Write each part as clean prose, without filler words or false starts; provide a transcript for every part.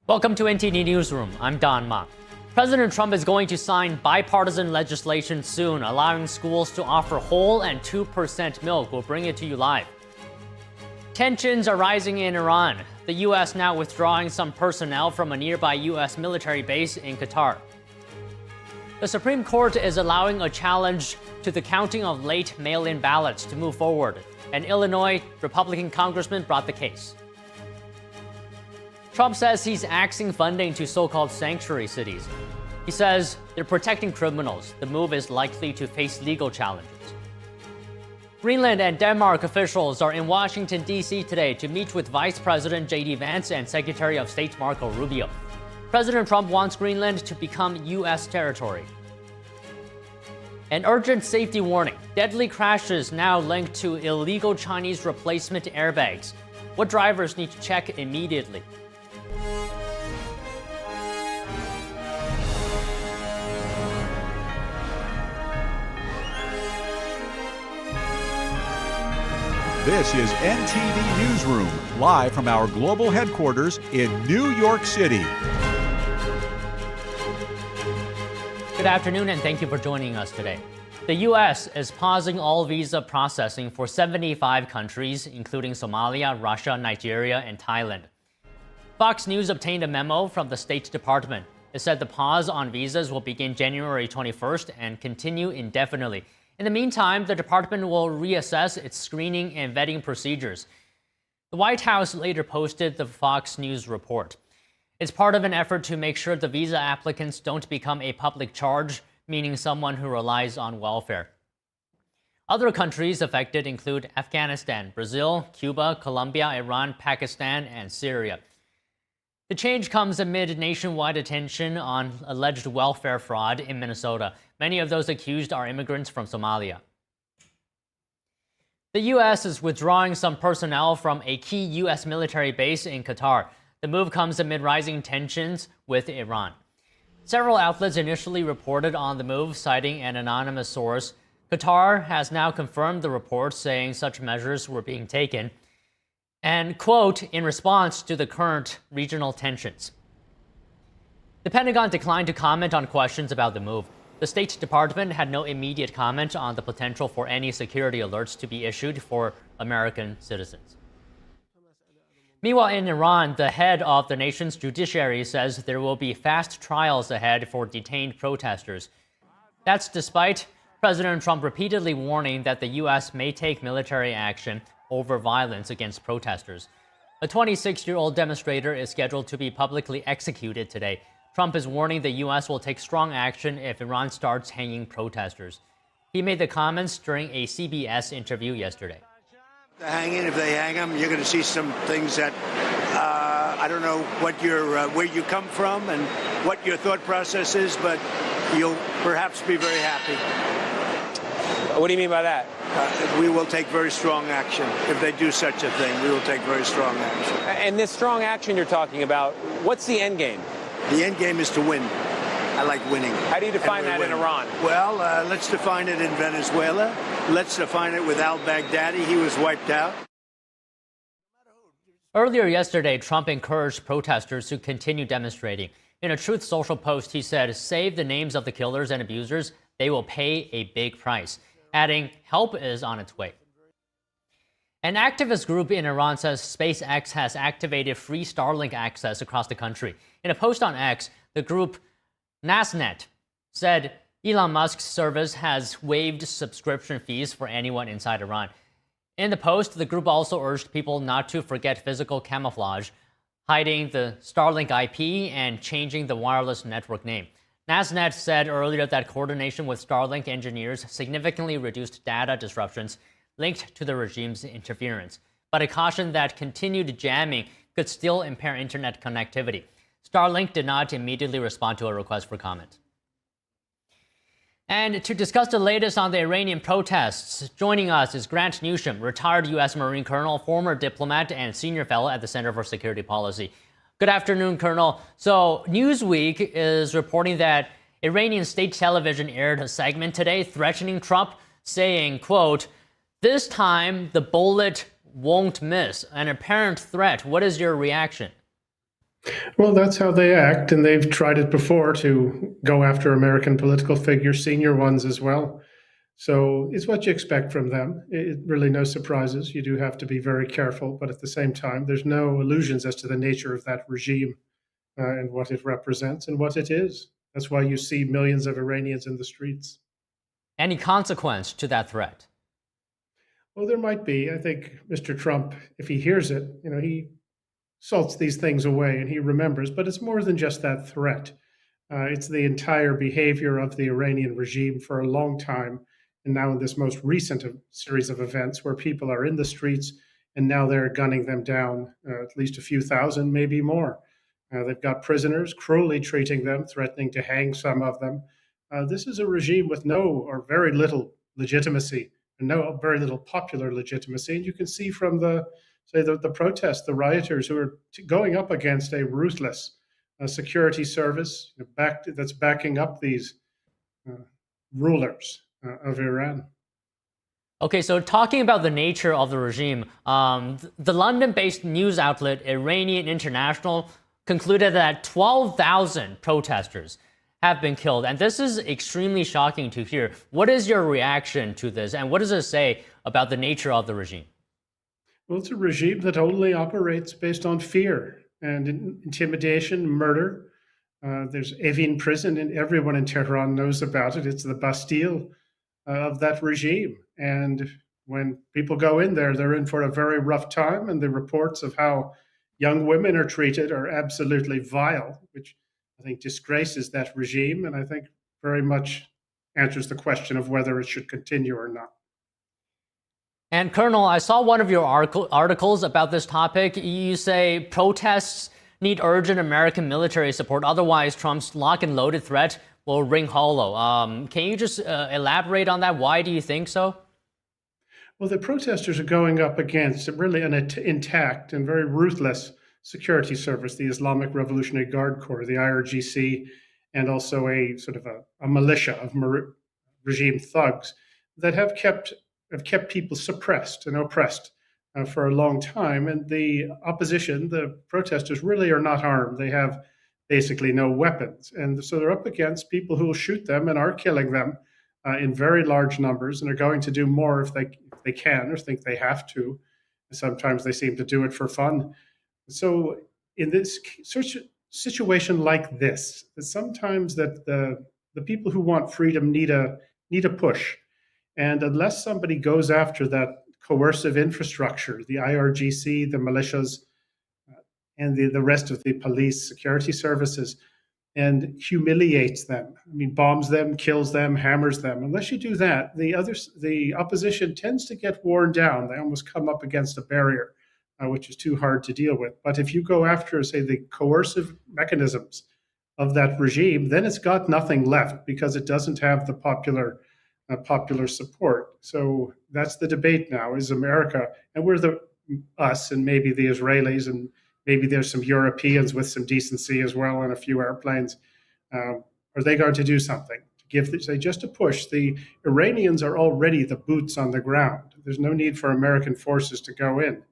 Welcome to NTD Newsroom. I'm Don Ma. President Trump is going to sign bipartisan legislation soon, allowing schools to offer whole and 2% milk. We'll bring it to you live. Tensions are rising in Iran. The U.S. now withdrawing some personnel from a nearby U.S. military base in Qatar. The Supreme Court is allowing a challenge to the counting of late mail-in ballots to move forward. An Illinois Republican Congressman brought the case. Trump says he's axing funding to so-called sanctuary cities. He says they're protecting criminals. The move is likely to face legal challenges. Greenland and Denmark officials are in Washington, D.C. today to meet with Vice President J.D. Vance and Secretary of State Marco Rubio. President Trump wants Greenland to become U.S. territory. An urgent safety warning. Deadly crashes now linked to illegal Chinese replacement airbags. What drivers need to check immediately? This is NTD Newsroom, live from our global headquarters in New York City. Good afternoon, and thank you for joining us today. The U.S. is pausing all visa processing for 75 countries, including Somalia, Russia, Nigeria, and Thailand. Fox News obtained a memo from the State Department. It said the pause on visas will begin January 21st and continue indefinitely. In the meantime, the department will reassess its screening and vetting procedures. The White House later posted the Fox News report. It's part of an effort to make sure the visa applicants don't become a public charge, meaning someone who relies on welfare. Other countries affected include Afghanistan, Brazil, Cuba, Colombia, Iran, Pakistan, and Syria. The change comes amid nationwide attention on alleged welfare fraud in Minnesota. Many of those accused are immigrants from Somalia. The U.S. is withdrawing some personnel from a key U.S. military base in Qatar. The move comes amid rising tensions with Iran. Several outlets initially reported on the move, citing an anonymous source. Qatar has now confirmed the report, saying such measures were being taken, and, quote, in response to the current regional tensions. The Pentagon declined to comment on questions about the move. The State Department had no immediate comment on the potential for any security alerts to be issued for American citizens. Meanwhile, in Iran, the head of the nation's judiciary says there will be fast trials ahead for detained protesters. That's despite President Trump repeatedly warning that the U.S. may take military action over violence against protesters. A 26-year-old demonstrator is scheduled to be publicly executed today. Trump is warning the U.S. will take strong action if Iran starts hanging protesters. He made the comments during a CBS interview yesterday. Hanging, if they hang them, you're going to see some things that I don't know what where you come from and what your thought process is, but you'll perhaps be very happy. What do you mean by that? We will take very strong action. If they do such a thing, we will take very strong action. And this strong action you're talking about, what's the end game? The end game is to win. I like winning. How do you define that in Iran? Well, let's define it in Venezuela. Let's define it with al-Baghdadi. He was wiped out. Earlier yesterday, Trump encouraged protesters to continue demonstrating. In a Truth Social post, he said, "Save the names of the killers and abusers. They will pay a big price," adding, "Help is on its way." An activist group in Iran says SpaceX has activated free Starlink access across the country. In a post on X, the group NASNet said Elon Musk's service has waived subscription fees for anyone inside Iran. In the post, the group also urged people not to forget physical camouflage, hiding the Starlink IP and changing the wireless network name. NASNet said earlier that coordination with Starlink engineers significantly reduced data disruptions linked to the regime's interference, but it cautioned that continued jamming could still impair internet connectivity. Starlink did not immediately respond to a request for comment. And to discuss the latest on the Iranian protests, joining us is Grant Newsham, retired U.S. Marine Colonel, former diplomat, and senior fellow at the Center for Security Policy. Good afternoon, Colonel. So Newsweek is reporting that Iranian state television aired a segment today threatening Trump, saying, quote, "This time the bullet won't miss." An apparent threat. What is your reaction? Well, that's how they act, and they've tried it before to go after American political figures, senior ones as well. So it's what you expect from them. Really no surprises. You do have to be very careful, but at the same time, there's no illusions as to the nature of that regime and what it represents and what it is. That's why you see millions of Iranians in the streets. Any consequence to that threat? Well, there might be. I think Mr. Trump, if he hears it, he salts these things away and he remembers, but it's more than just that threat. It's the entire behavior of the Iranian regime for a long time. And now in this most recent series of events where people are in the streets and now they're gunning them down, at least a few thousand, maybe more. They've got prisoners, cruelly treating them, threatening to hang some of them. This is a regime with no or very little legitimacy, and no very little popular legitimacy. And you can see from the protests, the rioters who are going up against a ruthless security service that's backing up these rulers of Iran. Okay, so talking about the nature of the regime, the London-based news outlet Iranian International concluded that 12,000 protesters have been killed. And this is extremely shocking to hear. What is your reaction to this? And what does it say about the nature of the regime? Well, it's a regime that only operates based on fear and intimidation, murder. There's Evin prison, and everyone in Tehran knows about it. It's the Bastille of that regime. And when people go in there, they're in for a very rough time. And the reports of how young women are treated are absolutely vile, which I think disgraces that regime. And I think very much answers the question of whether it should continue or not. And Colonel, I saw one of your articles about this topic. You say protests need urgent American military support. Otherwise, Trump's lock and loaded threat will ring hollow. Can you just elaborate on that? Why do you think so? Well, the protesters are going up against really an intact and very ruthless security service, the Islamic Revolutionary Guard Corps, the IRGC, and also a sort of a militia of regime thugs that have kept people suppressed and oppressed for a long time. And the opposition, the protesters, really are not armed. They have basically no weapons. And so they're up against people who will shoot them and are killing them in very large numbers, and are going to do more if they can or think they have to. Sometimes they seem to do it for fun. So in this situation like this, sometimes that the people who want freedom need a push. And unless somebody goes after that coercive infrastructure, the IRGC, the militias, and the rest of the police security services, and humiliates them, bombs them, kills them, hammers them. Unless you do that, the opposition tends to get worn down. They almost come up against a barrier, which is too hard to deal with. But if you go after, say, the coercive mechanisms of that regime, then it's got nothing left because it doesn't have the popular support. So that's the debate now: is America, and we're us, and maybe the Israelis, and maybe there's some Europeans with some decency as well, and a few airplanes. Are they going to do something to just a push? The Iranians are already the boots on the ground. There's no need for American forces to go in,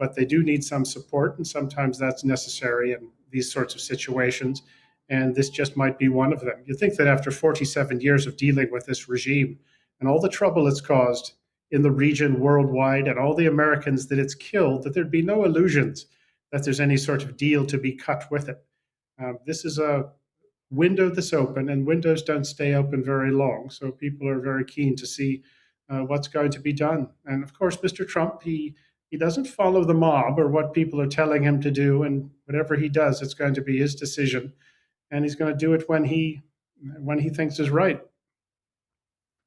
but they do need some support, and sometimes that's necessary in these sorts of situations. And this just might be one of them. You think that after 47 years of dealing with this regime and all the trouble it's caused in the region worldwide and all the Americans that it's killed, that there'd be no illusions that there's any sort of deal to be cut with it. This is a window that's open, and windows don't stay open very long. So people are very keen to see what's going to be done. And of course, Mr. Trump, he doesn't follow the mob or what people are telling him to do. And whatever he does, it's going to be his decision. And he's going to do it when he thinks is right.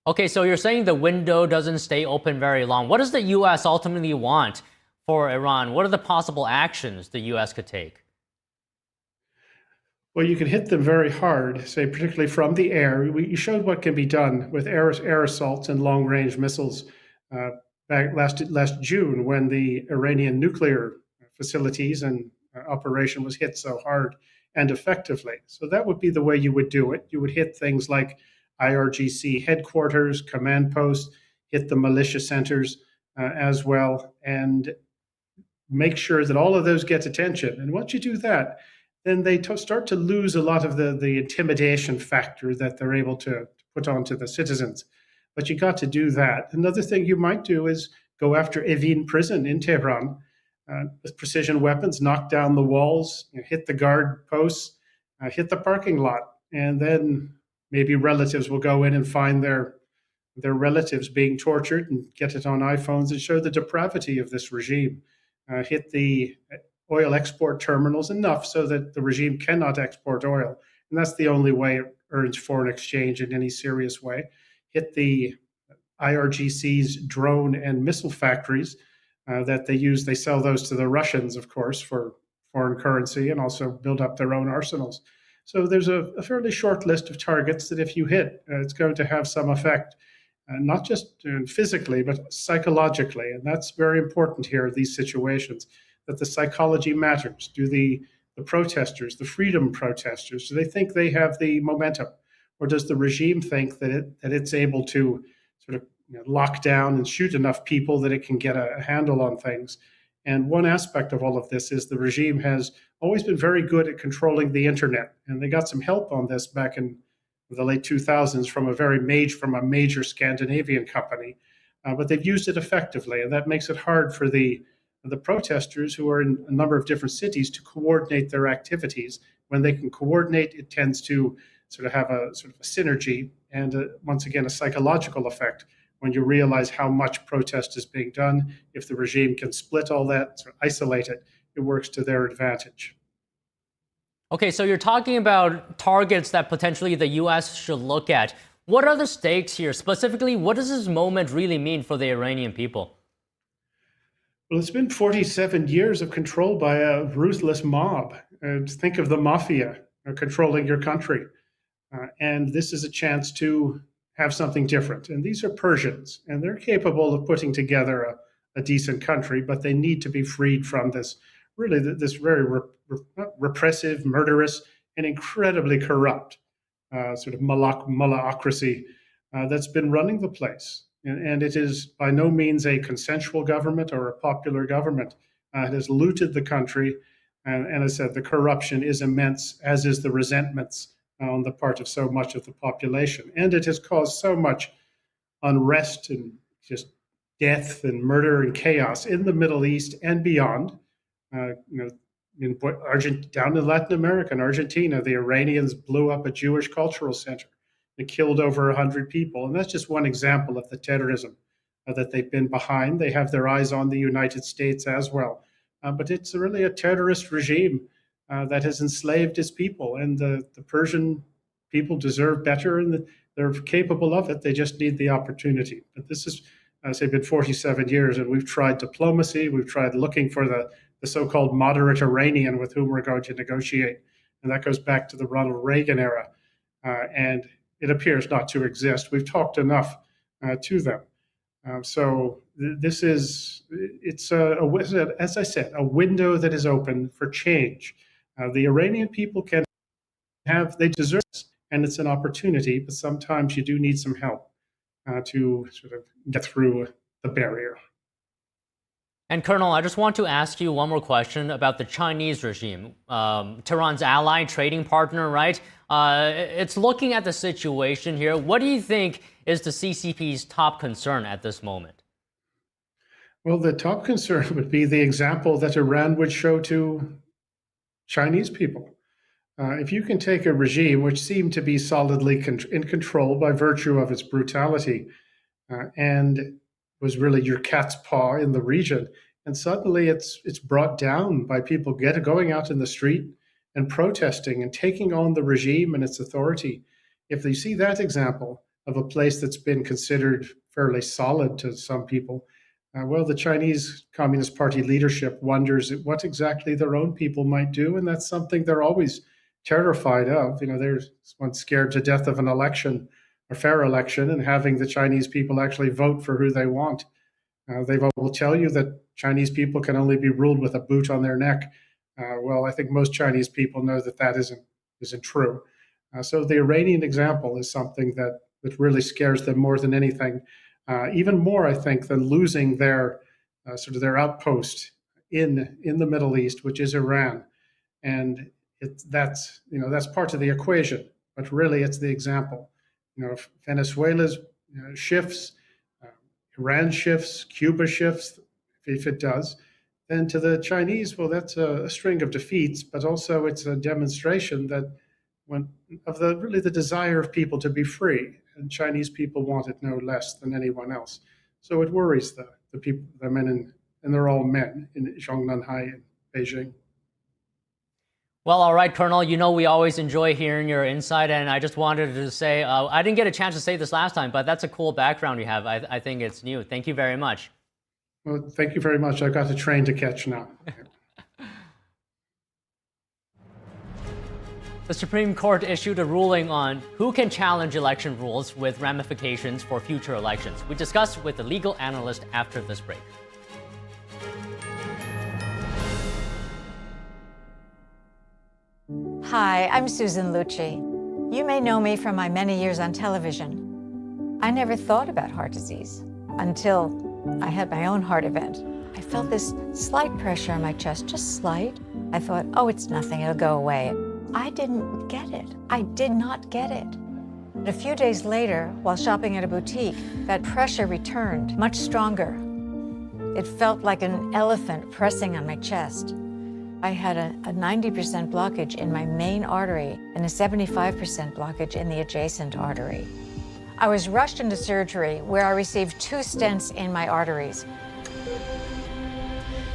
Okay, so you're saying the window doesn't stay open very long. What does the U.S. ultimately want for Iran? What are the possible actions the U.S. could take? Well, you can hit them very hard, say, particularly from the air. You showed what can be done with air assaults and long-range missiles back last June, when the Iranian nuclear facilities and operation was hit so hard and effectively. So that would be the way you would do it. You would hit things like IRGC headquarters, command posts, hit the militia centers as well. And make sure that all of those get attention. And once you do that, then they start to lose a lot of the intimidation factor that they're able to put onto the citizens. But you got to do that. Another thing you might do is go after Evin prison in Tehran with precision weapons, knock down the walls, hit the guard posts, hit the parking lot, and then maybe relatives will go in and find their relatives being tortured and get it on iPhones and show the depravity of this regime. Hit the oil export terminals enough so that the regime cannot export oil. And that's the only way it earns foreign exchange in any serious way. Hit the IRGC's drone and missile factories that they use. They sell those to the Russians, of course, for foreign currency and also build up their own arsenals. So there's a fairly short list of targets that if you hit, it's going to have some effect, not just physically, but psychologically. And that's very important here in these situations, that the psychology matters. Do the protesters, the freedom protesters, do they think they have the momentum? Or does the regime think that it's able to sort of lock down and shoot enough people that it can get a handle on things? And one aspect of all of this is the regime has always been very good at controlling the internet. And they got some help on this back in the late 2000s from a major Scandinavian company. But they've used it effectively. And that makes it hard for the protesters who are in a number of different cities to coordinate their activities. When they can coordinate, it tends to sort of have a synergy and once again a psychological effect. When you realize how much protest is being done, if the regime can split all that, sort of isolate it, it works to their advantage. Okay, so you're talking about targets that potentially the U.S. should look at. What are the stakes here? Specifically, what does this moment really mean for the Iranian people? Well, it's been 47 years of control by a ruthless mob. Think of the mafia controlling your country. And this is a chance to have something different. And these are Persians, and they're capable of putting together a decent country, but they need to be freed from this very repressive, murderous, and incredibly corrupt sort of mullahocracy that's been running the place. And it is by no means a consensual government or a popular government. It has looted the country. And as I said, the corruption is immense, as is the resentments on the part of so much of the population. And it has caused so much unrest and just death and murder and chaos in the Middle East and beyond. Down in Latin America, in Argentina, the Iranians blew up a Jewish cultural center. They killed over 100 people. And that's just one example of the terrorism that they've been behind. They have their eyes on the United States as well. But it's really a terrorist regime that has enslaved its people. And the Persian people deserve better, and they're capable of it. They just need the opportunity. But this has, as I say, been 47 years, and we've tried diplomacy. We've tried looking for the so-called moderate Iranian with whom we're going to negotiate. And that goes back to the Ronald Reagan era. And it appears not to exist. We've talked enough to them. This is, as I said, a window that is open for change. The Iranian people they deserve this, and it's an opportunity, but sometimes you do need some help to sort of get through the barrier. And Colonel, I just want to ask you one more question about the Chinese regime, Tehran's ally, trading partner, right? It's looking at the situation here. What do you think is the CCP's top concern at this moment? Well, the top concern would be the example that Iran would show to Chinese people. If you can take a regime which seemed to be solidly in control by virtue of its brutality and was really your cat's paw in the region, and suddenly it's brought down by people going out in the street and protesting and taking on the regime and its authority. If they see that example of a place that's been considered fairly solid to some people, well, the Chinese Communist Party leadership wonders what exactly their own people might do, and that's something they're always terrified of. They're scared to death of an election, a fair election, and having the Chinese people actually vote for who they want. They will tell you that Chinese people can only be ruled with a boot on their neck. Well, I think most Chinese people know that isn't true. So the Iranian example is something that really scares them more than anything. Even more, I think, than losing their outpost in the Middle East, which is Iran, and that's part of the equation, but really it's the example. If Venezuela's shifts, Iran shifts, Cuba shifts, if it does, then to the Chinese, well, that's a string of defeats, but also it's a demonstration that really the desire of people to be free, and Chinese people want it no less than anyone else. So it worries the people, the men, and they're all men in Zhongnanhai and Beijing. Well, all right, Colonel, we always enjoy hearing your insight, and I just wanted to say, I didn't get a chance to say this last time, but that's a cool background you have. I think it's new. Thank you very much. Well, thank you very much. I've got a train to catch now. The Supreme Court issued a ruling on who can challenge election rules with ramifications for future elections. We discuss with the legal analyst after this break. Hi, I'm Susan Lucci. You may know me from my many years on television. I never thought about heart disease until I had my own heart event. I felt this slight pressure on my chest, just slight. I thought, oh, it's nothing, it'll go away. I didn't get it. I did not get it. But a few days later, while shopping at a boutique, that pressure returned, much stronger. It felt like an elephant pressing on my chest. I had a 90% blockage in my main artery and a 75% blockage in the adjacent artery. I was rushed into surgery where I received 2 stents in my arteries.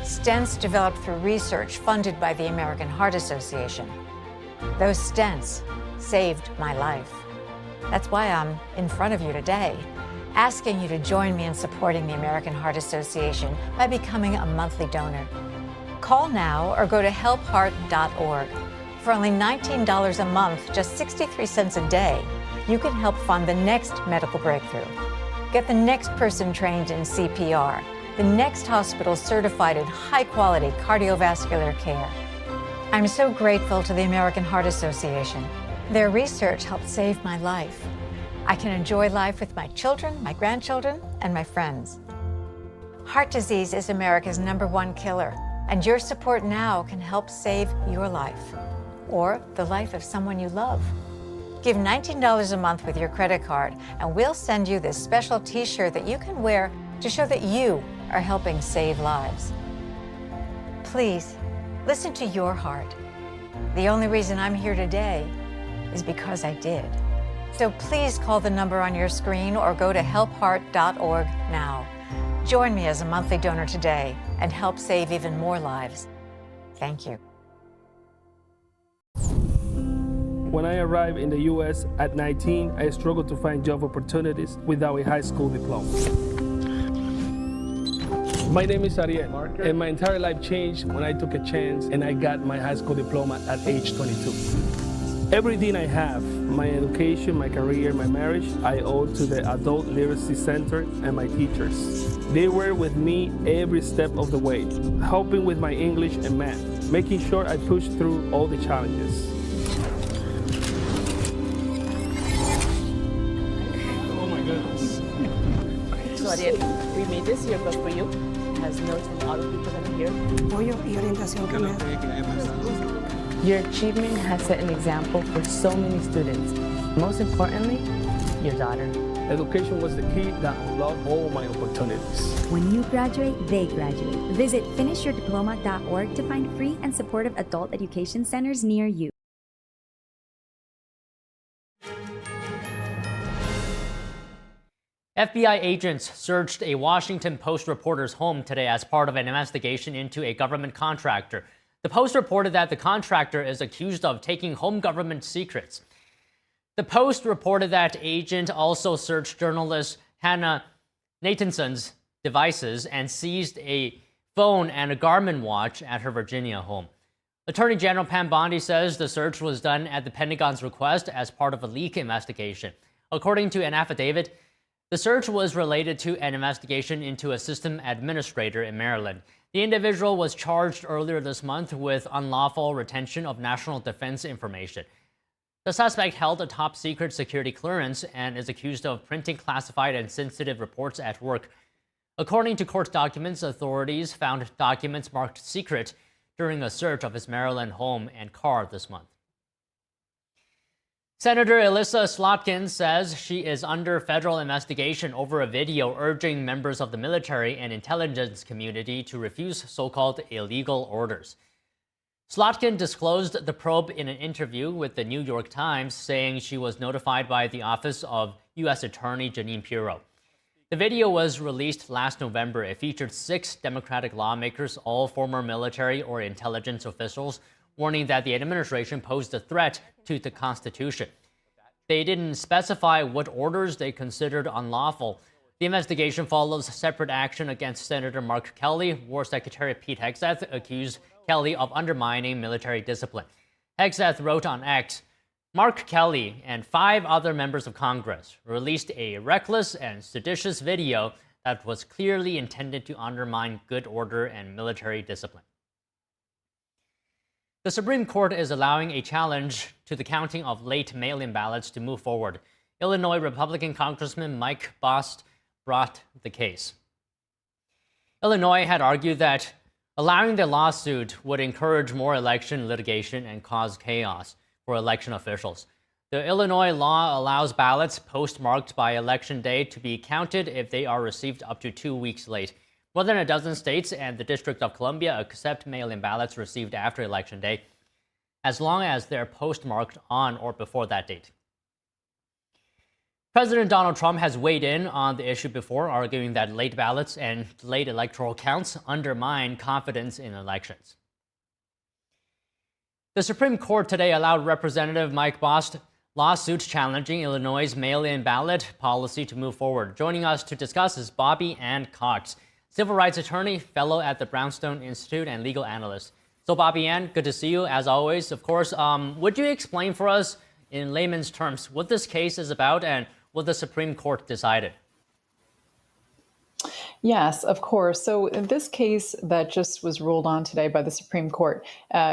Stents developed through research funded by the American Heart Association. Those stents saved my life. That's why I'm in front of you today, asking you to join me in supporting the American Heart Association by becoming a monthly donor. Call now or go to helpheart.org. For only $19 a month, just 63 cents a day, you can help fund the next medical breakthrough. Get the next person trained in CPR, the next hospital certified in high-quality cardiovascular care. I'm so grateful to the American Heart Association. Their research helped save my life. I can enjoy life with my children, my grandchildren, and my friends. Heart disease is America's #1 killer, and your support now can help save your life or the life of someone you love. Give $19 a month with your credit card, and we'll send you this special t-shirt that you can wear to show that you are helping save lives. Please, listen to your heart. The only reason I'm here today is because I did. So please call the number on your screen or go to helpheart.org now. Join me as a monthly donor today and help save even more lives. Thank you. When I arrived in the U.S. at 19, I struggled to find job opportunities without a high school diploma. My name is Ariel, and my entire life changed when I took a chance and I got my high school diploma at age 22. Everything I have, my education, my career, my marriage, I owe to the Adult Literacy Center and my teachers. They were with me every step of the way, helping with my English and math, making sure I pushed through all the challenges. Oh my goodness. So Ariel, we made this yearbook for you. It has notes from all the people that are here. Your achievement has set an example for so many students. Most importantly, your daughter. Education was the key that unlocked all my opportunities. When you graduate, they graduate. Visit finishyourdiploma.org to find free and supportive adult education centers near you. FBI agents searched a Washington Post reporter's home today as part of an investigation into a government contractor. The Post reported that the contractor is accused of taking home government secrets. The Post reported that agent also searched journalist Hannah Nathanson's devices and seized a phone and a Garmin watch at her Virginia home. Attorney General Pam Bondi says the search was done at the Pentagon's request as part of a leak investigation. According to an affidavit, the search was related to an investigation into a system administrator in Maryland. The individual was charged earlier this month with unlawful retention of national defense information. The suspect held a top-secret security clearance and is accused of printing classified and sensitive reports at work. According to court documents, authorities found documents marked secret during a search of his Maryland home and car this month. Senator Elissa Slotkin says she is under federal investigation over a video urging members of the military and intelligence community to refuse so-called illegal orders. Slotkin disclosed the probe in an interview with the New York Times, saying she was notified by the office of U.S. Attorney Jeanine Pirro. The video was released last November. It featured 6 Democratic lawmakers, all former military or intelligence officials, warning that the administration posed a threat to the Constitution. They didn't specify what orders they considered unlawful. The investigation follows separate action against Senator Mark Kelly. War Secretary Pete Hegseth accused Kelly of undermining military discipline. Hegseth wrote on X, Mark Kelly and 5 other members of Congress released a reckless and seditious video that was clearly intended to undermine good order and military discipline. The Supreme Court is allowing a challenge to the counting of late mail-in ballots to move forward. Illinois Republican Congressman Mike Bost brought the case. Illinois had argued that allowing the lawsuit would encourage more election litigation and cause chaos for election officials. The Illinois law allows ballots postmarked by election day to be counted if they are received up to 2 weeks late. More than a dozen states and the District of Columbia accept mail-in ballots received after Election Day, as long as they're postmarked on or before that date. President Donald Trump has weighed in on the issue before, arguing that late ballots and delayed electoral counts undermine confidence in elections. The Supreme Court today allowed Representative Mike Bost lawsuit challenging Illinois' mail-in ballot policy to move forward. Joining us to discuss is Bobby Ann Cox, civil rights attorney, fellow at the Brownstone Institute, and legal analyst. So, Bobby Ann, good to see you, as always. Of course, would you explain for us, in layman's terms, what this case is about and what the Supreme Court decided? Yes, of course. So this case that just was ruled on today by the Supreme Court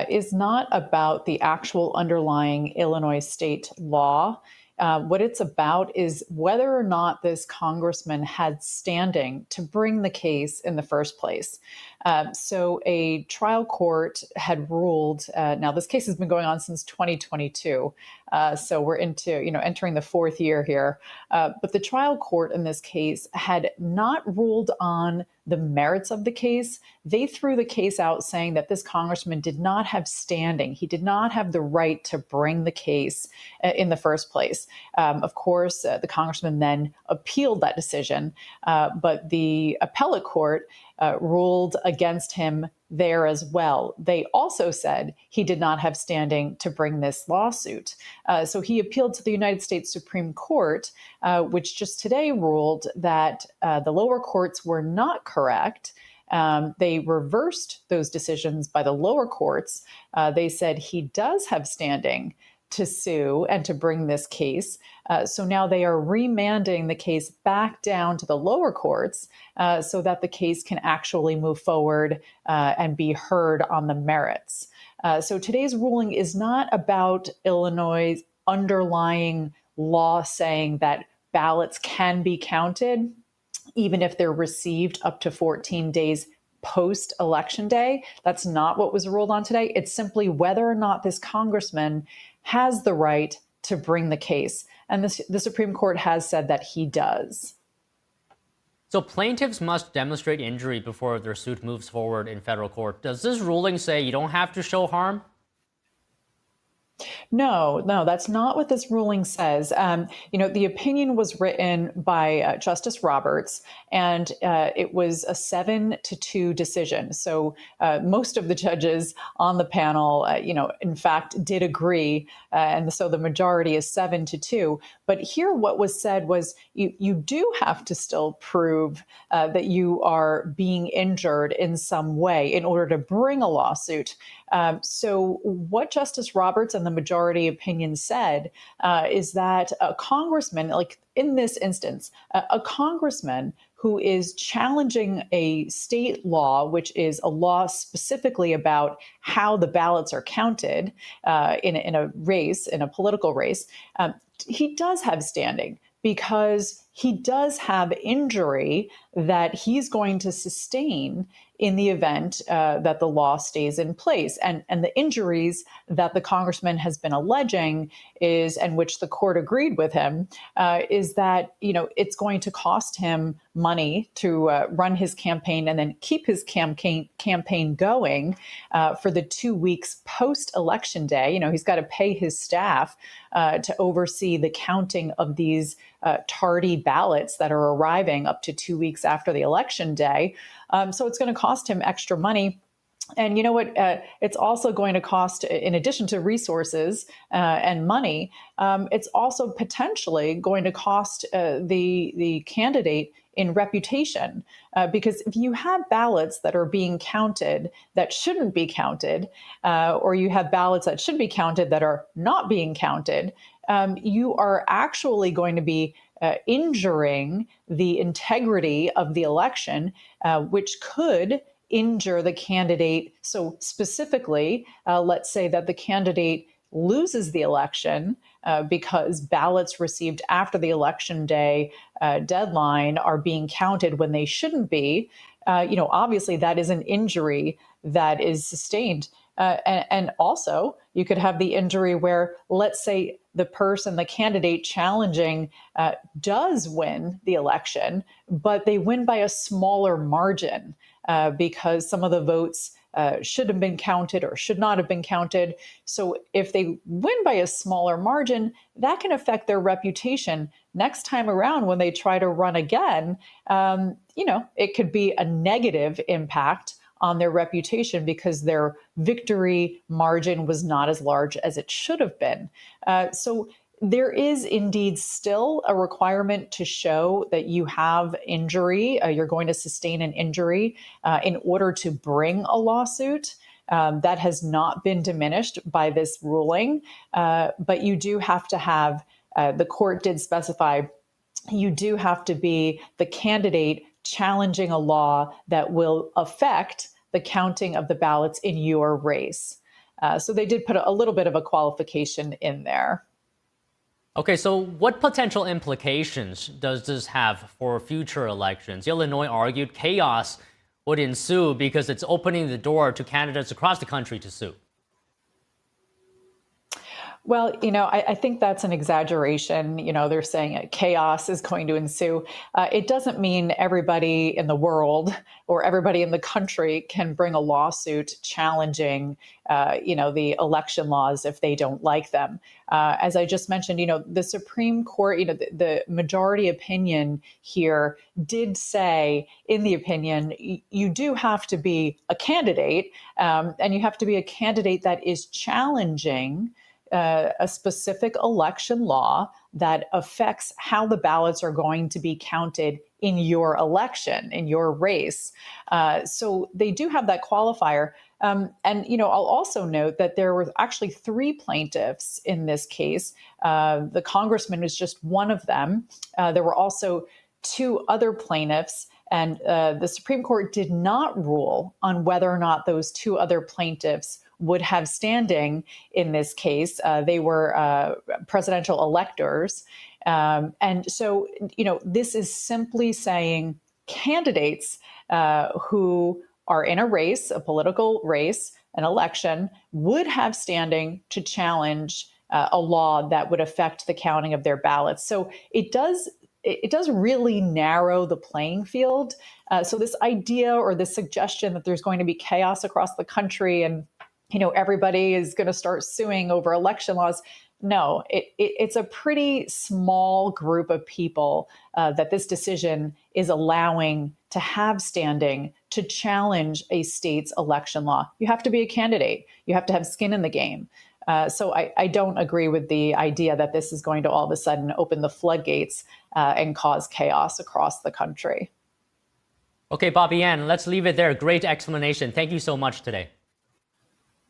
is not about the actual underlying Illinois state law. What it's about is whether or not this congressman had standing to bring the case in the first place. So a trial court had ruled, now this case has been going on since 2022. So we're into, entering the 4th year here. But the trial court in this case had not ruled on the merits of the case. They threw the case out saying that this congressman did not have standing. He did not have the right to bring the case in the first place. Of course, the congressman then appealed that decision, but the appellate court ruled against him there as well. They also said he did not have standing to bring this lawsuit. So he appealed to the United States Supreme Court, which just today ruled that the lower courts were not correct. They reversed those decisions by the lower courts. They said he does have standing to sue and to bring this case. So now they are remanding the case back down to the lower courts so that the case can actually move forward and be heard on the merits. So today's ruling is not about Illinois' underlying law saying that ballots can be counted even if they're received up to 14 days post-election day. That's not what was ruled on today. It's simply whether or not this congressman has the right to bring the case. And the Supreme Court has said that he does. So plaintiffs must demonstrate injury before their suit moves forward in federal court. Does this ruling say you don't have to show harm? No, that's not what this ruling says. The opinion was written by Justice Roberts, and it was a 7-2 decision. So most of the judges on the panel, in fact, did agree. And so the majority is 7-2. But here what was said was you do have to still prove that you are being injured in some way in order to bring a lawsuit. So what Justice Roberts and the majority opinion said is that a congressman, like in this instance, a congressman who is challenging a state law, which is a law specifically about how the ballots are counted in a race, in a political race, he does have standing because he does have injury that he's going to sustain in the event that the law stays in place. And the injuries that the congressman has been alleging is, and which the court agreed with him, is that, it's going to cost him money to run his campaign and then keep his campaign going for the 2 weeks post-election day. He's got to pay his staff to oversee the counting of these tardy ballots that are arriving up to 2 weeks after the election day. So it's going to cost him extra money. And you know what? It's also going to cost, in addition to resources and money, it's also potentially going to cost the candidate in reputation. Because if you have ballots that are being counted that shouldn't be counted, or you have ballots that should be counted that are not being counted, you are actually going to be injuring the integrity of the election, which could injure the candidate. So specifically, let's say that the candidate loses the election because ballots received after the election day deadline are being counted when they shouldn't be. Obviously that is an injury that is sustained. And also, you could have the injury where, let's say, the candidate challenging does win the election, but they win by a smaller margin because some of the votes should have been counted or should not have been counted. So if they win by a smaller margin, that can affect their reputation next time around when they try to run again. It could be a negative impact on their reputation because their victory margin was not as large as it should have been. So there is indeed still a requirement to show that you have injury, you're going to sustain an injury in order to bring a lawsuit. That has not been diminished by this ruling, but you do have to have, the court did specify, you do have to be the candidate challenging a law that will affect the counting of the ballots in your race. So they did put a little bit of a qualification in there. Okay, so what potential implications does this have for future elections? Illinois argued chaos would ensue because it's opening the door to candidates across the country to sue. Well, I think that's an exaggeration. They're saying chaos is going to ensue. It doesn't mean everybody in the world or everybody in the country can bring a lawsuit challenging, the election laws if they don't like them. As I just mentioned, the Supreme Court, the majority opinion here did say in the opinion, you do have to be a candidate, and you have to be a candidate that is challenging a specific election law that affects how the ballots are going to be counted in your election, in your race. So they do have that qualifier. And I'll also note that there were actually 3 plaintiffs in this case. The congressman is just one of them. There were also 2 other plaintiffs. And the Supreme Court did not rule on whether or not those 2 other plaintiffs would have standing in this case. They were presidential electors. And so, this is simply saying candidates who are in a race, a political race, an election, would have standing to challenge a law that would affect the counting of their ballots. So it does really narrow the playing field. So this idea or this suggestion that there's going to be chaos across the country and everybody is going to start suing over election laws. No, it's a pretty small group of people that this decision is allowing to have standing to challenge a state's election law. You have to be a candidate. You have to have skin in the game. So I don't agree with the idea that this is going to all of a sudden open the floodgates and cause chaos across the country. Okay, Bobby Ann, let's leave it there. Great explanation. Thank you so much today.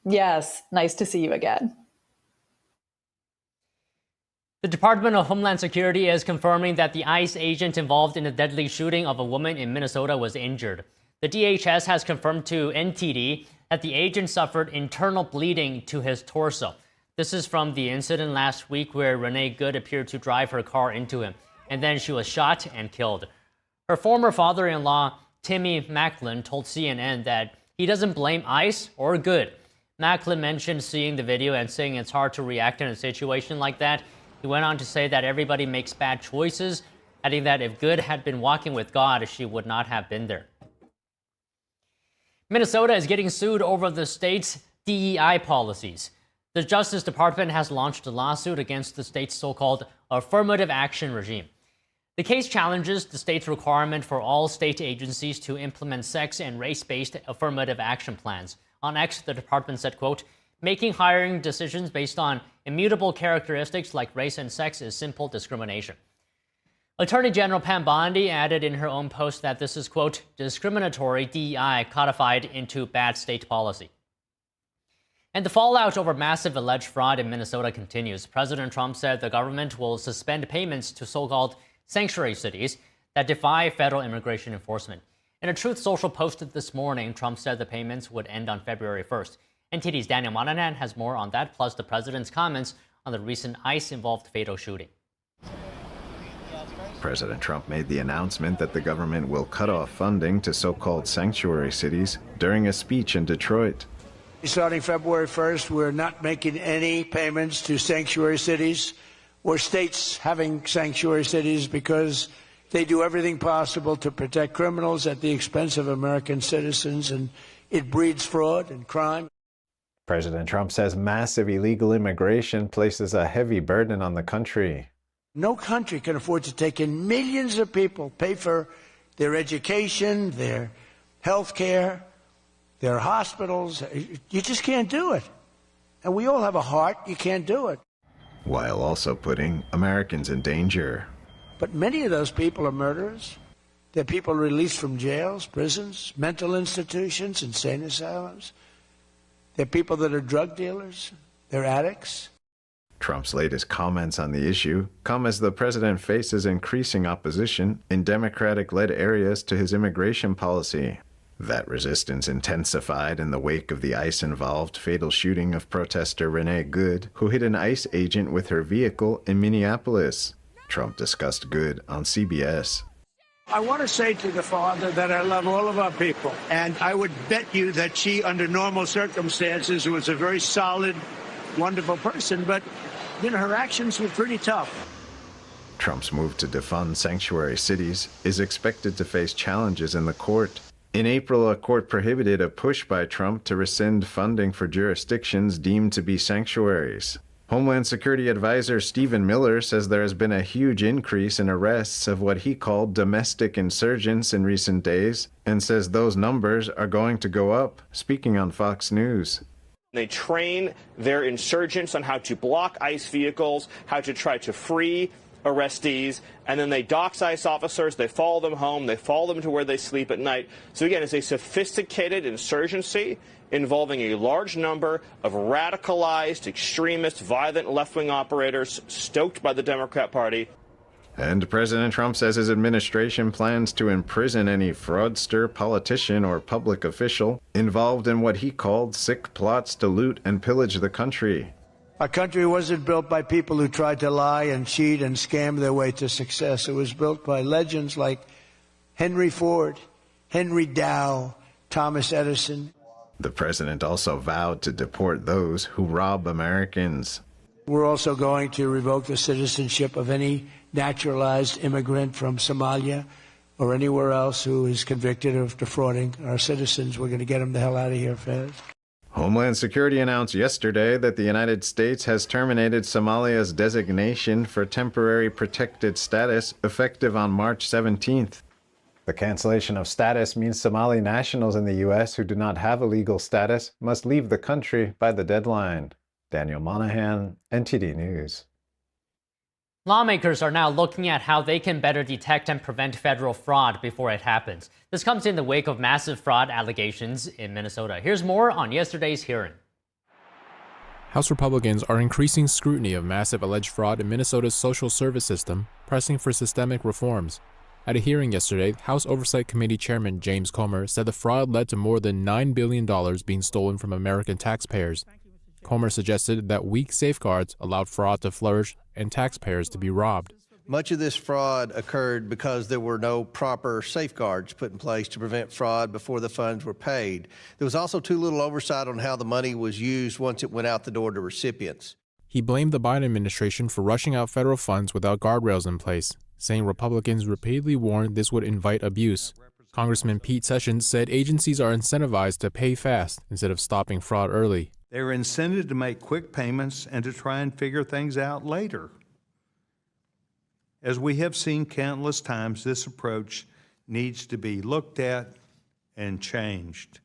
Yes, nice to see you again. The Department of Homeland Security is confirming that the ICE agent involved in the deadly shooting of a woman in Minnesota was injured. The DHS has confirmed to NTD that the agent suffered internal bleeding to his torso. This is from the incident last week where Renee Good appeared to drive her car into him. and then she was shot and killed. Her former father-in-law, Timmy Macklin, told CNN that he doesn't blame ICE or Good. Macklin mentioned seeing the video and saying it's hard to react in a situation like that. He went on to say that everybody makes bad choices, adding that if Good had been walking with God, she would not have been there. Minnesota is getting sued over the state's DEI policies. The Justice Department has launched a lawsuit against the state's so-called affirmative action regime. The case challenges the state's requirement for all state agencies to implement sex and race-based affirmative action plans. On X, the department said, quote, "Making hiring decisions based on immutable characteristics like race and sex is simple discrimination." Attorney General Pam Bondi added in her own post that this is, quote, "discriminatory DEI codified into bad state policy." And the fallout over massive alleged fraud in Minnesota continues. President Trump said the government will suspend payments to so-called sanctuary cities that defy federal immigration enforcement. In a Truth Social posted this morning, Trump said the payments would end on February 1st. NTD's Daniel Monahan has more on that, plus the president's comments on the recent ICE-involved fatal shooting. President Trump made the announcement that the government will cut off funding to so-called sanctuary cities during a speech in Detroit. Starting February 1st, we're not making any payments to sanctuary cities or states having sanctuary cities because they do everything possible to protect criminals at the expense of American citizens, and it breeds fraud and crime. President Trump says massive illegal immigration places a heavy burden on the country. No country can afford to take in millions of people, pay for their education, their health care, their hospitals. You just can't do it. And we all have a heart. You can't do it. While also putting Americans in danger. But many of those people are murderers. They're people released from jails, prisons, mental institutions, insane asylums. They're people that are drug dealers. They're addicts. Trump's latest comments on the issue come as the president faces increasing opposition in Democratic-led areas to his immigration policy. That resistance intensified in the wake of the ICE-involved fatal shooting of protester Renee Good, who hit an ICE agent with her vehicle in Minneapolis. Trump discussed Good on CBS. I want to say to the father that I love all of our people, and I would bet you that she, under normal circumstances, was a very solid, wonderful person, but her actions were pretty tough. Trump's move to defund sanctuary cities is expected to face challenges in the court. In April, a court prohibited a push by Trump to rescind funding for jurisdictions deemed to be sanctuaries. Homeland Security Advisor Stephen Miller says there has been a huge increase in arrests of what he called domestic insurgents in recent days, and says those numbers are going to go up, speaking on Fox News. They train their insurgents on how to block ICE vehicles, how to try to free arrestees, and then they dox ICE officers, they follow them home, they follow them to where they sleep at night. So again, it's a sophisticated insurgency involving a large number of radicalized, extremist, violent left-wing operators stoked by the Democrat Party. And President Trump says his administration plans to imprison any fraudster, politician, or public official involved in what he called sick plots to loot and pillage the country. Our country wasn't built by people who tried to lie and cheat and scam their way to success. It was built by legends like Henry Ford, Henry Dow, Thomas Edison. The president also vowed to deport those who rob Americans. We're also going to revoke the citizenship of any naturalized immigrant from Somalia or anywhere else who is convicted of defrauding our citizens. We're going to get them the hell out of here fast. Homeland Security announced yesterday that the United States has terminated Somalia's designation for temporary protected status effective on March 17th. The cancellation of status means Somali nationals in the U.S. who do not have a legal status must leave the country by the deadline. Daniel Monahan, NTD News. Lawmakers are now looking at how they can better detect and prevent federal fraud before it happens. This comes in the wake of massive fraud allegations in Minnesota. Here's more on yesterday's hearing. House Republicans are increasing scrutiny of massive alleged fraud in Minnesota's social service system, pressing for systemic reforms. At a hearing yesterday, House Oversight Committee Chairman James Comer said the fraud led to more than $9 billion being stolen from American taxpayers. Comer suggested that weak safeguards allowed fraud to flourish and taxpayers to be robbed. Much of this fraud occurred because there were no proper safeguards put in place to prevent fraud before the funds were paid. There was also too little oversight on how the money was used once it went out the door to recipients. He blamed the Biden administration for rushing out federal funds without guardrails in place, saying Republicans repeatedly warned this would invite abuse. Congressman Pete Sessions said agencies are incentivized to pay fast instead of stopping fraud early. They're incented to make quick payments and to try and figure things out later. As we have seen countless times, this approach needs to be looked at and changed.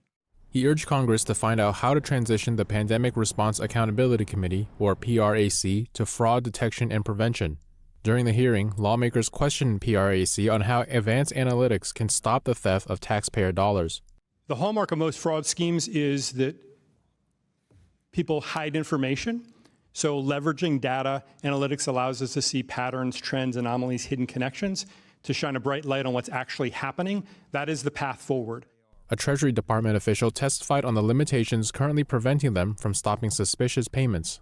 He urged Congress to find out how to transition the Pandemic Response Accountability Committee, or PRAC, to fraud detection and prevention. During the hearing, lawmakers questioned PRAC on how advanced analytics can stop the theft of taxpayer dollars. The hallmark of most fraud schemes is that people hide information. So leveraging data analytics allows us to see patterns, trends, anomalies, hidden connections, to shine a bright light on what's actually happening. That is the path forward. A Treasury Department official testified on the limitations currently preventing them from stopping suspicious payments.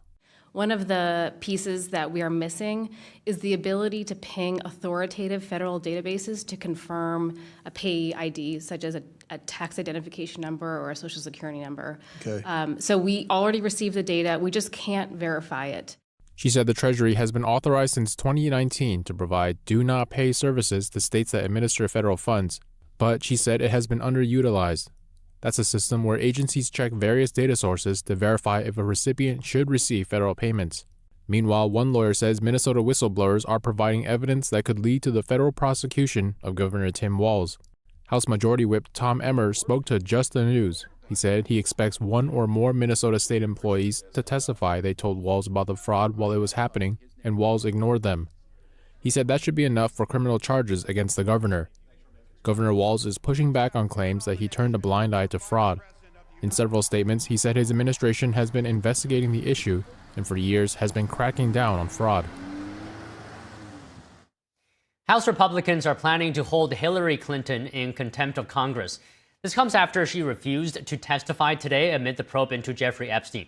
One of the pieces that we are missing is the ability to ping authoritative federal databases to confirm a payee ID, such as a tax identification number or a social security number. Okay. So we already received the data. We just can't verify it. She said the Treasury has been authorized since 2019 to provide do-not-pay services to states that administer federal funds, but she said it has been underutilized. That's a system where agencies check various data sources to verify if a recipient should receive federal payments. Meanwhile, one lawyer says Minnesota whistleblowers are providing evidence that could lead to the federal prosecution of Governor Tim Walz. House Majority Whip Tom Emmer spoke to Just the News. He said he expects one or more Minnesota state employees to testify they told Walz about the fraud while it was happening, and Walz ignored them. He said that should be enough for criminal charges against the governor. Governor Walz is pushing back on claims that he turned a blind eye to fraud. In several statements, he said his administration has been investigating the issue and for years has been cracking down on fraud. House Republicans are planning to hold Hillary Clinton in contempt of Congress. This comes after she refused to testify today amid the probe into Jeffrey Epstein.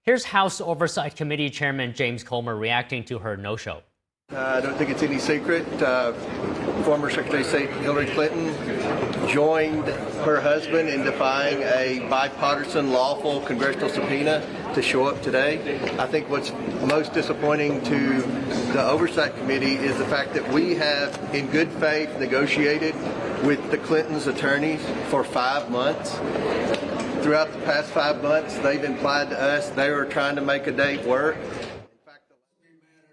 Here's House Oversight Committee Chairman James Comer reacting to her no-show. I don't think it's any secret. Former Secretary of State Hillary Clinton joined her husband in defying a bipartisan lawful congressional subpoena to show up today. I think what's most disappointing to the Oversight Committee is the fact that we have, in good faith, negotiated with the Clintons' attorneys for 5 months. Throughout the past 5 months, they've implied to us they were trying to make a date work.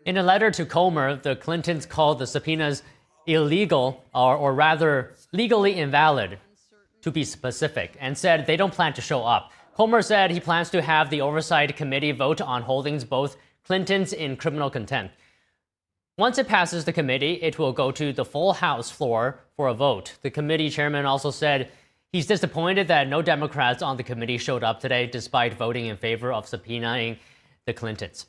In a letter to Comer, the Clintons called the subpoenas illegal, or rather legally invalid, to be specific, and said they don't plan to show up. Comer said he plans to have the Oversight Committee vote on holding both Clintons in criminal contempt. Once it passes the committee, it will go to the full House floor for a vote. The committee chairman also said he's disappointed that no Democrats on the committee showed up today despite voting in favor of subpoenaing the Clintons.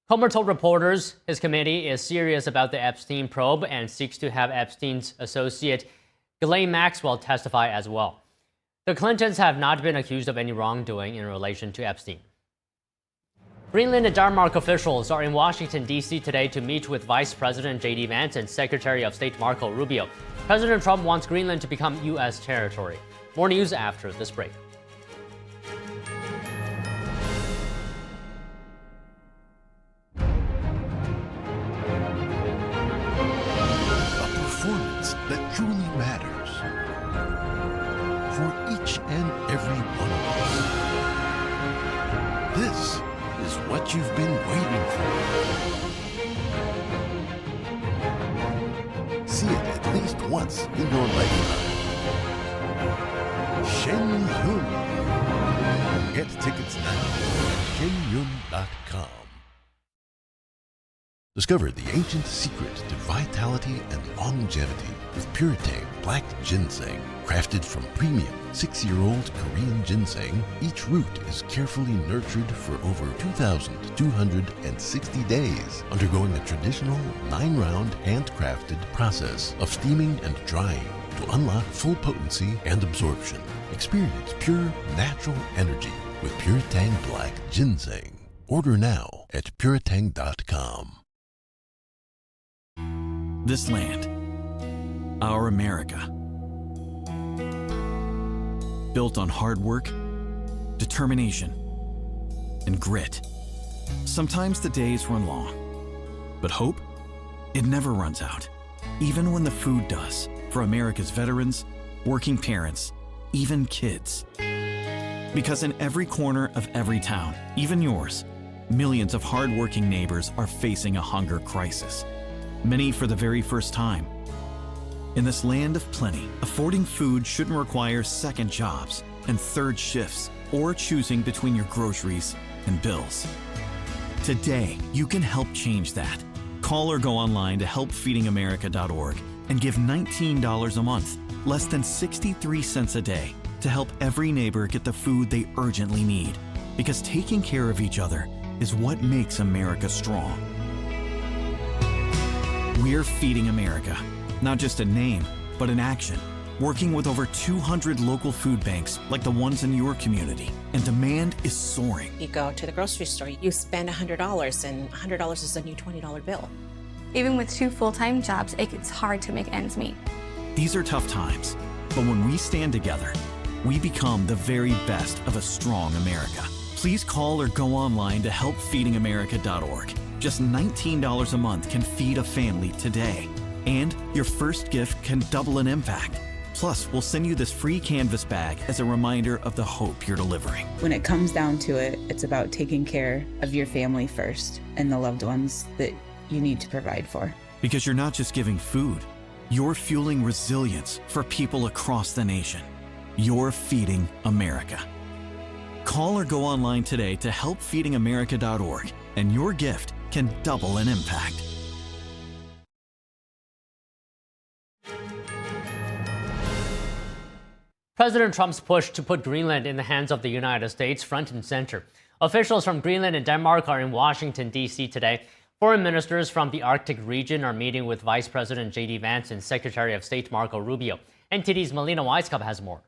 Comer told reporters his committee is serious about the Epstein probe and seeks to have Epstein's associate Ghislaine Maxwell testify as well. The Clintons have not been accused of any wrongdoing in relation to Epstein. Greenland and Denmark officials are in Washington, D.C. today to meet with Vice President J.D. Vance and Secretary of State Marco Rubio. President Trump wants Greenland to become U.S. territory. More news after this break. That truly matters for each and every one of us. This is what you've been waiting for. See it at least once in your lifetime. Shen Yun. Get tickets now at shenyun.com. Discover the ancient secret to vitality and longevity with Puretane Black Ginseng. Crafted from premium 6-year-old Korean ginseng, each root is carefully nurtured for over 2,260 days, undergoing a traditional 9-round handcrafted process of steaming and drying to unlock full potency and absorption. Experience pure, natural energy with Puretane Black Ginseng. Order now at puretang.com. This land, our America, built on hard work, determination, and grit. Sometimes the days run long, but hope, it never runs out, even when the food does, for America's veterans, working parents, even kids. Because in every corner of every town, even yours, millions of hard-working neighbors are facing a hunger crisis, many for the very first time. In this land of plenty, affording food shouldn't require second jobs and third shifts or choosing between your groceries and bills. Today, you can help change that. Call or go online to helpfeedingamerica.org and give $19 a month, less than 63 cents a day, to help every neighbor get the food they urgently need. Because taking care of each other is what makes America strong. We're Feeding America, not just a name, but an action. Working with over 200 local food banks like the ones in your community. And demand is soaring. You go to the grocery store, you spend $100, and $100 is a new $20 bill. Even with 2 full-time jobs, it gets hard to make ends meet. These are tough times, but when we stand together, we become the very best of a strong America. Please call or go online to helpfeedingamerica.org. Just $19 a month can feed a family today. And your first gift can double an impact. Plus, we'll send you this free canvas bag as a reminder of the hope you're delivering. When it comes down to it, it's about taking care of your family first and the loved ones that you need to provide for. Because you're not just giving food, you're fueling resilience for people across the nation. You're feeding America. Call or go online today to helpfeedingamerica.org, and your gift can double an impact. President Trump's push to put Greenland in the hands of the United States front and center. Officials from Greenland and Denmark are in Washington, D.C. today. Foreign ministers from the Arctic region are meeting with Vice President J.D. Vance and Secretary of State Marco Rubio. NTD's Melina Weisskopf has more.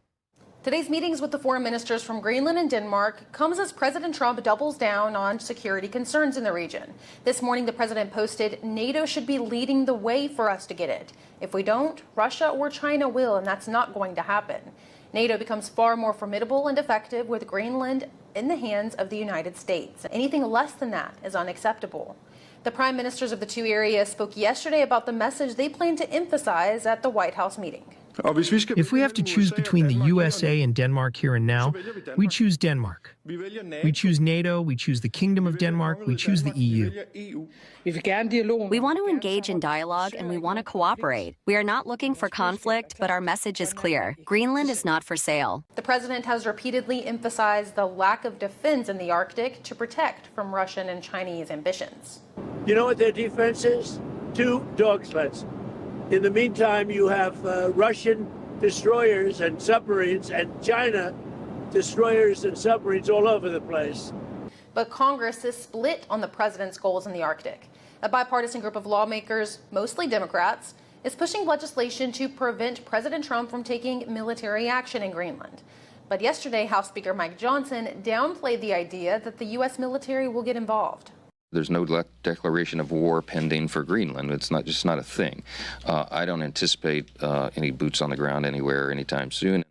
Today's meetings with the foreign ministers from Greenland and Denmark comes as President Trump doubles down on security concerns in the region. This morning, the president posted, NATO should be leading the way for us to get it. If we don't, Russia or China will, and that's not going to happen. NATO becomes far more formidable and effective with Greenland in the hands of the United States. Anything less than that is unacceptable. The prime ministers of the two areas spoke yesterday about the message they plan to emphasize at the White House meeting. If we have to choose between the USA and Denmark here and now, we choose Denmark. We choose NATO, we choose the Kingdom of Denmark, we choose the EU. We want to engage in dialogue and we want to cooperate. We are not looking for conflict, but our message is clear. Greenland is not for sale. The president has repeatedly emphasized the lack of defense in the Arctic to protect from Russian and Chinese ambitions. You know what their defense is? 2 dog sleds. In the meantime, you have Russian destroyers and submarines and China destroyers and submarines all over the place. But Congress is split on the president's goals in the Arctic. A bipartisan group of lawmakers, mostly Democrats, is pushing legislation to prevent President Trump from taking military action in Greenland. But yesterday, House Speaker Mike Johnson downplayed the idea that the U.S. military will get involved. There's no declaration of war pending for Greenland. It's just not a thing. I don't anticipate any boots on the ground anywhere anytime soon.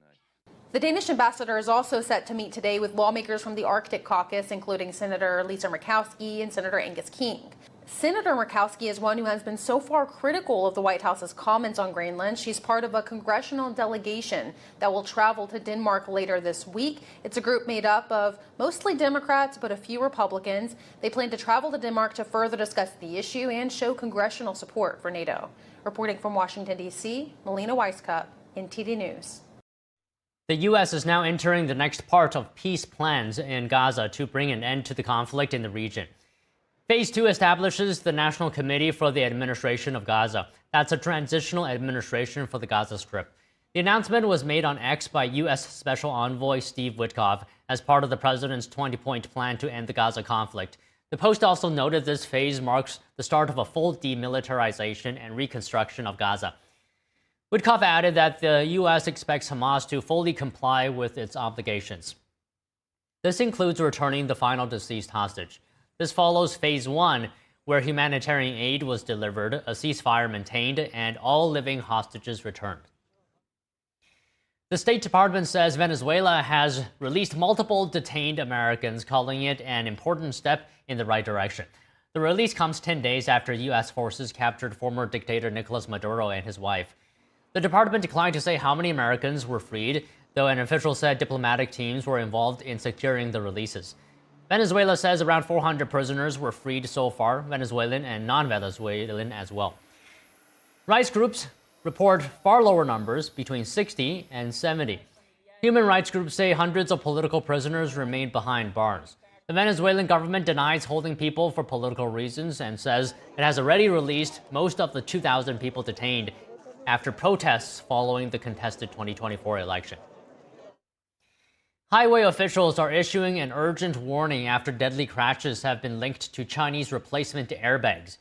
The Danish ambassador is also set to meet today with lawmakers from the Arctic Caucus, including Senator Lisa Murkowski and Senator Angus King. Senator Murkowski is one who has been so far critical of the White House's comments on Greenland. She's part of a congressional delegation that will travel to Denmark later this week. It's a group made up of mostly Democrats, but a few Republicans. They plan to travel to Denmark to further discuss the issue and show congressional support for NATO. Reporting from Washington, D.C., Melina Weisskopf, NTD News. The U.S. is now entering the next part of peace plans in Gaza to bring an end to the conflict in the region. Phase 2 establishes the National Committee for the Administration of Gaza. That's a transitional administration for the Gaza Strip. The announcement was made on X by U.S. Special Envoy Steve Witkoff as part of the president's 20-point plan to end the Gaza conflict. The Post also noted this phase marks the start of a full demilitarization and reconstruction of Gaza. Witkoff added that the U.S. expects Hamas to fully comply with its obligations. This includes returning the final deceased hostage. This follows Phase 1, where humanitarian aid was delivered, a ceasefire maintained, and all living hostages returned. The State Department says Venezuela has released multiple detained Americans, calling it an important step in the right direction. The release comes 10 days after U.S. forces captured former dictator Nicolas Maduro and his wife. The department declined to say how many Americans were freed, though an official said diplomatic teams were involved in securing the releases. Venezuela says around 400 prisoners were freed so far, Venezuelan and non-Venezuelan as well. Rights groups report far lower numbers, between 60 and 70. Human rights groups say hundreds of political prisoners remain behind bars. The Venezuelan government denies holding people for political reasons and says it has already released most of the 2,000 people detained after protests following the contested 2024 election. Highway officials are issuing an urgent warning after deadly crashes have been linked to Chinese replacement airbags.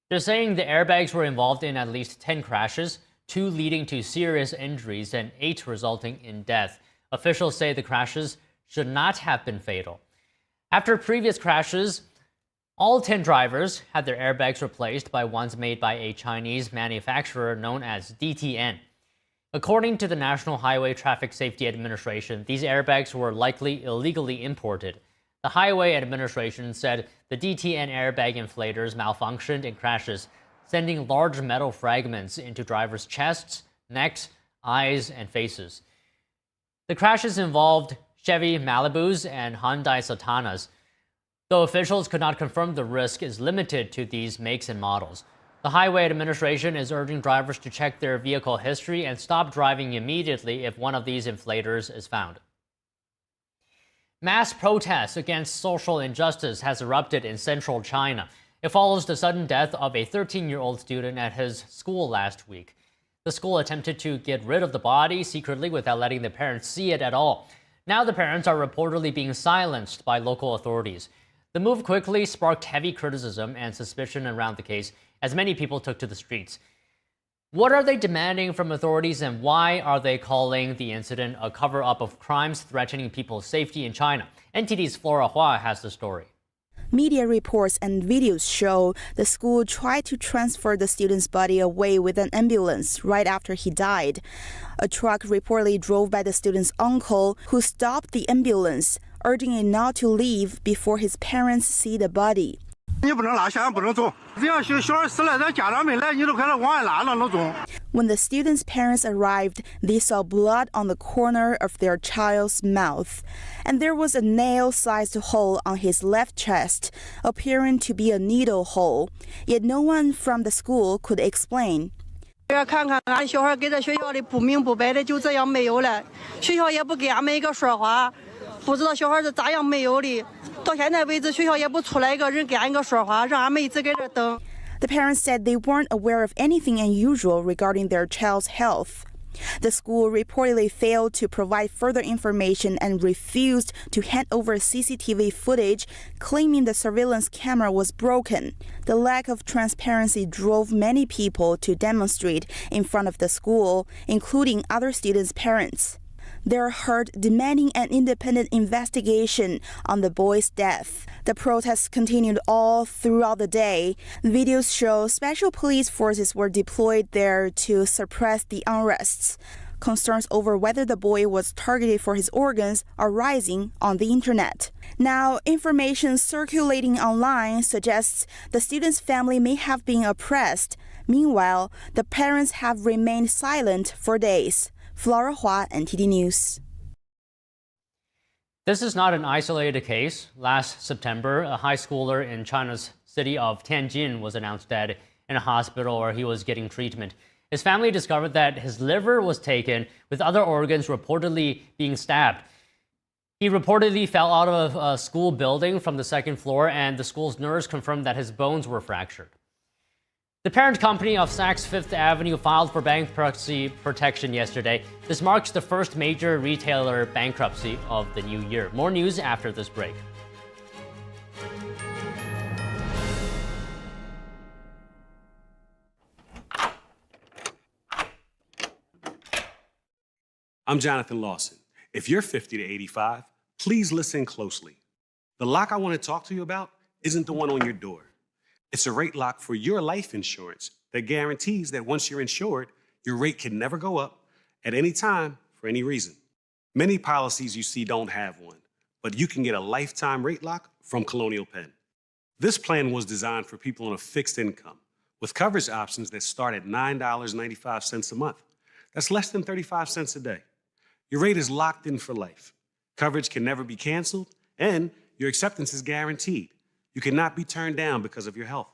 They're saying the airbags were involved in at least 10 crashes, 2 leading to serious injuries and 8 resulting in death. Officials say the crashes should not have been fatal. After previous crashes, all 10 drivers had their airbags replaced by ones made by a Chinese manufacturer known as DTN. According to the National Highway Traffic Safety Administration, these airbags were likely illegally imported. The Highway Administration said the DTN airbag inflators malfunctioned in crashes, sending large metal fragments into drivers' chests, necks, eyes, and faces. The crashes involved Chevy Malibus and Hyundai Satanas, though officials could not confirm the risk is limited to these makes and models. The Highway Administration is urging drivers to check their vehicle history and stop driving immediately if one of these inflators is found. Mass protests against social injustice has erupted in central China. It follows the sudden death of a 13-year-old student at his school last week. The school attempted to get rid of the body secretly without letting the parents see it at all. Now the parents are reportedly being silenced by local authorities. The move quickly sparked heavy criticism and suspicion around the case as many people took to the streets. What are they demanding from authorities, and why are they calling the incident a cover-up of crimes threatening people's safety in China? NTD's Flora Hua has the story. Media reports and videos show the school tried to transfer the student's body away with an ambulance right after he died. A truck reportedly drove by the student's uncle, who stopped the ambulance, urging it not to leave before his parents see the body. When the student's parents arrived, they saw blood on the corner of their child's mouth, and there was a nail-sized hole on his left chest, appearing to be a needle hole. Yet no one from the school could explain. The parents said they weren't aware of anything unusual regarding their child's health. The school reportedly failed to provide further information and refused to hand over CCTV footage, claiming the surveillance camera was broken. The lack of transparency drove many people to demonstrate in front of the school, including other students' parents. They're heard demanding an independent investigation on the boy's death. The protests continued all throughout the day. Videos show special police forces were deployed there to suppress the unrests. Concerns over whether the boy was targeted for his organs are rising on the internet. Now, information circulating online suggests the student's family may have been oppressed. Meanwhile, the parents have remained silent for days. Flora Hua, NTD News. This is not an isolated case. Last September, a high schooler in China's city of Tianjin was announced dead in a hospital where he was getting treatment. His family discovered that his liver was taken, with other organs reportedly being stabbed. He reportedly fell out of a school building from the second floor, and the school's nurse confirmed that his bones were fractured. The parent company of Saks Fifth Avenue filed for bankruptcy protection yesterday. This marks the first major retailer bankruptcy of the new year. More news after this break. I'm Jonathan Lawson. If you're 50 to 85, please listen closely. The lock I want to talk to you about isn't the one on your door. It's a rate lock for your life insurance that guarantees that once you're insured, your rate can never go up at any time for any reason. Many policies you see don't have one, but you can get a lifetime rate lock from Colonial Penn. This plan was designed for people on a fixed income with coverage options that start at $9.95 a month. That's less than 35 cents a day. Your rate is locked in for life. Coverage can never be canceled, and your acceptance is guaranteed. You cannot be turned down because of your health.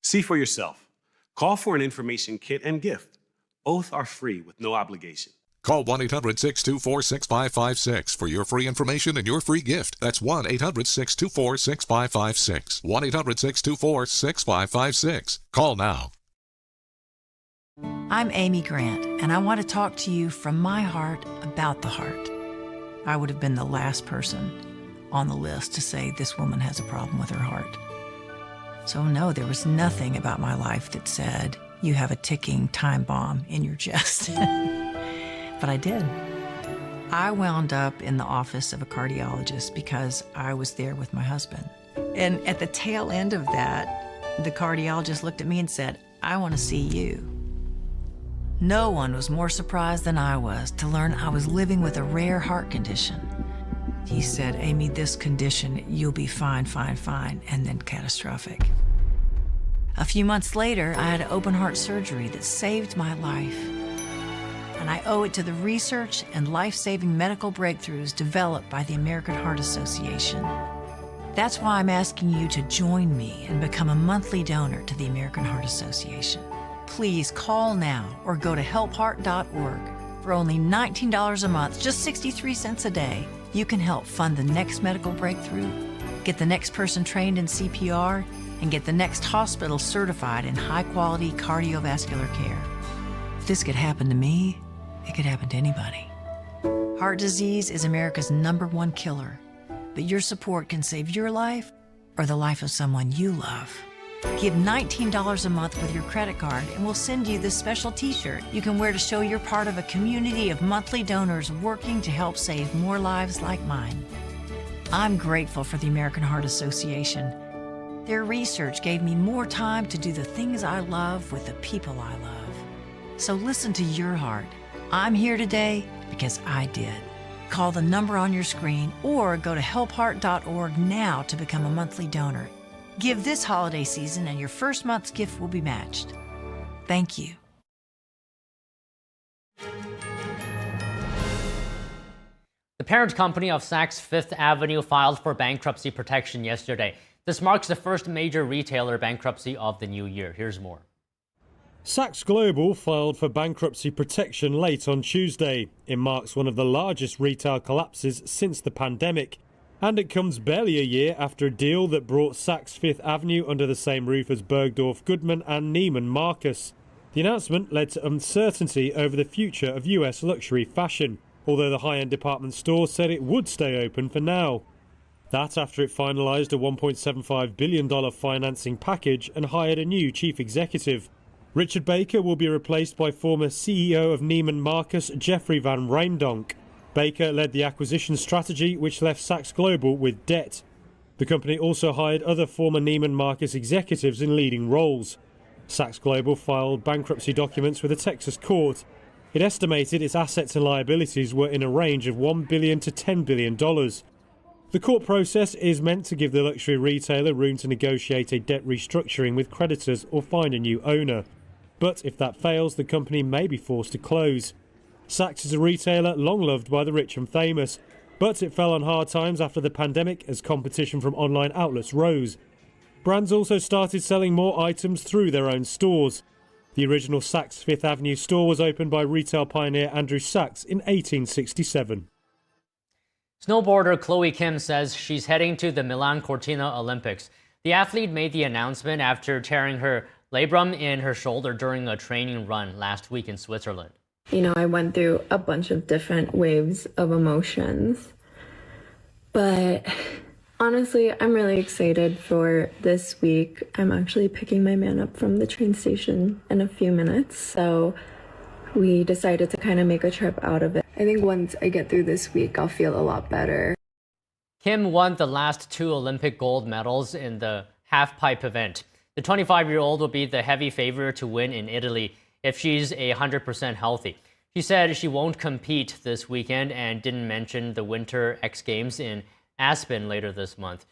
See for yourself. Call for an information kit and gift. Both are free with no obligation. Call 1-800-624-6556 for your free information and your free gift. That's 1-800-624-6556. 1-800-624-6556. Call now. I'm Amy Grant, and I want to talk to you from my heart about the heart. I would have been the last person on the list to say this woman has a problem with her heart. So no, there was nothing about my life that said, you have a ticking time bomb in your chest. But I did. I wound up in the office of a cardiologist because I was there with my husband. And at the tail end of that, the cardiologist looked at me and said, I want to see you. No one was more surprised than I was to learn I was living with a rare heart condition. He said, Amy, this condition, you'll be fine, and then catastrophic. A few months later, I had open heart surgery that saved my life. And I owe it to the research and life-saving medical breakthroughs developed by the American Heart Association. That's why I'm asking you to join me and become a monthly donor to the American Heart Association. Please call now or go to helpheart.org. For only $19 a month, just 63 cents a day, you can help fund the next medical breakthrough, get the next person trained in CPR, and get the next hospital certified in high-quality cardiovascular care. If this could happen to me, it could happen to anybody. Heart disease is America's #1 killer, but your support can save your life or the life of someone you love. Give $19 a month with your credit card and we'll send you this special t-shirt you can wear to show you're part of a community of monthly donors working to help save more lives like mine. I'm grateful for the American Heart Association. Their research gave me more time to do the things I love with the people I love. So listen to your heart. I'm here today because I did. Call the number on your screen or go to helpheart.org now to become a monthly donor. Give this holiday season and your first month's gift will be matched. Thank you. The parent company of Saks Fifth Avenue filed for bankruptcy protection yesterday. This marks the first major retailer bankruptcy of the new year. Here's more. Saks Global filed for bankruptcy protection late on Tuesday. It marks one of the largest retail collapses since the pandemic. And it comes barely a year after a deal that brought Saks Fifth Avenue under the same roof as Bergdorf Goodman and Neiman Marcus. The announcement led to uncertainty over the future of US luxury fashion, although the high-end department store said it would stay open for now. That after it finalised a $1.75 billion financing package and hired a new chief executive. Richard Baker will be replaced by former CEO of Neiman Marcus, Jeffrey Van Rijndonk. Baker led the acquisition strategy, which left Saks Global with debt. The company also hired other former Neiman Marcus executives in leading roles. Saks Global filed bankruptcy documents with a Texas court. It estimated its assets and liabilities were in a range of $1 billion to $10 billion. The court process is meant to give the luxury retailer room to negotiate a debt restructuring with creditors or find a new owner. But if that fails, the company may be forced to close. Saks is a retailer long loved by the rich and famous, but it fell on hard times after the pandemic as competition from online outlets rose. Brands also started selling more items through their own stores. The original Saks Fifth Avenue store was opened by retail pioneer Andrew Saks in 1867. Snowboarder Chloe Kim says she's heading to the Milan Cortina Olympics. The athlete made the announcement after tearing her labrum in her shoulder during a training run last week in Switzerland. You know, I went through a bunch of different waves of emotions, but honestly, I'm really excited for this week. I'm actually picking my man up from the train station in a few minutes, so we decided to kind of make a trip out of it. I think once I get through this week, I'll feel a lot better. Kim won the last 2 Olympic gold medals in the halfpipe event. The The 25-year-old will be the heavy favorite to win in Italy if she's 100% healthy. She said she won't compete this weekend and didn't mention the Winter X Games in Aspen later this month,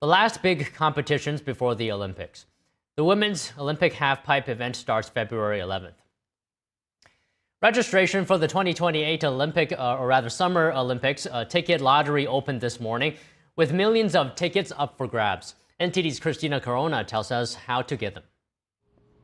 the last big competitions before the Olympics. The women's Olympic halfpipe event starts February 11th. Registration for the 2028 Summer Olympics ticket lottery opened this morning, with millions of tickets up for grabs. NTD's Christina Corona tells us how to get them.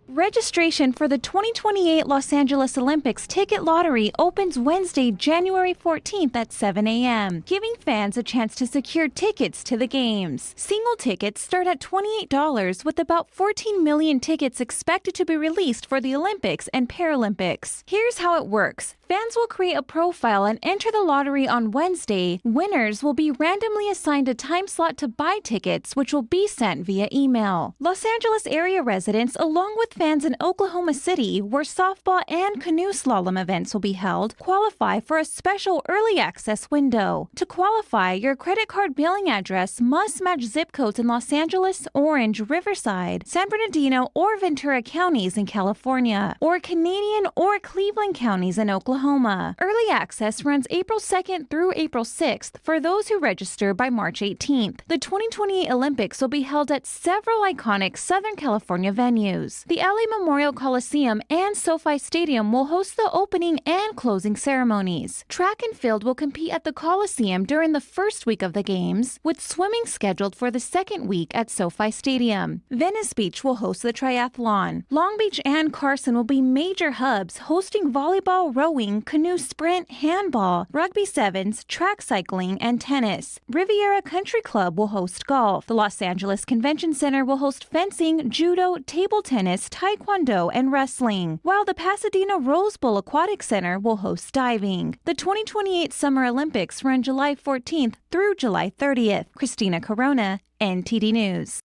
Registration for the 2028 Los Angeles Olympics ticket lottery opens Wednesday, January 14th at 7 a.m., giving fans a chance to secure tickets to the games. Single tickets start at $28, with about 14 million tickets expected to be released for the Olympics and Paralympics. Here's how it works. Fans will create a profile and enter the lottery on Wednesday. Winners will be randomly assigned a time slot to buy tickets, which will be sent via email. Los Angeles area residents, along with fans in Oklahoma City, where softball and canoe slalom events will be held, qualify for a special early access window. To qualify, your credit card billing address must match zip codes in Los Angeles, Orange, Riverside, San Bernardino, or Ventura counties in California, or Canadian or Cleveland counties in Oklahoma. Early access runs April 2nd through April 6th for those who register by March 18th. The 2028 Olympics will be held at several iconic Southern California venues. The LA Memorial Coliseum and SoFi Stadium will host the opening and closing ceremonies. Track and field will compete at the Coliseum during the first week of the games, with swimming scheduled for the second week at SoFi Stadium. Venice Beach will host the triathlon. Long Beach and Carson will be major hubs, hosting volleyball, rowing, canoe sprint, handball, rugby sevens, track cycling, and tennis. Riviera Country Club will host golf. The Los Angeles Convention Center will host fencing, judo, table tennis, taekwondo, and wrestling, while the Pasadena Rose Bowl Aquatic Center will host diving. The 2028 Summer Olympics run July 14th through July 30th. Christina Corona, NTD News.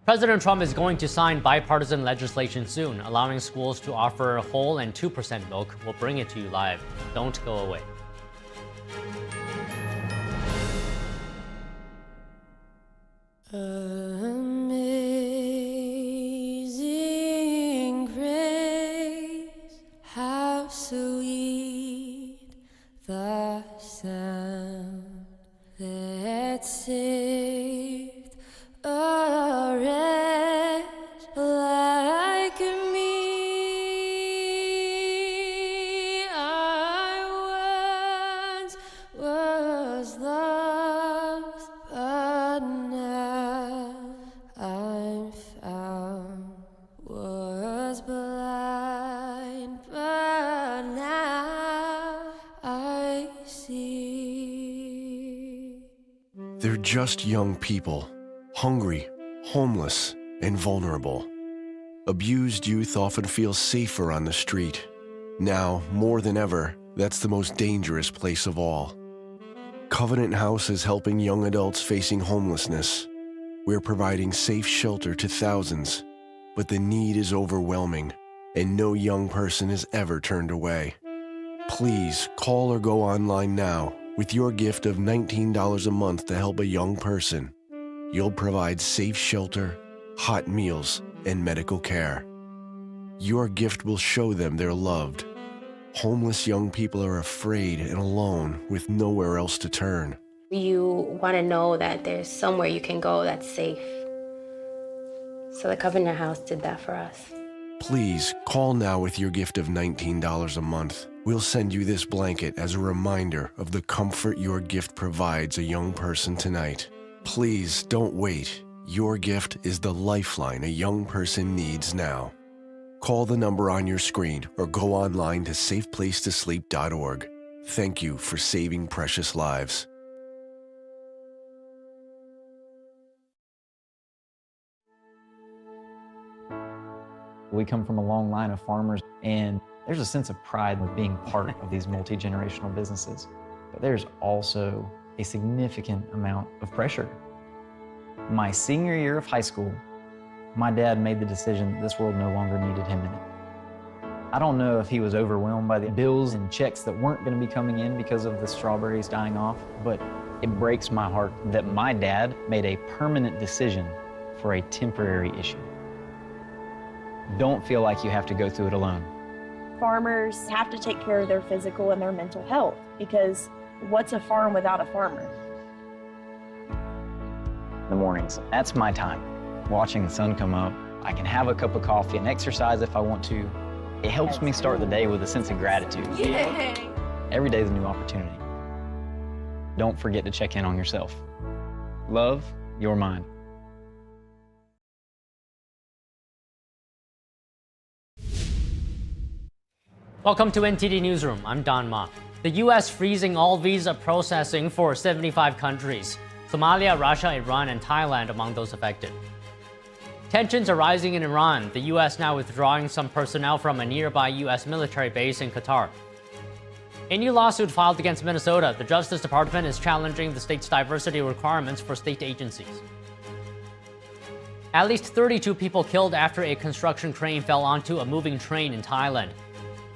President Trump is going to sign bipartisan legislation soon, allowing schools to offer whole and 2% milk. We'll bring it to you live. Don't go away. Amazing grace, how sweet the sound that saved a wretch like me. I once was lost, but now I'm found. Was blind, but now I see. They're just young people. Hungry, homeless, and vulnerable. Abused youth often feel safer on the street. Now, more than ever, that's the most dangerous place of all. Covenant House is helping young adults facing homelessness. We're providing safe shelter to thousands, but the need is overwhelming, and no young person is ever turned away. Please call or go online now with your gift of $19 a month to help a young person. You'll provide safe shelter, hot meals, and medical care. Your gift will show them they're loved. Homeless young people are afraid and alone with nowhere else to turn. You want to know that there's somewhere you can go that's safe. So the Covenant House did that for us. Please call now with your gift of $19 a month. We'll send you this blanket as a reminder of the comfort your gift provides a young person tonight. Please don't wait. Your gift is the lifeline a young person needs now. Call the number on your screen or go online to safeplacetosleep.org. Thank you for saving precious lives. We come from a long line of farmers, and there's a sense of pride with being part of these multi-generational businesses. But there's also a significant amount of pressure. My senior year of high school, my dad made the decision that this world no longer needed him in it. I don't know if he was overwhelmed by the bills and checks that weren't going to be coming in because of the strawberries dying off, but it breaks my heart that my dad made a permanent decision for a temporary issue. Don't feel like you have to go through it alone. Farmers have to take care of their physical and their mental health, because what's a farm without a farmer? In the mornings, that's my time. Watching the sun come up, I can have a cup of coffee and exercise if I want to. It helps me start the day with a sense of gratitude. Yay! Every day is a new opportunity. Don't forget to check in on yourself. Love, your mind. Welcome to NTD Newsroom. I'm Don Ma. The U.S. freezing all visa processing for 75 countries. Somalia, Russia, Iran, and Thailand among those affected. Tensions are rising in Iran, the U.S. now withdrawing some personnel from a nearby U.S. military base in Qatar. A new lawsuit filed against Minnesota. The Justice Department is challenging the state's diversity requirements for state agencies. At least 32 people killed after a construction crane fell onto a moving train in Thailand.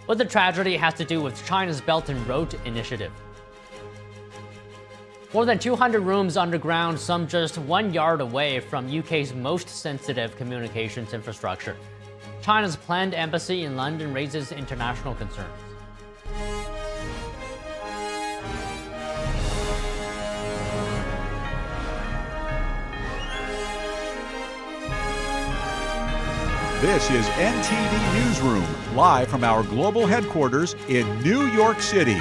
What the tragedy has to do with China's Belt and Road Initiative. More than 200 rooms underground, some just 1 yard away from UK's most sensitive communications infrastructure. China's planned embassy in London raises international concerns. This is NTD Newsroom, live from our global headquarters in New York City.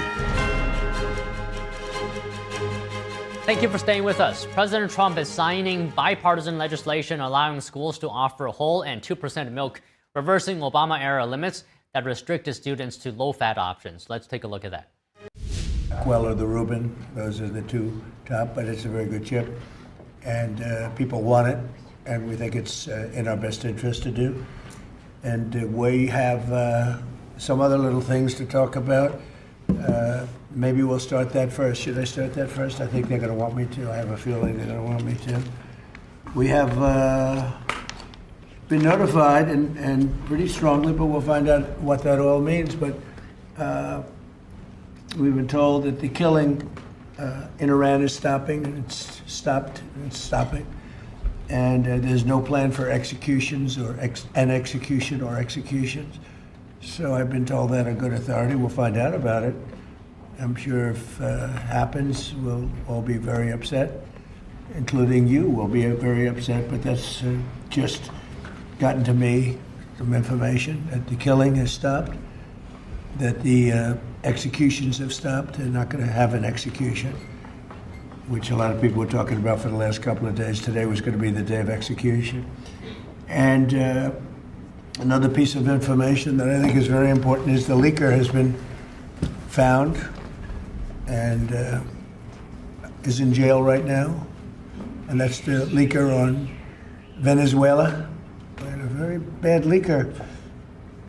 Thank you for staying with us. President Trump is signing bipartisan legislation allowing schools to offer whole and 2% milk, reversing Obama-era limits that restricted students to low-fat options. Let's take a look at that. Quell or the Reuben, those are the two top, but it's a very good chip. And people want it, and we think it's in our best interest to do. And we have some other little things to talk about. Maybe we'll start that first. Should I start that first? I think they're going to want me to. I have a feeling they're going to want me to. We have been notified, and pretty strongly, but we'll find out what that all means. But we've been told that the killing in Iran is stopping, and it's stopped, and it's stopping. And there's no plan for executions or an execution or executions. So I've been told that on good authority. We'll find out about it. I'm sure if it happens, we'll all be very upset, including you will be very upset, but that's just gotten to me, some information that the killing has stopped, that the executions have stopped. They're not going to have an execution, which a lot of people were talking about for the last couple of days. Today was going to be the day of execution. And another piece of information that I think is very important is the leaker has been found and is in jail right now. And that's the leaker on Venezuela, and a very bad leaker.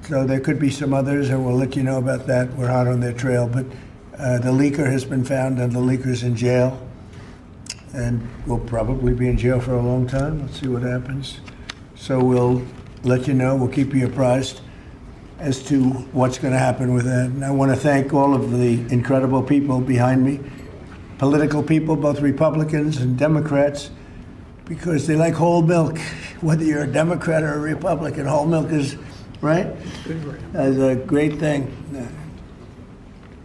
So there could be some others, and we'll let you know about that. We're hot on their trail. But the leaker has been found, and the leaker's in jail. And will probably be in jail for a long time. Let's see what happens. So we'll let you know. We'll keep you apprised as to what's going to happen with that. And I want to thank all of the incredible people behind me, political people, both Republicans and Democrats, because they like whole milk. Whether you're a Democrat or a Republican, whole milk is, right? That's a great thing.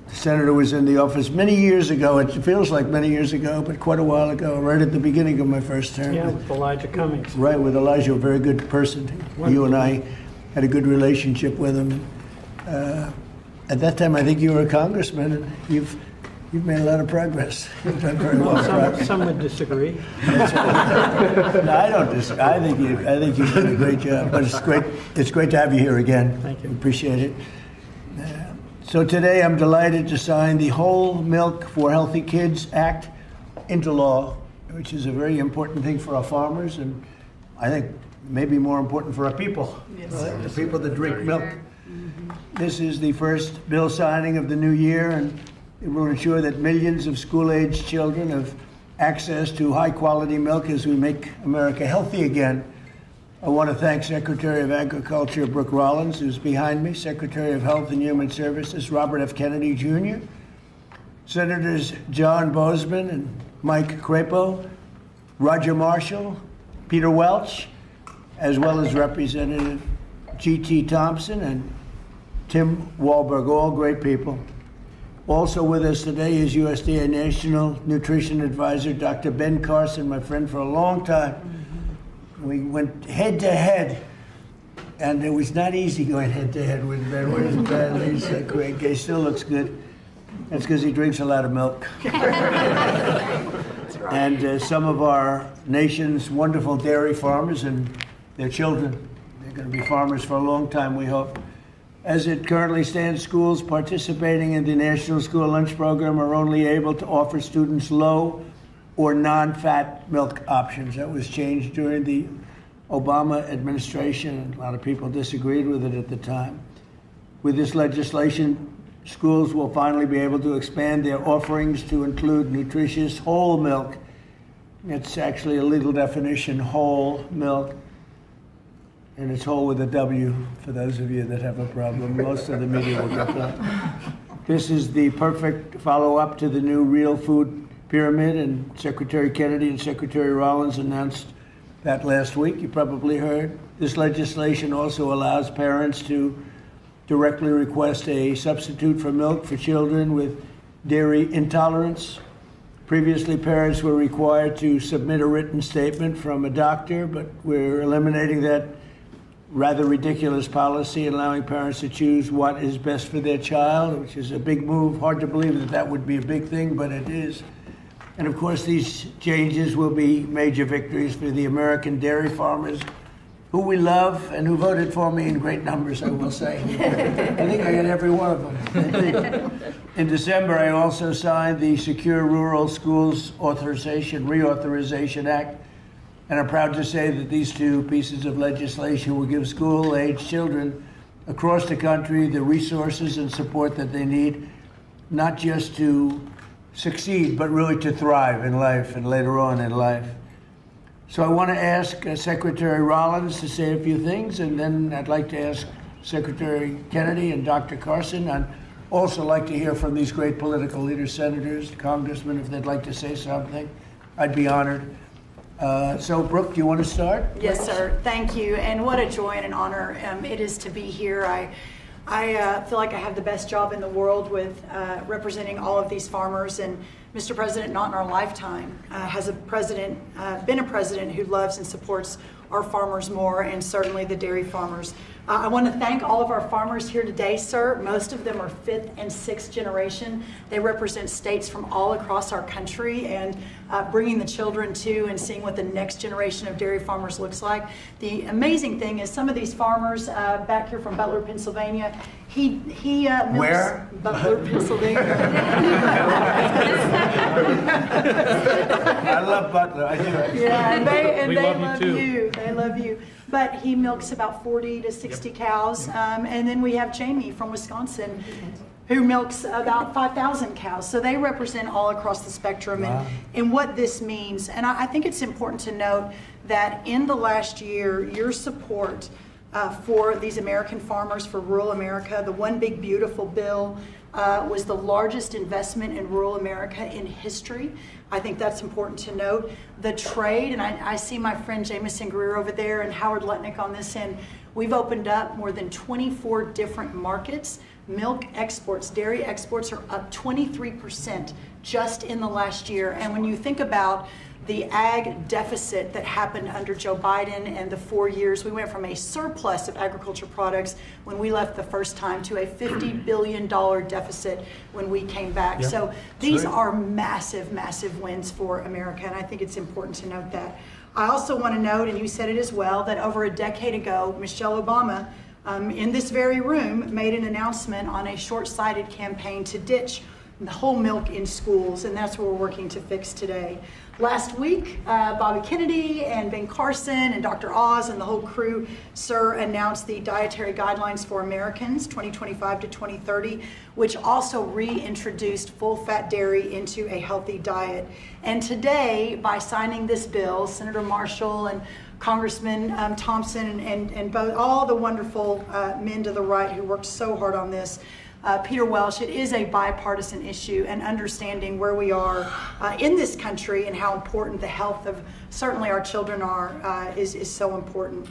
The senator was in the office many years ago. It feels like many years ago, but quite a while ago, right at the beginning of my first term. Yeah, with Elijah Cummings. Right, with Elijah, a very good person. Wonderful. You and I had a good relationship with him. At that time, I think you were a congressman, and you've made a lot of progress. You've done very well. Some would disagree. No, I don't disagree. I think you've done a great job. But it's great. It's great to have you here again. Thank you. Appreciate it. So today, I'm delighted to sign the Whole Milk for Healthy Kids Act into law, which is a very important thing for our farmers, and I think maybe more important for our people, the people that drink milk. Mm-hmm. This is the first bill signing of the new year, and it will ensure that millions of school-aged children have access to high-quality milk as we make America healthy again. I want to thank Secretary of Agriculture Brooke Rollins, who's behind me, Secretary of Health and Human Services Robert F. Kennedy Jr., Senators John Boozman and Mike Crapo, Roger Marshall, Peter Welch, as well as Representative G.T. Thompson and Tim Wahlberg, all great people. Also with us today is USDA National Nutrition Advisor, Dr. Ben Carson, my friend for a long time. We went head to head, and it was not easy going head to head with Ben. What is Ben? He's great. He still looks good. That's because he drinks a lot of milk. And some of our nation's wonderful dairy farmers and their children. They're going to be farmers for a long time, we hope. As it currently stands, schools participating in the National School Lunch Program are only able to offer students low or non-fat milk options. That was changed during the Obama administration. A lot of people disagreed with it at the time. With this legislation, schools will finally be able to expand their offerings to include nutritious whole milk. It's actually a legal definition, whole milk. And it's whole with a W for those of you that have a problem. Most of the media will get that. This is the perfect follow-up to the new Real Food Pyramid, and Secretary Kennedy and Secretary Rollins announced that last week. You probably heard. This legislation also allows parents to directly request a substitute for milk for children with dairy intolerance. Previously, parents were required to submit a written statement from a doctor, but we're eliminating that rather ridiculous policy, allowing parents to choose what is best for their child, which is a big move. Hard to believe that that would be a big thing, but it is. And of course, these changes will be major victories for the American dairy farmers, who we love and who voted for me in great numbers, I will say. I think I got every one of them. In December, I also signed the Secure Rural Schools Reauthorization Act. And I'm proud to say that these two pieces of legislation will give school-age children across the country the resources and support that they need, not just to succeed, but really to thrive in life and later on in life. So I want to ask Secretary Rollins to say a few things, and then I'd like to ask Secretary Kennedy and Dr. Carson. I'd also like to hear from these great political leaders, senators, congressmen, if they'd like to say something. I'd be honored. So, Brooke, do you want to start? Yes, sir. Thank you. And what a joy and an honor it is to be here. I feel like I have the best job in the world with representing all of these farmers. And Mr. President, not in our lifetime, has been a president who loves and supports our farmers more, and certainly the dairy farmers. I want to thank all of our farmers here today, sir. Most of them are 5th and 6th generation. They represent states from all across our country, and bringing the children to and seeing what the next generation of dairy farmers looks like. The amazing thing is some of these farmers back here from Butler, Pennsylvania, he milks. Where? Butler, Pennsylvania. I love Butler. I do. Yeah, and they love you. They love you. But he milks about 40 to 60 cows. And then we have Jamie from Wisconsin, who milks about 5,000 cows. So they represent all across the spectrum. Wow. And what this means. And I think it's important to note that in the last year, your support for these American farmers, for rural America, the One Big Beautiful bill was the largest investment in rural America in history. I think that's important to note. The trade, and I see my friend Jameson Greer over there and Howard Lutnick on this end, we've opened up more than 24 different markets. Milk exports, dairy exports are up 23% just in the last year. And when you think about the ag deficit that happened under Joe Biden and the 4 years, we went from a surplus of agriculture products when we left the first time to a $50 billion deficit when we came back. Yep. So these are massive, massive wins for America, and I think it's important to note that. I also want to note, and you said it as well, that over a decade ago, Michelle Obama, in this very room, made an announcement on a short-sighted campaign to ditch the whole milk in schools, and that's what we're working to fix today. Last week, Bobby Kennedy and Ben Carson and Dr. Oz and the whole crew, sir, announced the Dietary Guidelines for Americans 2025 to 2030, which also reintroduced full-fat dairy into a healthy diet. And today, by signing this bill, Senator Marshall and Congressman Thompson and both, all the wonderful men to the right who worked so hard on this, Peter Welsh, it is a bipartisan issue, and understanding where we are in this country and how important the health of certainly our children are is so important.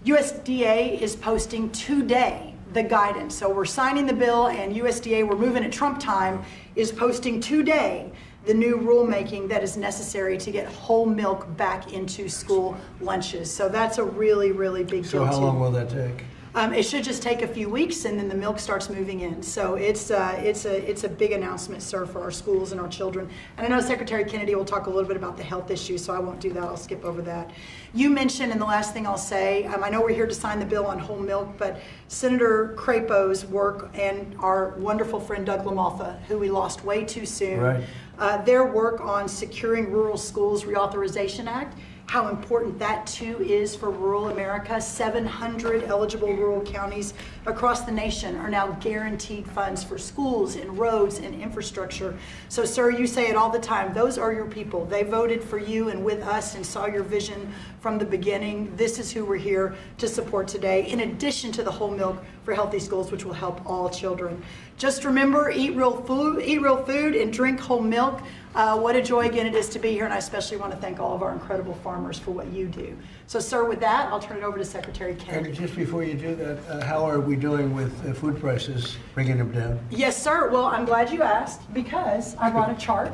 USDA is posting today the guidance. So we're signing the bill, and USDA, we're moving at Trump time, is posting today the new rulemaking that is necessary to get whole milk back into school lunches. So that's a really, really big deal. So how long will that take? It should just take a few weeks, and then the milk starts moving in. So it's a big announcement, sir, for our schools and our children. And I know Secretary Kennedy will talk a little bit about the health issues, so I won't do that. I'll skip over that. You mentioned, and the last thing I'll say, I know we're here to sign the bill on whole milk, but Senator Crapo's work and our wonderful friend Doug LaMalfa, who we lost way too soon, right. Their work on securing Rural Schools Reauthorization Act, how important that too is for rural America. 700 eligible rural counties across the nation are now guaranteed funds for schools and roads and infrastructure. So sir, you say it all the time, those are your people. They voted for you and with us and saw your vision from the beginning. This is who we're here to support today, in addition to the whole milk for healthy schools, which will help all children. Just remember, eat real food and drink whole milk. What a joy again it is to be here, and I especially want to thank all of our incredible farmers for what you do. So sir, with that, I'll turn it over to Secretary Kennedy. And just before you do that, how are we doing with food prices, bringing them down? Yes, sir. Well, I'm glad you asked, because I brought a chart,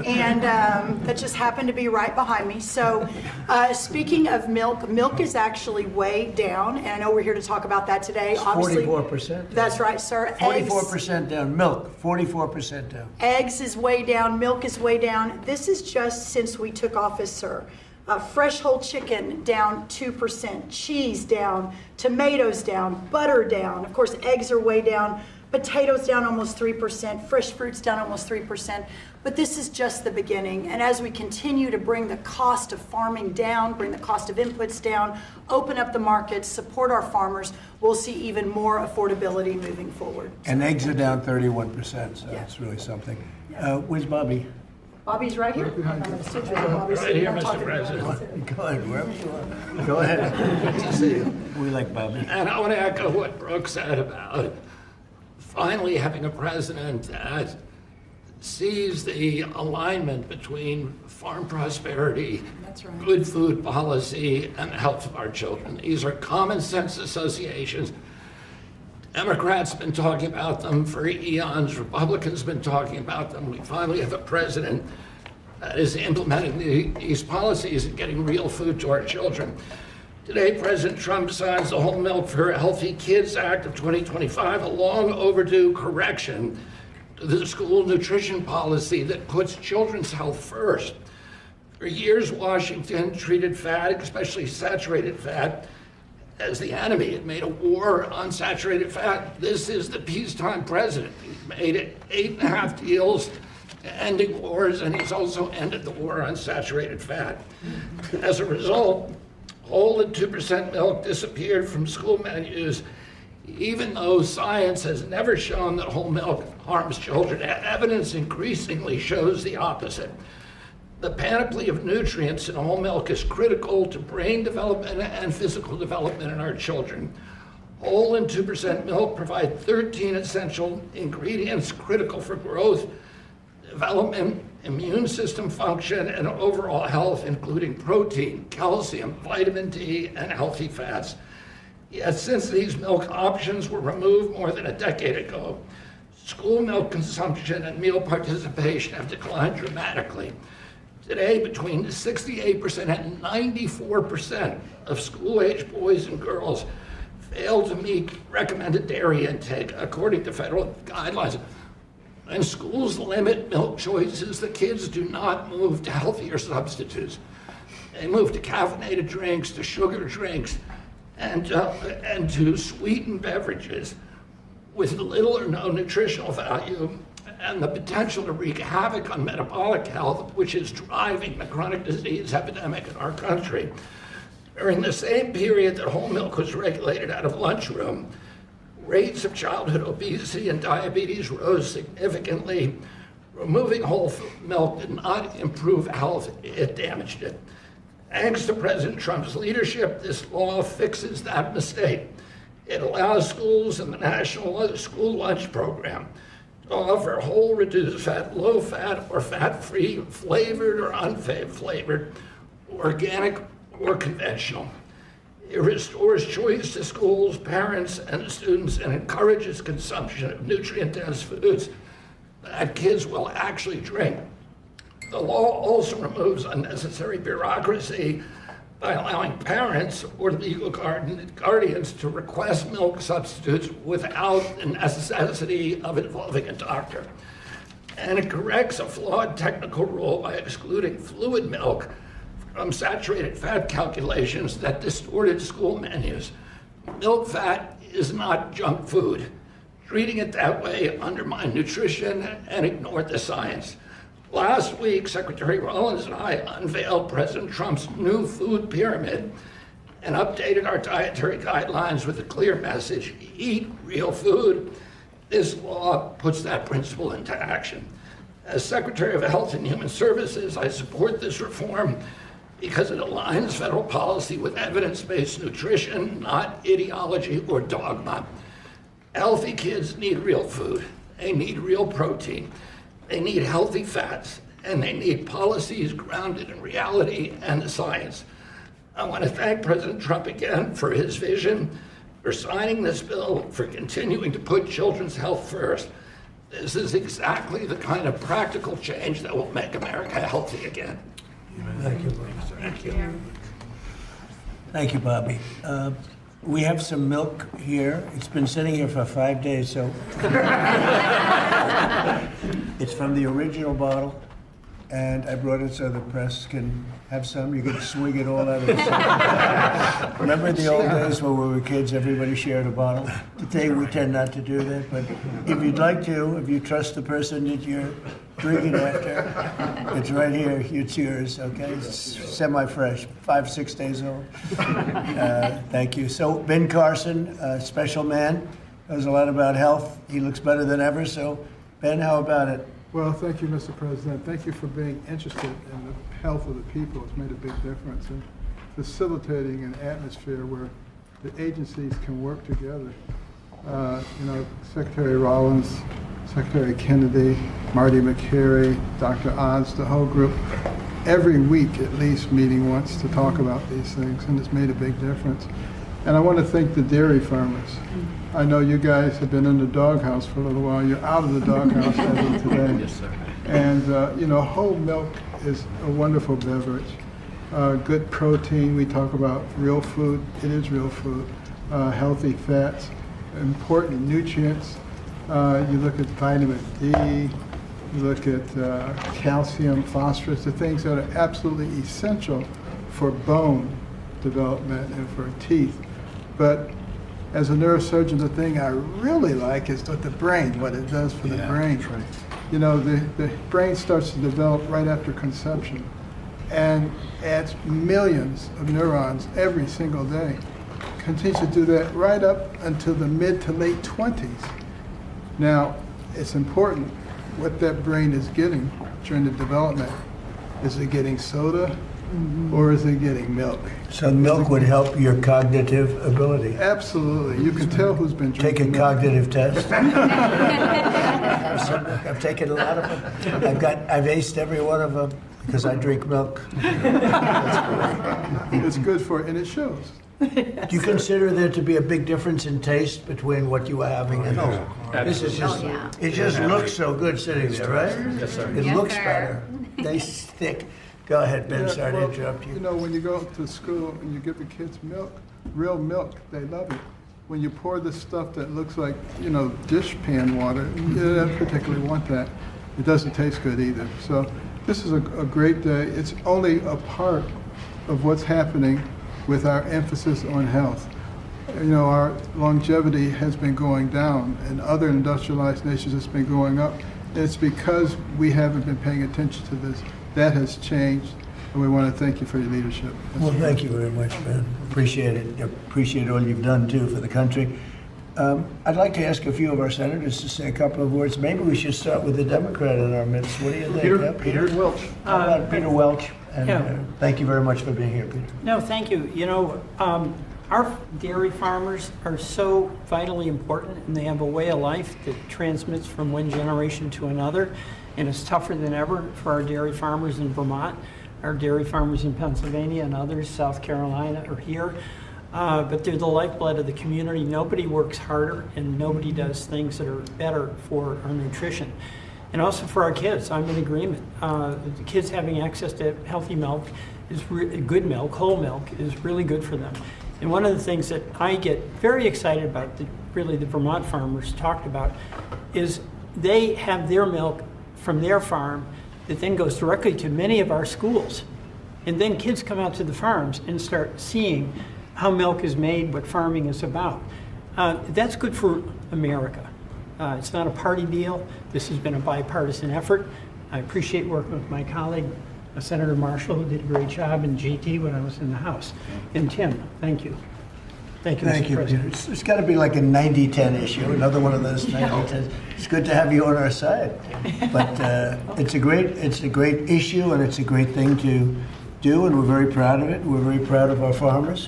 and that just happened to be right behind me. So speaking of milk, milk is actually way down, and I know we're here to talk about that today. It's obviously 44%. That's right, sir. 44% down. Milk, 44% down. Eggs is way down, milk is way down. This is just since we took office, sir. Fresh whole chicken down 2%, cheese down, tomatoes down, butter down. Of course, eggs are way down, potatoes down almost 3%, fresh fruits down almost 3%. But this is just the beginning. And as we continue to bring the cost of farming down, bring the cost of inputs down, open up the markets, support our farmers, we'll see even more affordability moving forward. And eggs are down 31%, so that's really something. Where's Bobby? Bobby's right here. I'm going to sit here. Bobby's Right here, I'm Mr. talking President. Go ahead, wherever you are. Go ahead. Good to see you. We like Bobby. And I want to echo what Brooke said about finally having a president that sees the alignment between farm prosperity, good food policy, and the health of our children. These are common sense associations. Democrats have been talking about them for eons. Republicans have been talking about them. We finally have a president that is implementing these policies and getting real food to our children. Today, President Trump signs the Whole Milk for Healthy Kids Act of 2025, a long overdue correction to the school nutrition policy that puts children's health first. For years, Washington treated fat, especially saturated fat, as the enemy. It made a war on saturated fat. This is the peacetime president. He's made it 8.5 deals ending wars, and he's also ended the war on saturated fat. As a result, whole and 2% milk disappeared from school menus, even though science has never shown that whole milk harms children. Evidence increasingly shows the opposite. The panoply of nutrients in whole milk is critical to brain development and physical development in our children. Whole and 2% milk provide 13 essential ingredients critical for growth, development, immune system function, and overall health, including protein, calcium, vitamin D, and healthy fats. Yet since these milk options were removed more than a decade ago, school milk consumption and meal participation have declined dramatically. Today, between 68% and 94% of school-age boys and girls fail to meet recommended dairy intake, according to federal guidelines. And schools limit milk choices, the kids do not move to healthier substitutes. They move to caffeinated drinks, to sugar drinks, and to sweetened beverages with little or no nutritional value and the potential to wreak havoc on metabolic health, which is driving the chronic disease epidemic in our country. During the same period that whole milk was regulated out of lunchroom, rates of childhood obesity and diabetes rose significantly. Removing whole milk did not improve health, it damaged it. Thanks to President Trump's leadership, this law fixes that mistake. It allows schools in the National School Lunch Program to offer whole, reduced fat, low fat, or fat-free, flavored or unflavored, organic or conventional. It restores choice to schools, parents, and students and encourages consumption of nutrient-dense foods that kids will actually drink. The law also removes unnecessary bureaucracy by allowing parents or legal guardians to request milk substitutes without the necessity of involving a doctor. And it corrects a flawed technical rule by excluding fluid milk from saturated fat calculations that distorted school menus. Milk fat is not junk food. Treating it that way undermined nutrition and ignored the science. Last week, Secretary Rollins and I unveiled President Trump's new food pyramid and updated our dietary guidelines with a clear message: eat real food. This law puts that principle into action. As Secretary of Health and Human Services, I support this reform because it aligns federal policy with evidence-based nutrition, not ideology or dogma. Healthy kids need real food. They need real protein. They need healthy fats, and they need policies grounded in reality and the science. I want to thank President Trump again for his vision, for signing this bill, for continuing to put children's health first. This is exactly the kind of practical change that will make America healthy again. Thank you. Thank you. Thank you, Bobby. We have some milk here. It's been sitting here for 5 days, so it's from the original bottle, and I brought it so the press can have some. You can swig it all out of the Remember in the old days when we were kids, everybody shared a bottle? Today we tend not to do that, but if you'd like to, if you trust the person that you're drinking after, it's right here. It's yours, okay? It's semi-fresh, 5-6 days old. Thank you. So Ben Carson, special man, knows a lot about health. He looks better than ever. So Ben, how about it? Well, thank you, Mr. President. Thank you for being interested in the health of the people. It's made a big difference in facilitating an atmosphere where the agencies can work together. Secretary Rollins, Secretary Kennedy, Marty McCary, Dr. Oz, the whole group, every week at least meeting once to talk about these things, and it's made a big difference. And I want to thank the dairy farmers. I know you guys have been in the doghouse for a little while. You're out of the doghouse as of today. Yes, sir. And, whole milk is a wonderful beverage. Good protein. We talk about real food. It is real food. Healthy fats, important nutrients. You look at vitamin D, you look at calcium, phosphorus, the things that are absolutely essential for bone development and for teeth. But as a neurosurgeon, the thing I really like is what the brain, what it does for the brain. Right. The brain starts to develop right after conception and adds millions of neurons every single day. Continues to do that right up until the mid to late 20s. Now, it's important what that brain is getting during the development. Is it getting soda or is it getting milk? So milk would help your cognitive ability? Absolutely. You can tell who's been drinking Take a cognitive test. I've taken a lot of them. I've aced every one of them because I drink milk. It's good for it, and it shows. Do you consider there to be a big difference in taste between what you are having and this is just, it just looks so good sitting there, right? Yes, sir. It looks better. Tastes thick. Go ahead, Ben, sorry to interrupt you. When you go to school and you give the kids milk, real milk, they love it. When you pour this stuff that looks like, dish pan water, they don't particularly want that. It doesn't taste good either. So this is a great day. It's only a part of what's happening with our emphasis on health. Our longevity has been going down, and other industrialized nations it's been going up. And it's because we haven't been paying attention to this. That has changed, and we want to thank you for your leadership. Well, thank you very much, Ben. Appreciate it. Appreciate all you've done, too, for the country. I'd like to ask a few of our senators to say a couple of words. Maybe we should start with the Democrat in our midst. What do you think? Peter Welch. How about Peter Welch? And thank you very much for being here, Peter. No, thank you. Our dairy farmers are so vitally important, and they have a way of life that transmits from one generation to another, and it's tougher than ever for our dairy farmers in Vermont. Our dairy farmers in Pennsylvania and others, South Carolina, are here. But they're the lifeblood of the community. Nobody works harder, and nobody does things that are better for our nutrition. And also for our kids, I'm in agreement. The kids having access to healthy milk, good milk, whole milk, is really good for them. And one of the things that I get very excited about, that really the Vermont farmers talked about, is they have their milk from their farm that then goes directly to many of our schools. And then kids come out to the farms and start seeing how milk is made, what farming is about. That's good for America. It's not a party deal. This has been a bipartisan effort. I appreciate working with my colleague, Senator Marshall, who did a great job, and GT when I was in the House. And Tim, thank you. Thank you, Mr. President. Peter. It's got to be like a 90-10 issue, another one of those 90-10s. It's good to have you on our side. But it's a great issue, and it's a great thing to do, and we're very proud of it. We're very proud of our farmers.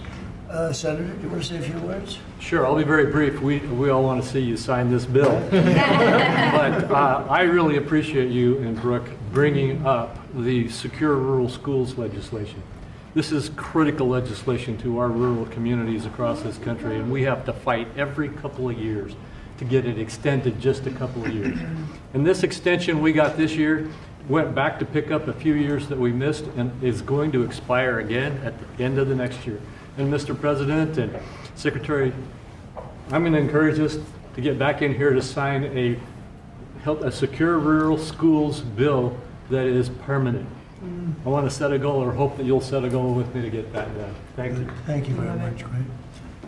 Senator, do you want to say a few words? Sure, I'll be very brief. We all want to see you sign this bill. But I really appreciate you and Brooke bringing up the Secure Rural Schools legislation. This is critical legislation to our rural communities across this country, and we have to fight every couple of years to get it extended just a couple of years. And this extension we got this year went back to pick up a few years that we missed and is going to expire again at the end of the next year. And Mr. President and Secretary, I'm going to encourage us to get back in here to sign a Secure Rural Schools bill that is permanent. I want to set a goal, or hope that you'll set a goal with me to get that done. Thank you. Thank you very much. Great.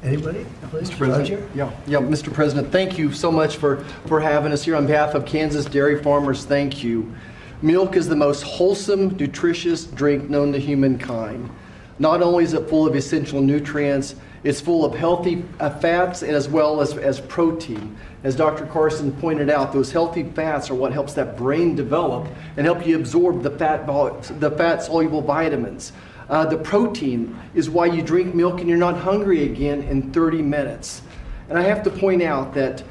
Anybody? Please, Mr. President. Yeah, Mr. President, thank you so much for having us here. On behalf of Kansas dairy farmers, thank you. Milk is the most wholesome, nutritious drink known to humankind. Not only is it full of essential nutrients, it's full of healthy fats as well as protein. As Dr. Carson pointed out, those healthy fats are what helps that brain develop and help you absorb the fat-soluble vitamins. The protein is why you drink milk and you're not hungry again in 30 minutes. And I have to point out that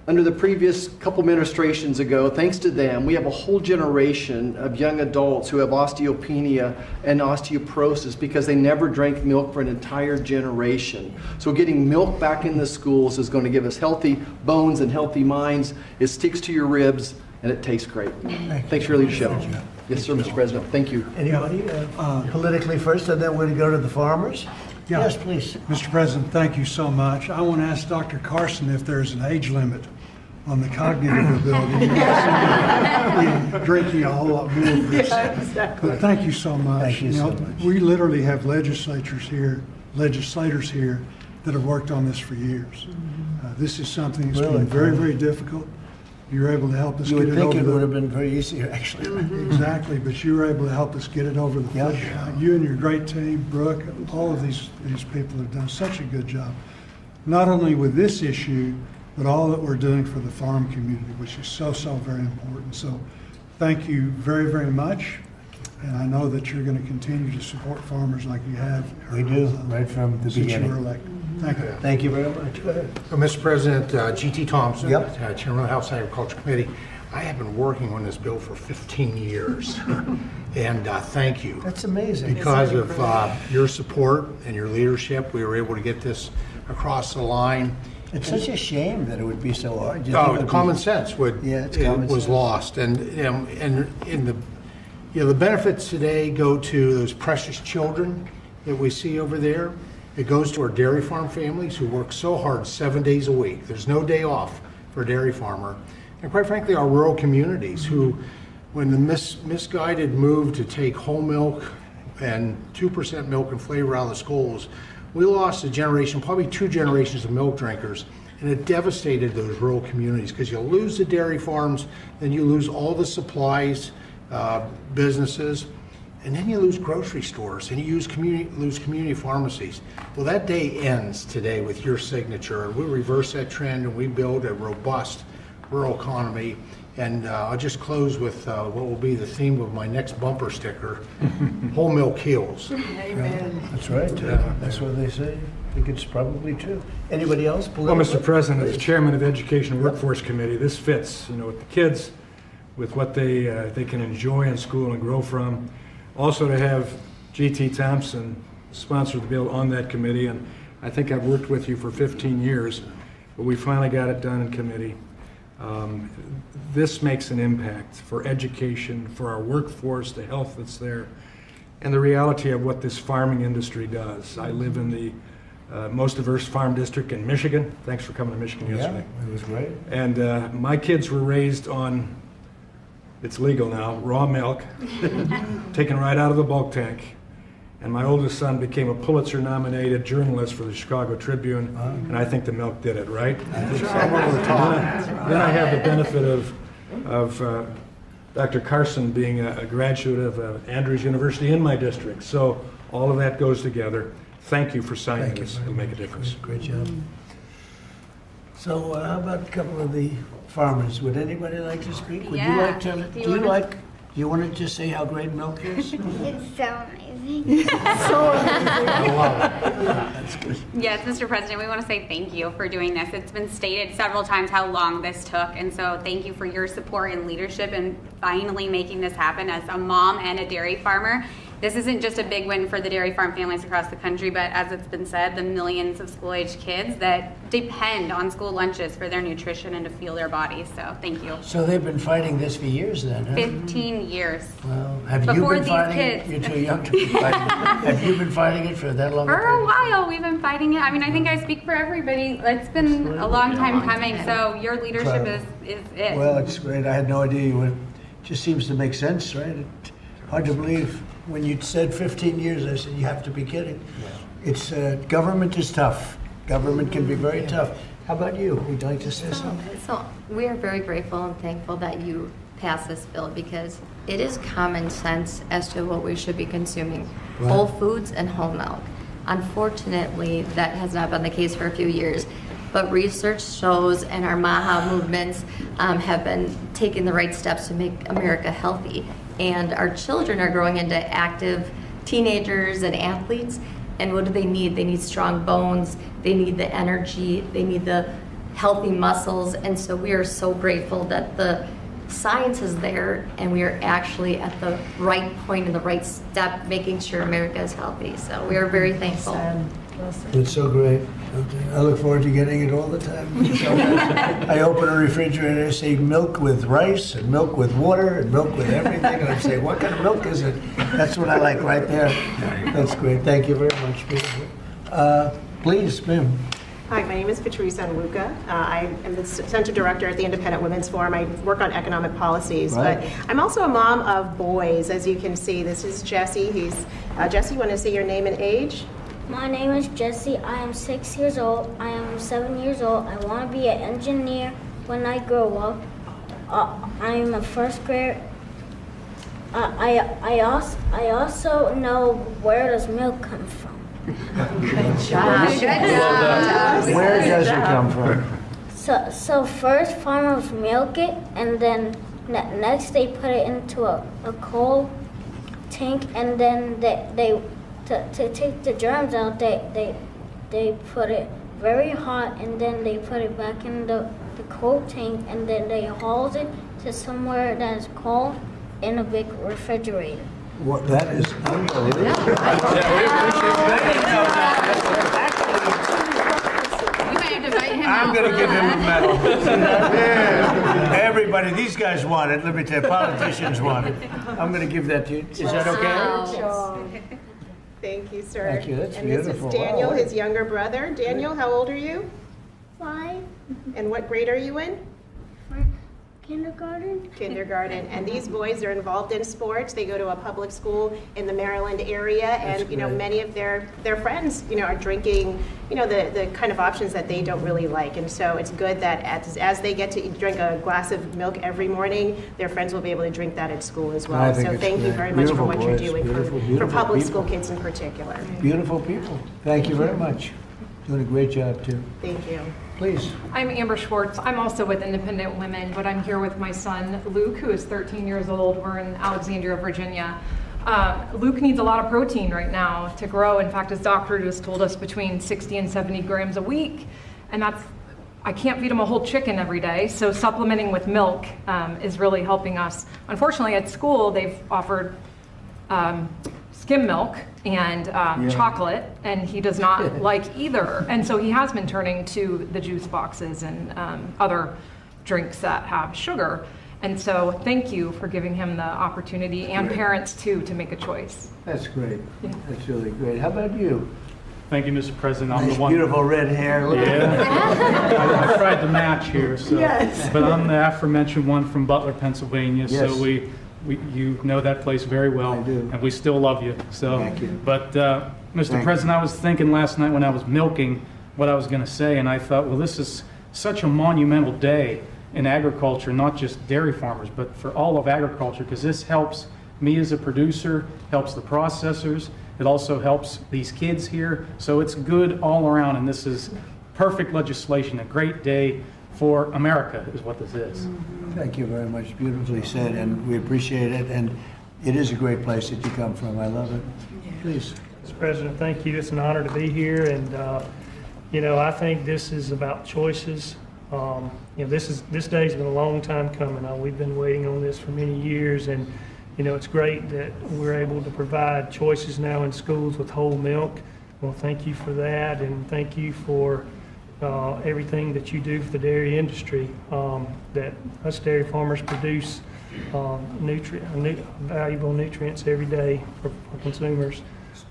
under the previous couple administrations ago, thanks to them, we have a whole generation of young adults who have osteopenia and osteoporosis because they never drank milk for an entire generation. So getting milk back in the schools is going to give us healthy bones and healthy minds. It sticks to your ribs and it tastes great. Thanks for your leadership. Yes, sir, Mr. President. Thank you. Anybody? Politically first, and then we're going to go to the farmers. Yeah. Yes, please. Mr. President, thank you so much. I want to ask Dr. Carson if there's an age limit on the cognitive ability. We're drinking a whole lot more of this. Yeah, exactly. But thank you so much. Thank you so much. We literally have legislators here that have worked on this for years. This is something that's been very, very difficult. You were able to help us You get would it think over it would have been very easy, actually. Exactly, but you were able to help us get it over the finish line. You and your great team, Brooke, all of these people have done such a good job, not only with this issue, but all that we're doing for the farm community, which is so, so very important. So thank you very, very much. And I know that you're going to continue to support farmers like you have. We do, right from the since beginning. you were elected. Thank you. Thank you very much. Go ahead. Mr. President, G.T. Thompson, Yep. Chairman of the House Agriculture Committee. I have been working on this bill for 15 years, and thank you. That's amazing. Because of your support and your leadership, we were able to get this across the line. It's such a shame that it would be so hard. Common sense was lost, and in the benefits today go to those precious children that we see over there. It goes to our dairy farm families who work so hard 7 days a week. There's no day off for a dairy farmer. And quite frankly, our rural communities who, when the misguided move to take whole milk and 2% milk and flavor out of the schools, we lost a generation, probably 2 generations of milk drinkers, and it devastated those rural communities because you lose the dairy farms, then you lose all the supplies, businesses, and then you lose grocery stores and you lose community pharmacies. Well, that day ends today with your signature, and we reverse that trend and we build a robust rural economy. And I'll just close with what will be the theme of my next bumper sticker, whole milk heals. Amen. That's right. That's what they say. I think it's probably true. Anybody else? Well, Mr. President, as Chairman of the Education and Workforce Committee, this fits, with the kids, with what they can enjoy in school and grow from. Also to have G.T. Thompson sponsor the bill on that committee, and I think I've worked with you for 15 years, but we finally got it done in committee. This makes an impact for education, for our workforce, the health that's there, and the reality of what this farming industry does. I live in the most diverse farm district in Michigan. Thanks for coming to Michigan yesterday. Yeah, it was great. And my kids were raised on, it's legal now, raw milk, taken right out of the bulk tank. And my oldest son became a Pulitzer-nominated journalist for the Chicago Tribune, and I think the milk did it, right? Then I have the benefit of Dr. Carson being a graduate of Andrews University in my district. So all of that goes together. Thank you for signing this. It'll make a difference. Great job. So how about a couple of the farmers? Would anybody like to speak? Would you like to? Do you want to just say how great milk is? It's so amazing. So amazing. I love it. That's good. Yes, Mr. President, we want to say thank you for doing this. It's been stated several times how long this took, and so thank you for your support and leadership in finally making this happen. As a mom and a dairy farmer, this isn't just a big win for the dairy farm families across the country, but as it's been said, the millions of school-age kids that depend on school lunches for their nutrition and to fuel their bodies. So thank you. So they've been fighting this for years then, huh? 15 years. Well, have you Before been these fighting kids. it? You're too young to be fighting it. Have you been fighting it for that long? For a while, we've been fighting it. I mean, I think I speak for everybody. It's been a long time coming, so your leadership is it. Well, it's great. I had no idea you would. It just seems to make sense, right? Hard to believe. When you said 15 years, I said, you have to be kidding. It's government is tough. Government can be very tough. How about you? Would you like to say something? So we are very grateful and thankful that you passed this bill because it is common sense as to what we should be consuming. Right. Whole foods and whole milk. Unfortunately, that has not been the case for a few years. But research shows and our MAHA movements have been taking the right steps to make America healthy. And our children are growing into active teenagers and athletes. And what do they need? They need strong bones, they need the energy, they need the healthy muscles. And so we are so grateful that the science is there and we are actually at the right point and the right step making sure America is healthy. So we are very thankful. It's so great. I look forward to getting it all the time. I open a refrigerator, say milk with rice and milk with water and milk with everything, and I say, what kind of milk is it? That's what I like right there. That's great. Thank you very much. Please, ma'am. Hi, my name is Patrice Onwuka. I am the Center Director at the Independent Women's Forum. I work on economic policies, Right. but I'm also a mom of boys. As you can see, this is Jesse. Jesse, you want to say your name and age? My name is Jesse. I am 6 years old. I am 7 years old. I want to be an engineer when I grow up. I am a first grader. I also know where does milk come from. Good job. Good job. Where does it come from? So first farmers milk it, and then next they put it into a coal tank, and then they to take the germs out, they put it very hot, and then they put it back in the coal tank, and then they haul it to somewhere that is cold in a big refrigerator. What, that is unbelievable. I'm going to give him a medal. Everybody, these guys want it. Let me tell you, politicians want it. I'm going to give that to you. Is that okay? Thank you, sir. Thank you. That's and beautiful. This is Daniel, Wow. his younger brother. Daniel, how old are you? 5. And what grade are you in? Kindergarten. Kindergarten. And these boys are involved in sports. They go to a public school in the Maryland area, and many of their friends are drinking the kind of options that they don't really like. And so it's good that as they get to drink a glass of milk every morning, their friends will be able to drink that at school as well. So thank you very much for what you're doing for public school kids in particular. Beautiful people. Thank you very much. Doing a great job, too. Thank you. Please. I'm Amber Schwartz. I'm also with Independent Women, but I'm here with my son, Luke, who is 13 years old. We're in Alexandria, Virginia. Luke needs a lot of protein right now to grow. In fact, his doctor just told us between 60 and 70 grams a week. And I can't feed him a whole chicken every day, so supplementing with milk is really helping us. Unfortunately, at school, they've offered skim milk and chocolate, and he does not like either. And so he has been turning to the juice boxes and other drinks that have sugar. And so thank you for giving him the opportunity, and parents too, to make a choice. That's great. That's really great. How about you? Thank you, Mr. President. I'm Nice, the one. beautiful red hair. Look at Yeah. I tried to match here, so. Yes. But I'm the aforementioned one from Butler, Pennsylvania. Yes. So you know that place very well. I do. And we still love you. So. Thank you. But Mr. Thank President, I was thinking last night when I was milking what I was going to say, and I thought, well, this is such a monumental day in agriculture, not just dairy farmers, but for all of agriculture, because this helps me as a producer, helps the processors. It also helps these kids here. So it's good all around, and this is perfect legislation, a great day for America is what this is. Thank you very much. Beautifully said, and we appreciate it. And it is a great place that you come from. I love it. Please. Mr. President, thank you. It's an honor to be here. And, I think this is about choices. This day's been a long time coming. We've been waiting on this for many years. And, it's great that we're able to provide choices now in schools with whole milk. Well, thank you for that. And thank you for everything that you do for the dairy industry, that us dairy farmers produce valuable nutrients every day for consumers.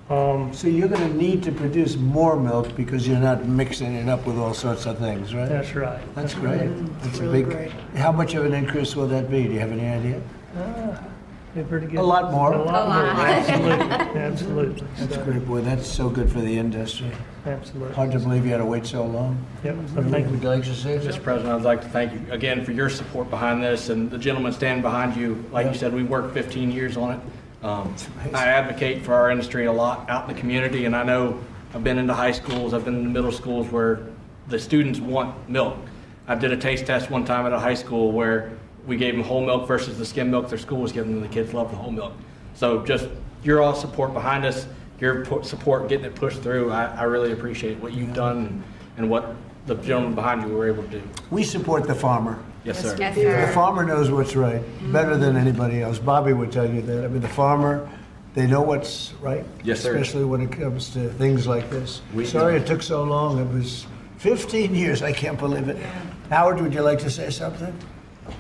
So you're going to need to produce more milk because you're not mixing it up with all sorts of things, right? That's right. That's great. That's really a big. great. How much of an increase will that be? Do you have any idea? Pretty good. A lot more. A lot more. Absolutely. Absolutely. That's great, boy. That's so good for the industry. Absolutely. Hard to believe you had to wait so long. Yep. Would you like to say Mr. President, I'd like to thank you again for your support behind this, and the gentleman standing behind you. Like you said, we worked 15 years on it. I advocate for our industry a lot out in the community, and I know I've been into high schools, I've been in the middle schools where the students want milk. I did a taste test one time at a high school where we gave them whole milk versus the skim milk their school was giving them. The kids love the whole milk. So just your all support behind us, your support getting it pushed through, I really appreciate what you've done and what the gentleman behind you were able to do. We support the farmer. Yes, sir. Yes, sir. The farmer knows what's right, better than anybody else. Bobby would tell you that. I mean, the farmer, they know what's right. Yes, sir. Especially when it comes to things like this. Sorry it took so long. It was 15 years. I can't believe it. Howard, would you like to say something?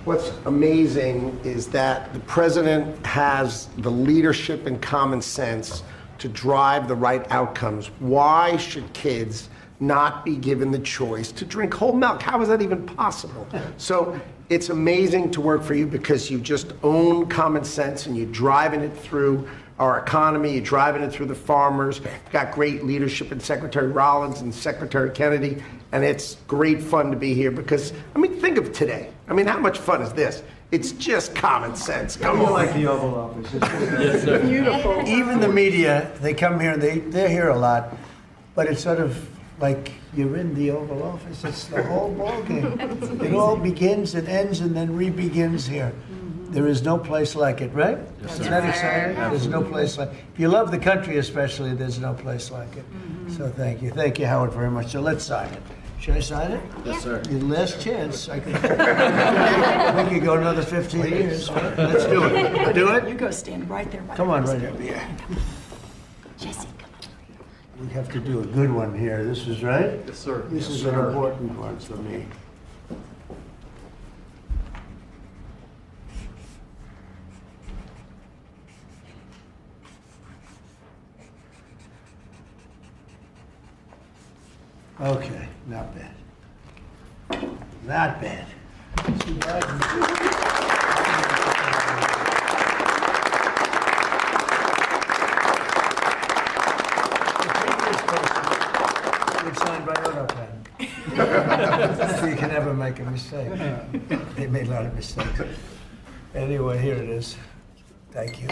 What's amazing is that the president has the leadership and common sense to drive the right outcomes. Why should kids not be given the choice to drink whole milk? How is that even possible? So it's amazing to work for you because you just own common sense and you're driving it through our economy, you're driving it through the farmers. You've got great leadership in Secretary Rollins and Secretary Kennedy, and it's great fun to be here because, think of today. How much fun is this? It's just common sense. Come on. Like the Oval Office. Yes, sir. Beautiful. Even the media, they come here and they're here a lot, but it's sort of like you're in the Oval Office. It's the whole ballgame. It all begins and ends and then re-begins here. There is no place like it, right? Yes, Isn't sir. that exciting? There's no place like it. If you love the country especially, there's no place like it. So thank you. Thank you, Howard, very much. So let's sign it. Should I sign it? Yes, sir. Your last chance. We could go another 15 years. Right? Let's do it. Do it? You go stand right there. Come on, right over here. Jesse, We have to do a good one here. This is right? Yes, sir. This is an important one for me. Okay, not bad. Not bad. It's signed by AutoPen. So you can never make a mistake. They made a lot of mistakes. Anyway, here it is. Thank you.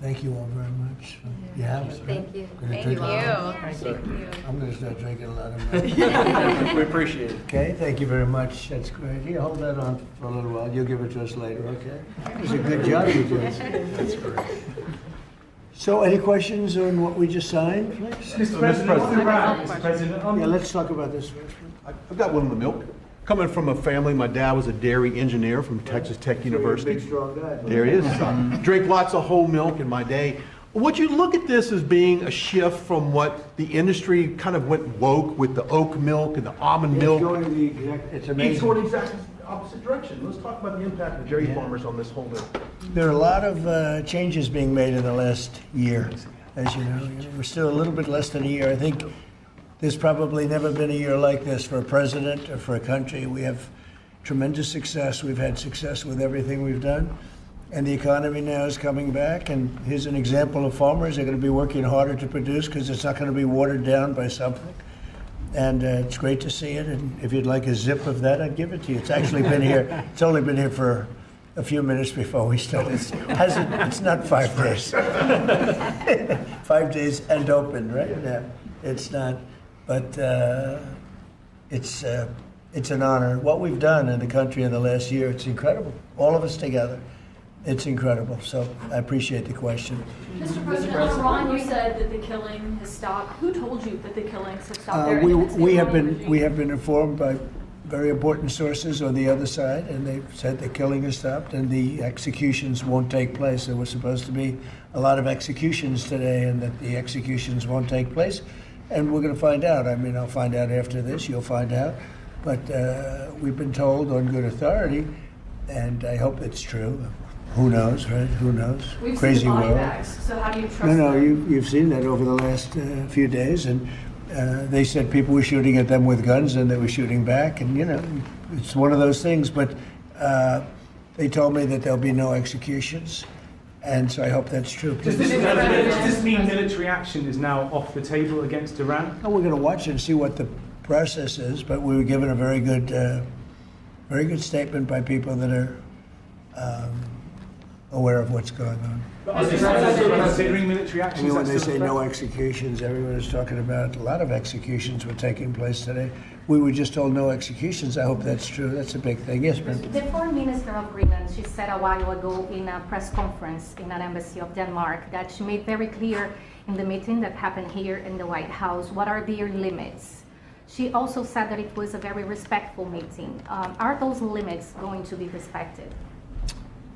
Thank you all very much. You have it, right? Thank you. Gonna Thank drink you. a lot? Thank you. I'm going to start drinking a lot of milk. We appreciate it. Okay, thank you very much. That's great. Here, hold that on for a little while. You'll give it to us later, okay? It was a good job you did. That's great. So, any questions on what we just signed, please? Mr. President, Yeah, let's talk about this first. I've got one on the milk. Coming from a family, my dad was a dairy engineer from Texas Tech University. Big, strong guy. There he is. Drink lots of whole milk in my day. Would you look at this as being a shift from what the industry kind of went woke with the oat milk and the almond milk? It's amazing. It's going exactly the opposite direction. Let's talk about the impact of dairy farmers on this whole bill. There are a lot of changes being made in the last year, as you know. We're still a little bit less than a year. I think there's probably never been a year like this for a president or for a country. We have tremendous success. We've had success with everything we've done. And the economy now is coming back. And here's an example of farmers. They're going to be working harder to produce because it's not going to be watered down by something. And it's great to see it. And if you'd like a zip of that, I'd give it to you. It's actually been here. It's only been here for a few minutes before we started. It's not 5 days. 5 days and open, right? No, it's not. But it's an honor. What we've done in the country in the last year, it's incredible. All of us together. It's incredible. So I appreciate the question. Mr. President, Ron, you said that the killing has stopped. Who told you that the killings have stopped? We have been informed by very important sources on the other side, and they've said the killing has stopped and the executions won't take place. There was supposed to be a lot of executions today, and that the executions won't take place. And we're going to find out. I mean, I'll find out after this. You'll find out. But we've been told on good authority, and I hope it's true. Who knows, right? Who knows? We've Crazy seen the body world. bags, so how do you trust No, them? you've seen that over the last few days, and they said people were shooting at them with guns, and they were shooting back, and it's one of those things. But they told me that there'll be no executions, and so I hope that's true. Does this mean military action is now off the table against Iran? We're going to watch and see what the process is, but we were given a very good statement by people that are aware of what's going on. Considering military action? I mean, when they say no executions, everyone is talking about a lot of executions were taking place today. We were just told no executions. I hope that's true. That's a big thing. Yes, ma'am. The Foreign Minister of Greenland, she said a while ago in a press conference in an embassy of Denmark that she made very clear in the meeting that happened here in the White House what are their limits. She also said that it was a very respectful meeting. Are those limits going to be respected?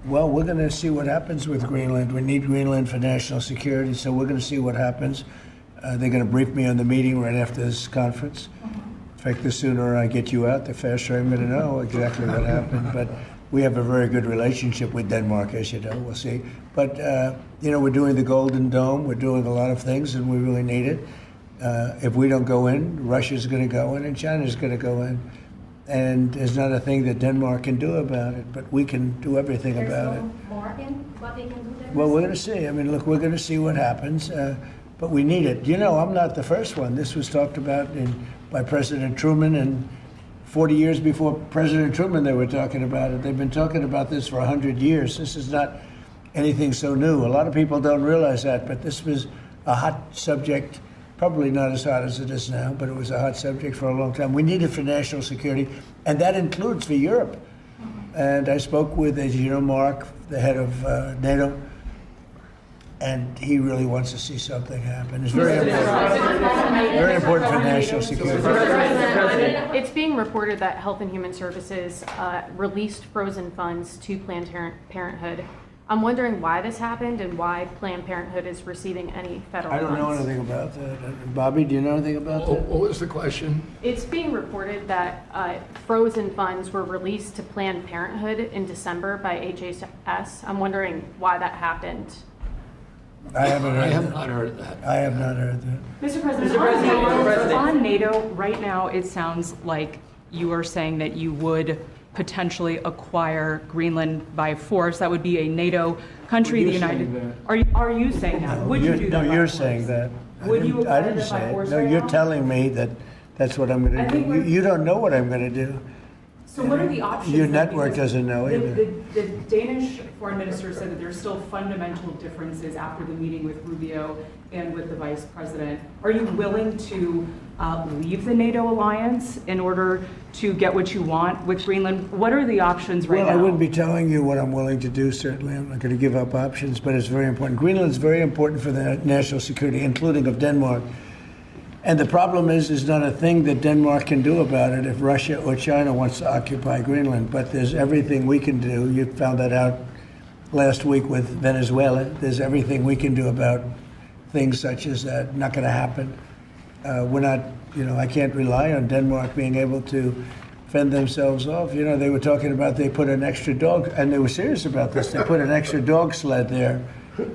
Well, we're going to see what happens with Greenland. We need Greenland for national security, so we're going to see what happens. They're going to brief me on the meeting right after this conference. In fact, the sooner I get you out, the faster I'm going to know exactly what happened. But we have a very good relationship with Denmark, as you know. We'll see. But, we're doing the Golden Dome. We're doing a lot of things, and we really need it. If we don't go in, Russia's going to go in, and China's going to go in. And there's not a thing that Denmark can do about it, but we can do everything about it. More in what they can do there? Well, we're going to see. I mean, look, we're going to see what happens, but we need it. I'm not the first one. This was talked about by President Truman, and 40 years before President Truman, they were talking about it. They've been talking about this for 100 years. This is not anything so new. A lot of people don't realize that, but this was a hot subject. Probably not as hot as it is now, but it was a hot subject for a long time. We need it for national security, and that includes for Europe. And I spoke with, as you know, Mark, the head of NATO, and he really wants to see something happen. It's very important. Very important for national security. It's being reported that Health and Human Services released frozen funds to Planned Parenthood. I'm wondering why this happened and why Planned Parenthood is receiving any federal funds. I don't know anything about that. Bobby, do you know anything about that? What was the question? It's being reported that frozen funds were released to Planned Parenthood in December by HHS. I'm wondering why that happened. I have not heard that. I have not heard that. Mr. President, on NATO, right now it sounds like you are saying that you would potentially acquire Greenland by force. That would be a NATO country. The United. Are you saying that? Would you do that? No, you're saying that. Would you I acquire didn't that by say it. force No, right you're now? telling me that that's what I'm going to do. You don't know what I'm going to do. So what are the options? Your then? network Because doesn't know either. The Danish foreign minister said that there's still fundamental differences after the meeting with Rubio and with the vice president. Are you willing to leave the NATO alliance in order to get what you want with Greenland? What are the options right now? Well, I wouldn't be telling you what I'm willing to do, certainly. I'm not going to give up options, but it's very important. Greenland's very important for the national security, including of Denmark. And the problem is, there's not a thing that Denmark can do about it if Russia or China wants to occupy Greenland. But there's everything we can do. You found that out last week with Venezuela. There's everything we can do about things such as that. Not going to happen. We're not, I can't rely on Denmark being able to fend themselves off. They were talking about they put an extra dog, and they were serious about this. They put an extra dog sled there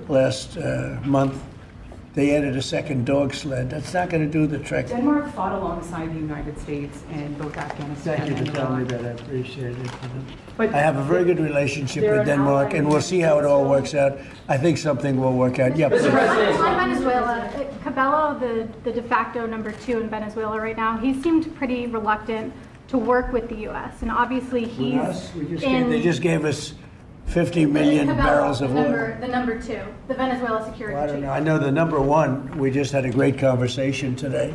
last month. They added a second dog sled. That's not going to do the trick. Denmark fought alongside the United States in both Afghanistan Thank you and for telling me Iraq. that. I appreciate it. But I have a very good relationship they're with an Denmark, ally and we'll see how it all works out. I think something will work out. Yeah, please. On Venezuela, Cabello, the de facto number 2 in Venezuela right now, he seemed pretty reluctant to work with the U.S. And obviously he's They just gave us 50 million Cabello, barrels of oil. the number 2, the Venezuela security I don't chief. know. I know the number 1. We just had a great conversation today,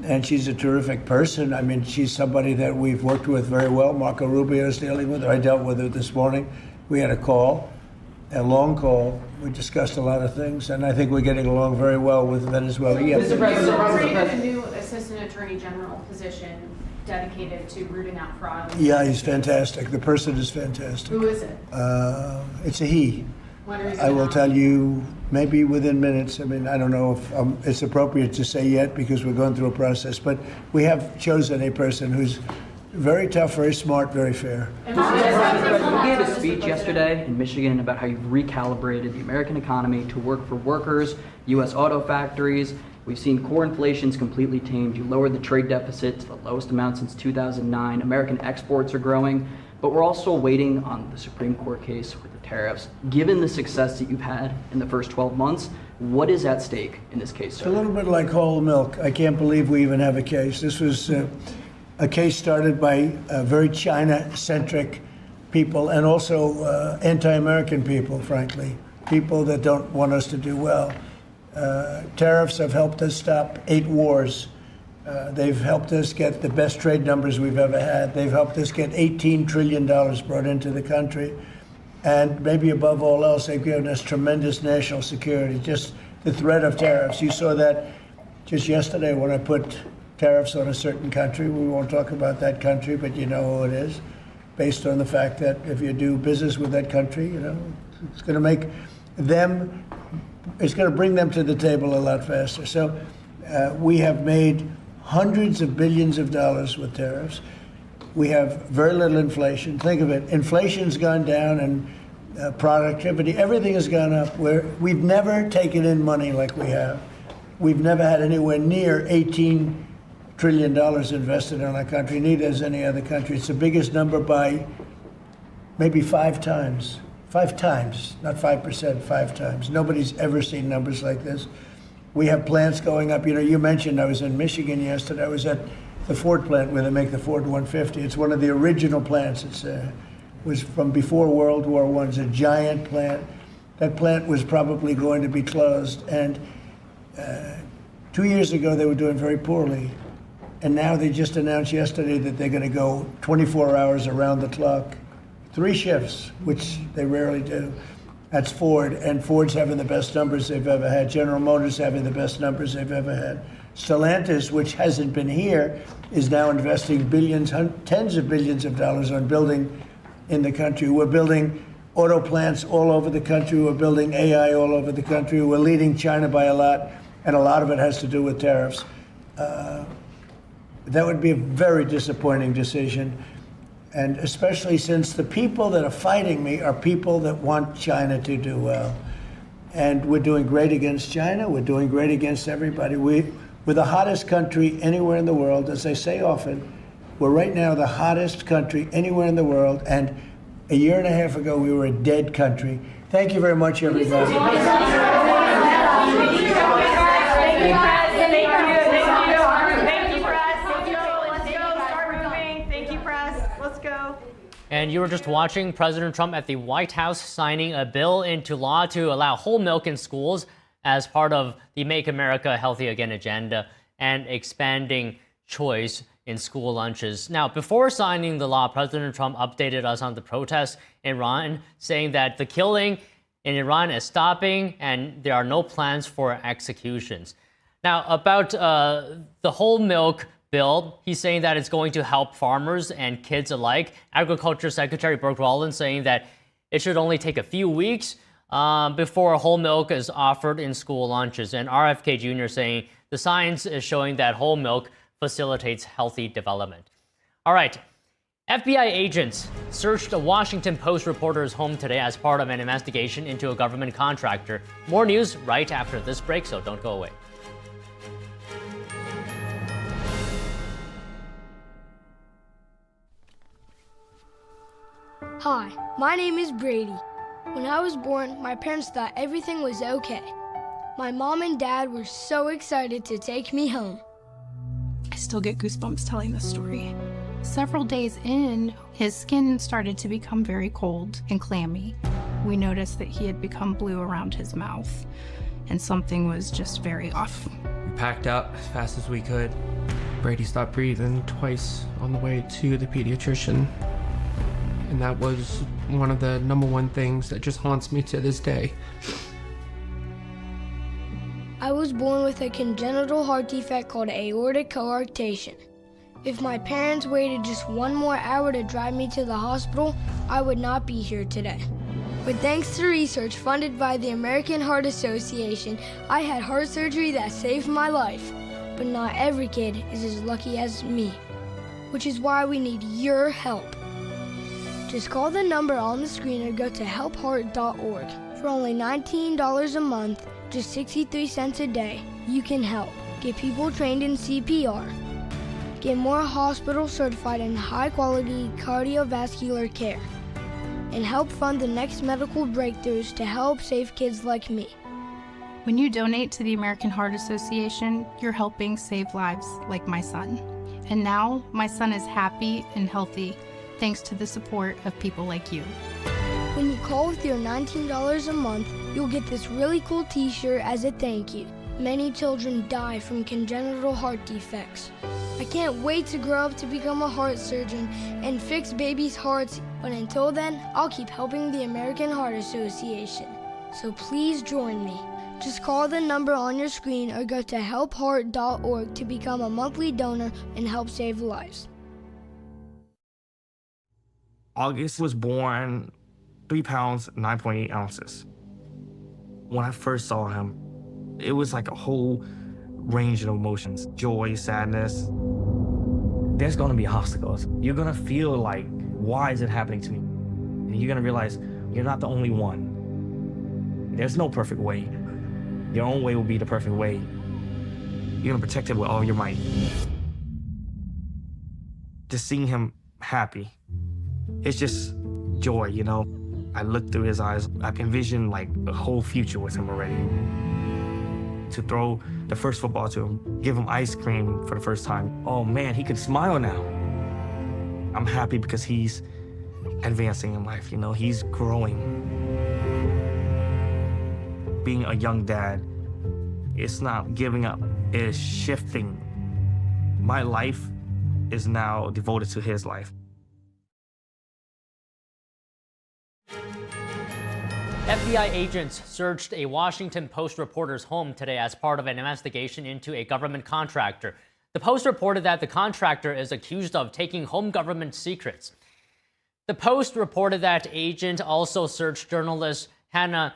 and she's a terrific person. I mean, she's somebody that we've worked with very well. Marco Rubio is dealing with her. I dealt with her this morning. We had a long call. We discussed a lot of things, and I think we're getting along very well with Venezuela. Yeah. Mr. President, created a new Assistant Attorney General position dedicated to rooting out fraud. Yeah, he's fantastic. The person is fantastic. Who is it? It's a he. When are you I will gonna- tell you maybe within minutes. I mean, I don't know if it's appropriate to say yet because we're going through a process, but we have chosen a person who's very tough, very smart, very fair. You gave a speech yesterday in Michigan about how you've recalibrated the American economy to work for workers, U.S. auto factories. We've seen core inflation's completely tamed. You lowered the trade deficit to the lowest amount since 2009. American exports are growing, but we're also waiting on the Supreme Court case with the tariffs. Given the success that you've had in the first 12 months, what is at stake in this case, It's a sir? little bit like whole milk. I can't believe we even have a case. This was a case started by very China-centric people and also anti-American people, frankly, people that don't want us to do well. Tariffs have helped us stop 8 wars. They've helped us get the best trade numbers we've ever had. They've helped us get $18 trillion brought into the country. And maybe above all else, they've given us tremendous national security. Just the threat of tariffs. You saw that just yesterday when I put tariffs on a certain country. We won't talk about that country, but you know who it is, based on the fact that if you do business with that country, it's going to make them, it's going to bring them to the table a lot faster. So we have made hundreds of billions of dollars with tariffs. We have very little inflation. Think of it. Inflation's gone down and productivity, everything has gone up. We've never taken in money like we have. We've never had anywhere near $18 trillion invested in our country, neither has any other country. It's the biggest number by maybe 5 times. 5 times, not 5%, 5 times. Nobody's ever seen numbers like this. We have plants going up. You mentioned I was in Michigan yesterday. I was at the Ford plant where they make the Ford 150. It's one of the original plants. It was from before World War I. It's a giant plant. That plant was probably going to be closed. And 2 years ago, they were doing very poorly. And now they just announced yesterday that they're going to go 24 hours around the clock. 3 shifts, which they rarely do. That's Ford, and Ford's having the best numbers they've ever had. General Motors having the best numbers they've ever had. Stellantis, which hasn't been here, is now investing billions, tens of billions of dollars on building in the country. We're building auto plants all over the country. We're building AI all over the country. We're leading China by a lot, and a lot of it has to do with tariffs. That would be a very disappointing decision. And especially since the people that are fighting me are people that want China to do well. And we're doing great against China. We're doing great against everybody. We're the hottest country anywhere in the world. As I say often, we're right now the hottest country anywhere in the world. And a year and a half ago, we were a dead country. Thank you very much, everybody. Let's go. And you were just watching President Trump at the White House signing a bill into law to allow whole milk in schools as part of the Make America Healthy Again agenda and expanding choice in school lunches. Now, before signing the law, President Trump updated us on the protests in Iran, saying that the killing in Iran is stopping and there are no plans for executions. Now, about the whole milk bill, he's saying that it's going to help farmers and kids alike. Agriculture Secretary Burke Rollins saying that it should only take a few weeks before whole milk is offered in school lunches. And RFK Jr. saying the science is showing that whole milk facilitates healthy development. All right. FBI agents searched a Washington Post reporter's home today as part of an investigation into a government contractor. More news right after this break, so don't go away. Hi, my name is Brady. When I was born, my parents thought everything was okay. My mom and dad were so excited to take me home. I still get goosebumps telling this story. Several days in, his skin started to become very cold and clammy. We noticed that he had become blue around his mouth, and something was just very off. We packed up as fast as we could. Brady stopped breathing twice on the way to the pediatrician. And that was one of the #1 things that just haunts me to this day. I was born with a congenital heart defect called aortic coarctation. If my parents waited just one more hour to drive me to the hospital, I would not be here today. But thanks to research funded by the American Heart Association, I had heart surgery that saved my life. But not every kid is as lucky as me, which is why we need your help. Just call the number on the screen or go to helpheart.org. For only $19 a month, just 63 cents a day, you can help. Get people trained in CPR. Get more hospitals certified in high-quality cardiovascular care. And help fund the next medical breakthroughs to help save kids like me. When you donate to the American Heart Association, you're helping save lives like my son. And now, my son is happy and healthy thanks to the support of people like you. When you call with your $19 a month, you'll get this really cool t-shirt as a thank you. Many children die from congenital heart defects. I can't wait to grow up to become a heart surgeon and fix babies' hearts, but until then, I'll keep helping the American Heart Association. So please join me. Just call the number on your screen or go to helpheart.org to become a monthly donor and help save lives. August was born 3 pounds, 9.8 ounces. When I first saw him, it was like a whole range of emotions, joy, sadness. There's gonna be obstacles. You're gonna feel like, why is it happening to me? And you're gonna realize you're not the only one. There's no perfect way. Your own way will be the perfect way. You're gonna protect it with all your might. Just seeing him happy, it's just joy, you know? I look through his eyes, I can envision like a whole future with him already. To throw the first football to him, give him ice cream for the first time. Oh man, he can smile now. I'm happy because he's advancing in life, you know? He's growing. Being a young dad, it's not giving up, it's shifting. My life is now devoted to his life. FBI agents searched a Washington Post reporter's home today as part of an investigation into a government contractor. The Post reported that the contractor is accused of taking home government secrets. The Post reported that agent also searched journalist Hannah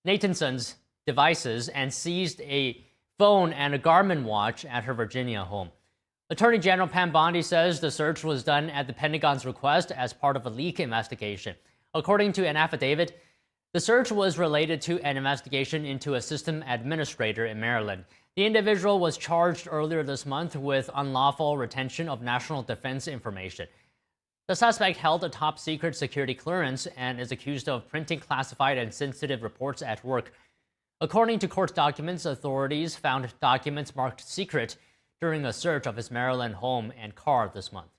Nathanson's devices and seized a phone and a Garmin watch at her Virginia home. Attorney General Pam Bondi says the search was done at the Pentagon's request as part of a leak investigation. According to an affidavit, the search was related to an investigation into a system administrator in Maryland. The individual was charged earlier this month with unlawful retention of national defense information. The suspect held a top-secret security clearance and is accused of printing classified and sensitive reports at work. According to court documents, authorities found documents marked secret during a search of his Maryland home and car this month.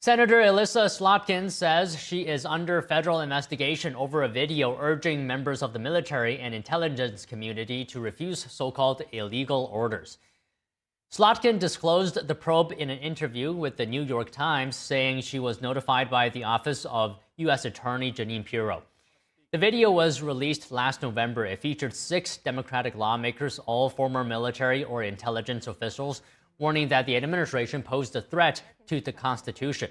Senator Elissa Slotkin says she is under federal investigation over a video urging members of the military and intelligence community to refuse so-called illegal orders. Slotkin disclosed the probe in an interview with the New York Times, saying she was notified by the office of U.S. Attorney Jeanine Pirro. The video was released last November. It featured 6 Democratic lawmakers, all former military or intelligence officials, warning that the administration posed a threat to the Constitution.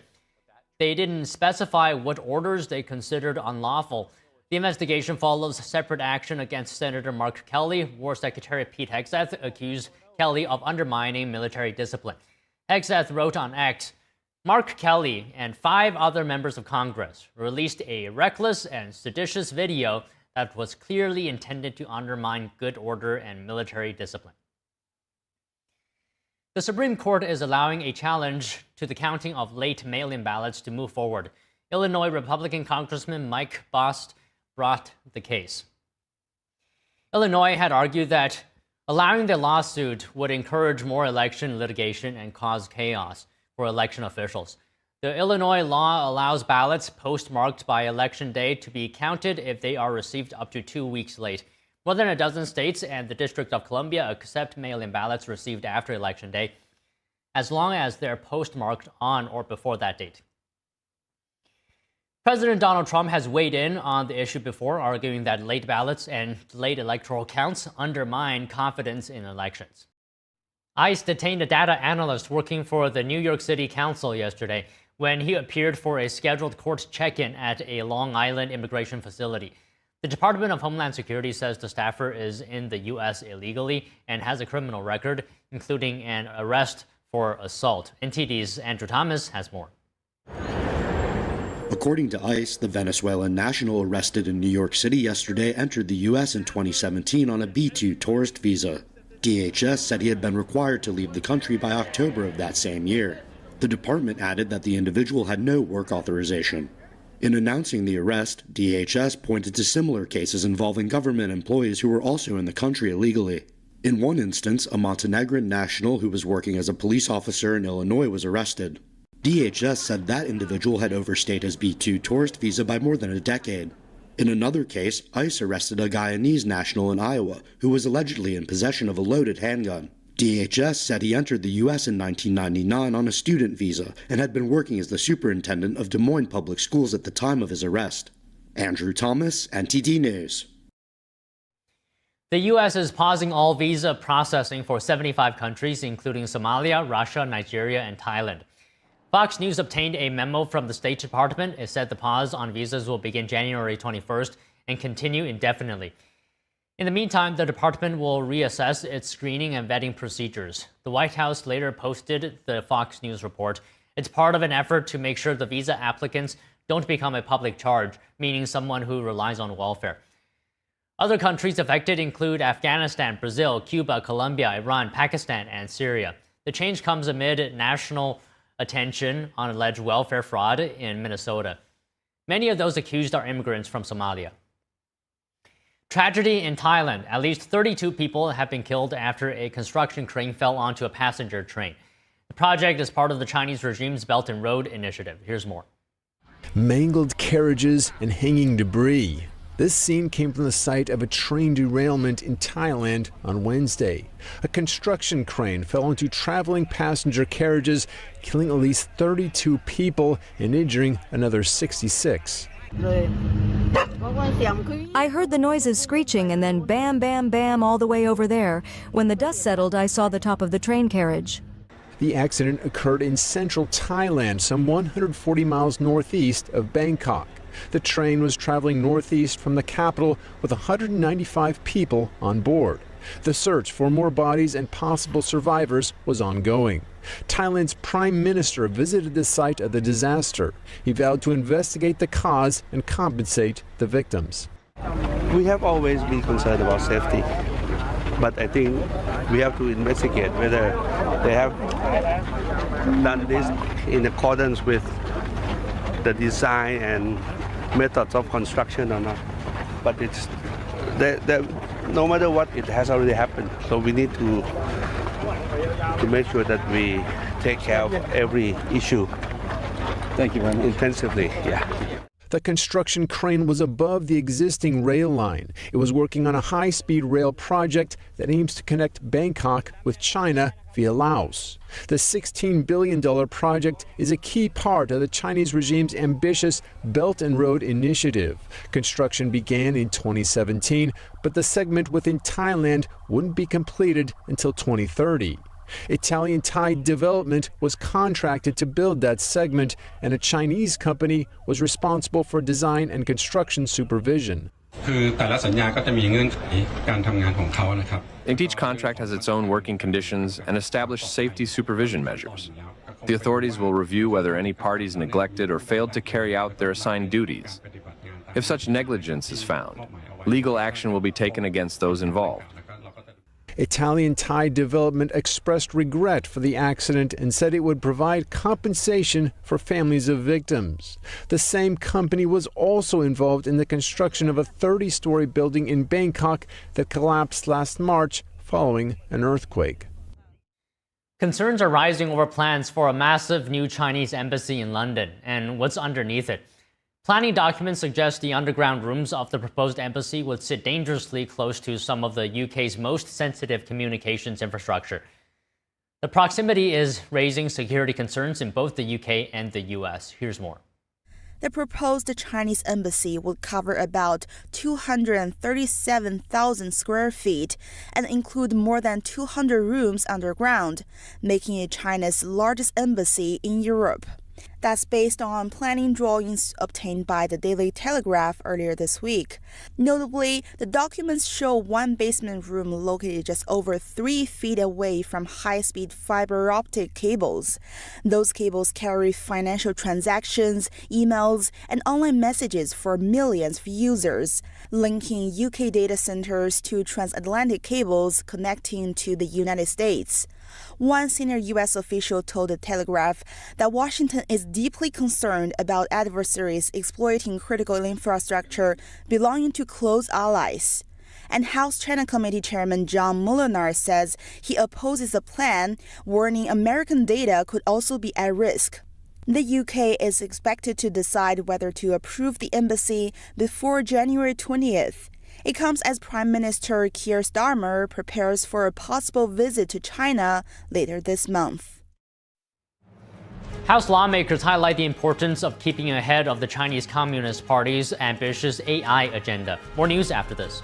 They didn't specify what orders they considered unlawful. The investigation follows separate action against Senator Mark Kelly. War Secretary Pete Hegseth accused Kelly of undermining military discipline. Hegseth wrote on X, Mark Kelly and 5 other members of Congress released a reckless and seditious video that was clearly intended to undermine good order and military discipline. The Supreme Court is allowing a challenge to the counting of late mail-in ballots to move forward. Illinois Republican Congressman Mike Bost brought the case. Illinois had argued that allowing the lawsuit would encourage more election litigation and cause chaos for election officials. The Illinois law allows ballots postmarked by Election Day to be counted if they are received up to 2 weeks late. More than a dozen states and the District of Columbia accept mail-in ballots received after Election Day, as long as they're postmarked on or before that date. President Donald Trump has weighed in on the issue before, arguing that late ballots and late electoral counts undermine confidence in elections. ICE detained a data analyst working for the New York City Council yesterday when he appeared for a scheduled court check-in at a Long Island immigration facility. The Department of Homeland Security says the staffer is in the U.S. illegally and has a criminal record, including an arrest for assault. NTD's Andrew Thomas has more. According to ICE, the Venezuelan national arrested in New York City yesterday entered the U.S. in 2017 on a B-2 tourist visa. DHS said he had been required to leave the country by October of that same year. The department added that the individual had no work authorization. In announcing the arrest, DHS pointed to similar cases involving government employees who were also in the country illegally. In one instance, a Montenegrin national who was working as a police officer in Illinois was arrested. DHS said that individual had overstayed his B-2 tourist visa by more than a decade. In another case, ICE arrested a Guyanese national in Iowa who was allegedly in possession of a loaded handgun. DHS said he entered the U.S. in 1999 on a student visa and had been working as the superintendent of Des Moines Public Schools at the time of his arrest. Andrew Thomas, NTD News. The U.S. is pausing all visa processing for 75 countries, including Somalia, Russia, Nigeria, and Thailand. Fox News obtained a memo from the State Department. It said the pause on visas will begin January 21st and continue indefinitely. In the meantime, the department will reassess its screening and vetting procedures. The White House later posted the Fox News report. It's part of an effort to make sure the visa applicants don't become a public charge, meaning someone who relies on welfare. Other countries affected include Afghanistan, Brazil, Cuba, Colombia, Iran, Pakistan, and Syria. The change comes amid national attention on alleged welfare fraud in Minnesota. Many of those accused are immigrants from Somalia. Tragedy in Thailand. At least 32 people have been killed after a construction crane fell onto a passenger train. The project is part of the Chinese regime's Belt and Road Initiative. Here's more. Mangled carriages and hanging debris. This scene came from the site of a train derailment in Thailand on Wednesday. A construction crane fell onto traveling passenger carriages, killing at least 32 people and injuring another 66. I heard the noises screeching and then bam, bam, bam all the way over there. When the dust settled, I saw the top of the train carriage. The accident occurred in central Thailand, some 140 miles northeast of Bangkok. The train was traveling northeast from the capital with 195 people on board. The search for more bodies and possible survivors was ongoing. Thailand's prime minister visited the site of the disaster. He vowed to investigate the cause and compensate the victims. We have always been concerned about safety, but I think we have to investigate whether they have done this in accordance with the design and methods of construction or not. But it's no matter what, it has already happened. So we need to make sure that we take care of every issue Thank you very much. Intensively, yeah. The construction crane was above the existing rail line. It was working on a high-speed rail project that aims to connect Bangkok with China via Laos. The $16 billion project is a key part of the Chinese regime's ambitious Belt and Road Initiative. Construction began in 2017, but the segment within Thailand wouldn't be completed until 2030. Italian Thai Development was contracted to build that segment, and a Chinese company was responsible for design and construction supervision. And each contract has its own working conditions and established safety supervision measures. The authorities will review whether any parties neglected or failed to carry out their assigned duties. If such negligence is found, legal action will be taken against those involved. Italian Thai Development expressed regret for the accident and said it would provide compensation for families of victims. The same company was also involved in the construction of a 30-story building in Bangkok that collapsed last March following an earthquake. Concerns are rising over plans for a massive new Chinese embassy in London and what's underneath it. Planning documents suggest the underground rooms of the proposed embassy would sit dangerously close to some of the UK's most sensitive communications infrastructure. The proximity is raising security concerns in both the UK and the US. Here's more. The proposed Chinese embassy would cover about 237,000 square feet and include more than 200 rooms underground, making it China's largest embassy in Europe. That's based on planning drawings obtained by the Daily Telegraph earlier this week. Notably, the documents show one basement room located just over 3 feet away from high-speed fiber optic cables. Those cables carry financial transactions, emails, and online messages for millions of users, linking UK data centers to transatlantic cables connecting to the United States. One senior U.S. official told the Telegraph that Washington is deeply concerned about adversaries exploiting critical infrastructure belonging to close allies. And House China Committee Chairman John Mulliner says he opposes the plan, warning American data could also be at risk. The UK is expected to decide whether to approve the embassy before January 20th. It comes as Prime Minister Keir Starmer prepares for a possible visit to China later this month. House lawmakers highlight the importance of keeping ahead of the Chinese Communist Party's ambitious AI agenda. More news after this.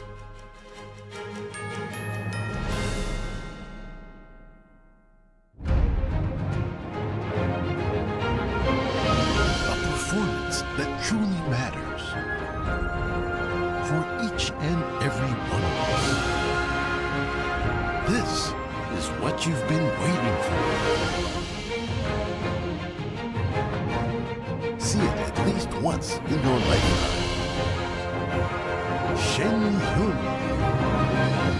A performance that truly matters for each and every one of us. This is what you've been waiting for. See it at least once in your lifetime. Shen Yun.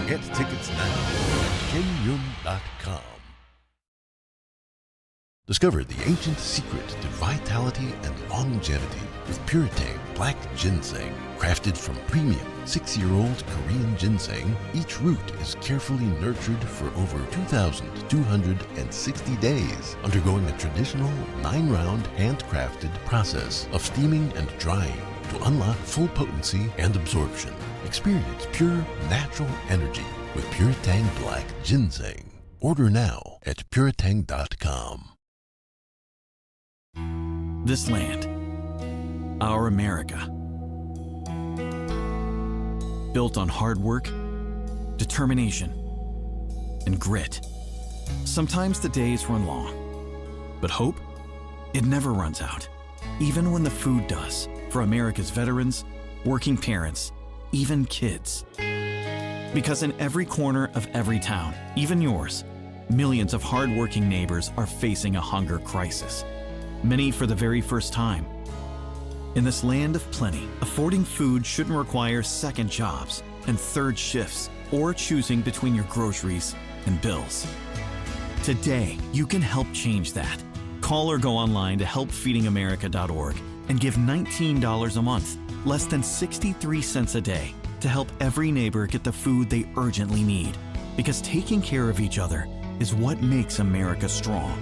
Get tickets now at shenyun.com. Discover the ancient secret to vitality and longevity with Puretang Black Ginseng. Crafted from premium 6-year-old Korean ginseng, each root is carefully nurtured for over 2,260 days, undergoing a traditional 9-round handcrafted process of steaming and drying to unlock full potency and absorption. Experience pure, natural energy with Puretang Black Ginseng. Order now at puretang.com. This land, our America, built on hard work, determination, and grit. Sometimes the days run long, but hope, it never runs out, even when the food does, for America's veterans, working parents, even kids. Because in every corner of every town, even yours, millions of hard-working neighbors are facing a hunger crisis. Many for the very first time. In this land of plenty, affording food shouldn't require second jobs and third shifts or choosing between your groceries and bills. Today, you can help change that. Call or go online to helpfeedingamerica.org and give $19 a month, less than 63 cents a day, to help every neighbor get the food they urgently need. Because taking care of each other is what makes America strong.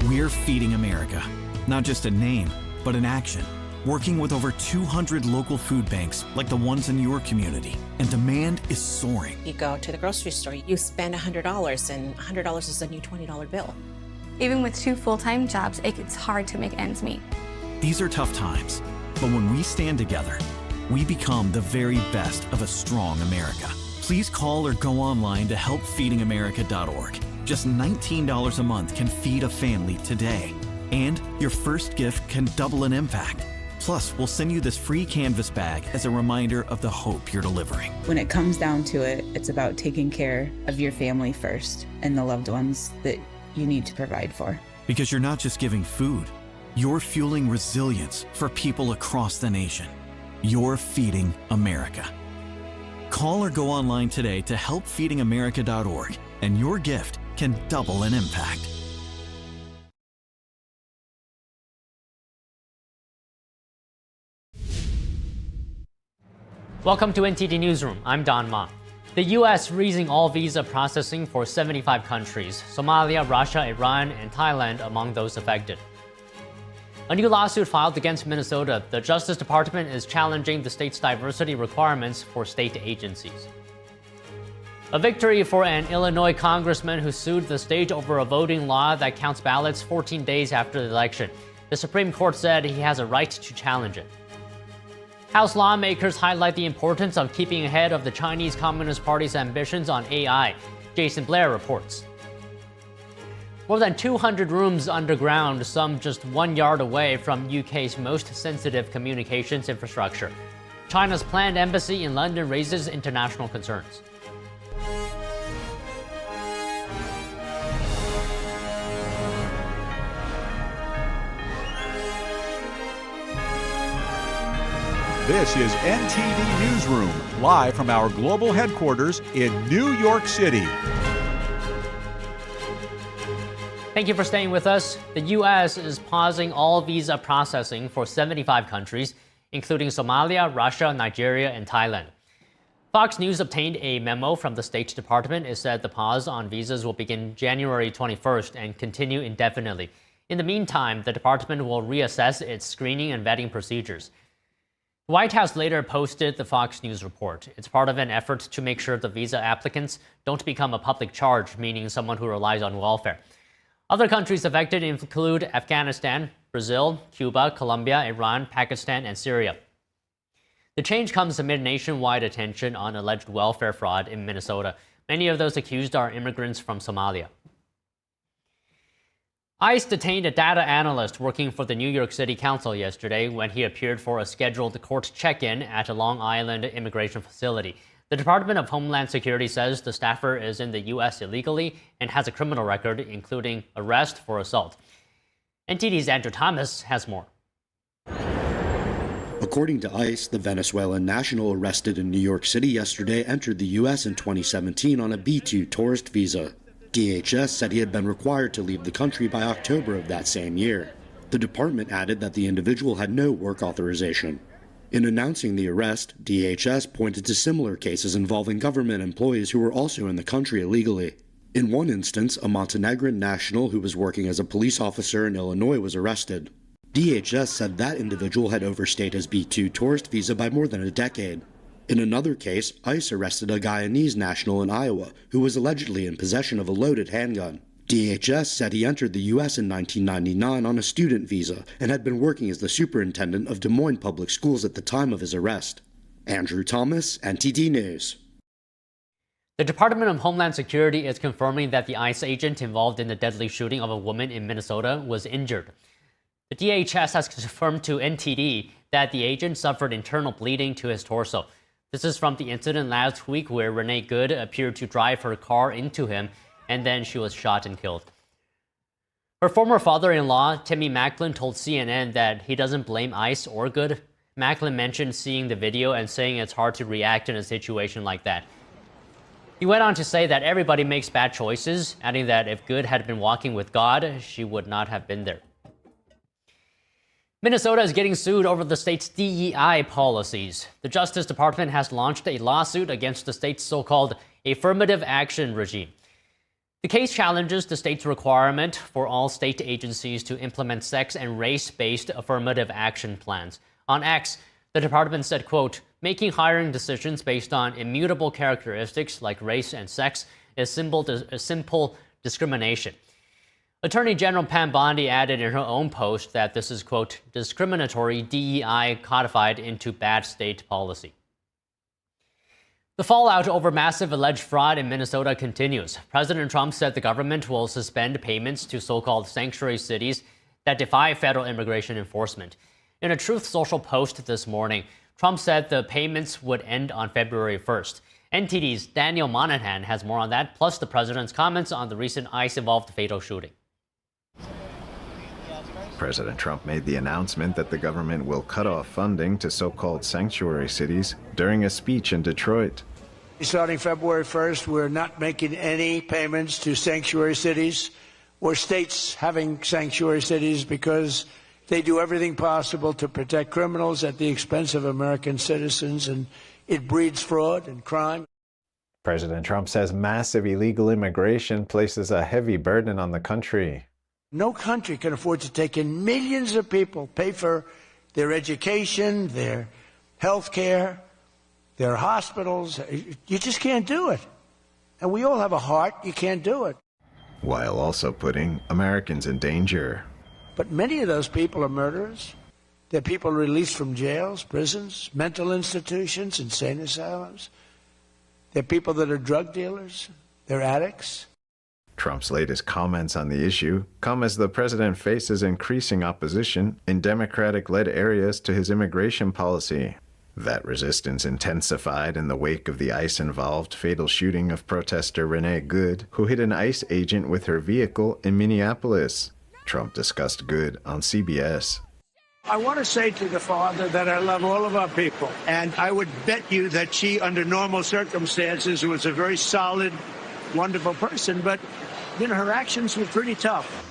We're feeding America, not just a name, but an action. Working with over 200 local food banks like the ones in your community. And demand is soaring. You go to the grocery store, you spend $100, and $100 is a new $20 bill. Even with 2 full-time jobs, it's hard to make ends meet. These are tough times, but when we stand together, we become the very best of a strong America. Please call or go online to helpfeedingamerica.org. Just $19 a month can feed a family today. And your first gift can double an impact. Plus, we'll send you this free canvas bag as a reminder of the hope you're delivering. When it comes down to it, it's about taking care of your family first and the loved ones that you need to provide for. Because you're not just giving food, you're fueling resilience for people across the nation. You're feeding America. Call or go online today to helpfeedingamerica.org, and your gift can double an impact. Welcome to NTD Newsroom. I'm Don Ma. The U.S. freezing all visa processing for 75 countries, Somalia, Russia, Iran, and Thailand among those affected. A new lawsuit filed against Minnesota. The Justice Department is challenging the state's diversity requirements for state agencies. A victory for an Illinois congressman who sued the state over a voting law that counts ballots 14 days after the election. The Supreme Court said he has a right to challenge it. House lawmakers highlight the importance of keeping ahead of the Chinese Communist Party's ambitions on AI. Jason Blair reports. More than 200 rooms underground, some just 1 yard away from UK's most sensitive communications infrastructure. China's planned embassy in London raises international concerns. This is NTD Newsroom, live from our global headquarters in New York City. Thank you for staying with us. The U.S. is pausing all visa processing for 75 countries, including Somalia, Russia, Nigeria, and Thailand. Fox News obtained a memo from the State Department. It said the pause on visas will begin January 21st and continue indefinitely. In the meantime, the department will reassess its screening and vetting procedures. The White House later posted the Fox News report. It's part of an effort to make sure the visa applicants don't become a public charge, meaning someone who relies on welfare. Other countries affected include Afghanistan, Brazil, Cuba, Colombia, Iran, Pakistan, and Syria. The change comes amid nationwide attention on alleged welfare fraud in Minnesota. Many of those accused are immigrants from Somalia. ICE detained a data analyst working for the New York City Council yesterday when he appeared for a scheduled court check-in at a Long Island immigration facility. The Department of Homeland Security says the staffer is in the U.S. illegally and has a criminal record, including arrest for assault. NTD's Andrew Thomas has more. According to ICE, the Venezuelan national arrested in New York City yesterday entered the U.S. in 2017 on a B-2 tourist visa. DHS said he had been required to leave the country by October of that same year. The department added that the individual had no work authorization. In announcing the arrest, DHS pointed to similar cases involving government employees who were also in the country illegally. In one instance, a Montenegrin national who was working as a police officer in Illinois was arrested. DHS said that individual had overstayed his B-2 tourist visa by more than a decade. In another case, ICE arrested a Guyanese national in Iowa who was allegedly in possession of a loaded handgun. DHS said he entered the U.S. in 1999 on a student visa and had been working as the superintendent of Des Moines Public Schools at the time of his arrest. Andrew Thomas, NTD News. The Department of Homeland Security is confirming that the ICE agent involved in the deadly shooting of a woman in Minnesota was injured. The DHS has confirmed to NTD that the agent suffered internal bleeding to his torso. This is from the incident last week where Renee Good appeared to drive her car into him, and then she was shot and killed. Her former father-in-law, Timmy Macklin, told CNN that he doesn't blame ICE or Good. Macklin mentioned seeing the video and saying it's hard to react in a situation like that. He went on to say that everybody makes bad choices, adding that if Good had been walking with God, she would not have been there. Minnesota is getting sued over the state's DEI policies. The Justice Department has launched a lawsuit against the state's so-called affirmative action regime. The case challenges the state's requirement for all state agencies to implement sex and race-based affirmative action plans. On X, the department said, quote, making hiring decisions based on immutable characteristics like race and sex is simple discrimination. Attorney General Pam Bondi added in her own post that this is, quote, discriminatory DEI codified into bad state policy. The fallout over massive alleged fraud in Minnesota continues. President Trump said the government will suspend payments to so-called sanctuary cities that defy federal immigration enforcement. In a Truth Social post this morning, Trump said the payments would end on February 1st. NTD's Daniel Monahan has more on that, plus the president's comments on the recent ICE-involved fatal shooting. President Trump made the announcement that the government will cut off funding to so-called sanctuary cities during a speech in Detroit. Starting February 1st, we're not making any payments to sanctuary cities or states having sanctuary cities because they do everything possible to protect criminals at the expense of American citizens, and it breeds fraud and crime. President Trump says massive illegal immigration places a heavy burden on the country. No country can afford to take in millions of people, pay for their education, their health care, their hospitals. You just can't do it. And we all have a heart. You can't do it. While also putting Americans in danger. But many of those people are murderers. They're people released from jails, prisons, mental institutions, insane asylums. They're people that are drug dealers. They're addicts. Trump's latest comments on the issue come as the president faces increasing opposition in Democratic-led areas to his immigration policy. That resistance intensified in the wake of the ICE-involved fatal shooting of protester Renee Good, who hit an ICE agent with her vehicle in Minneapolis. Trump discussed Good on CBS. I want to say to the father that I love all of our people, and I would bet you that she, under normal circumstances, was a very solid, wonderful person, but her actions were pretty tough.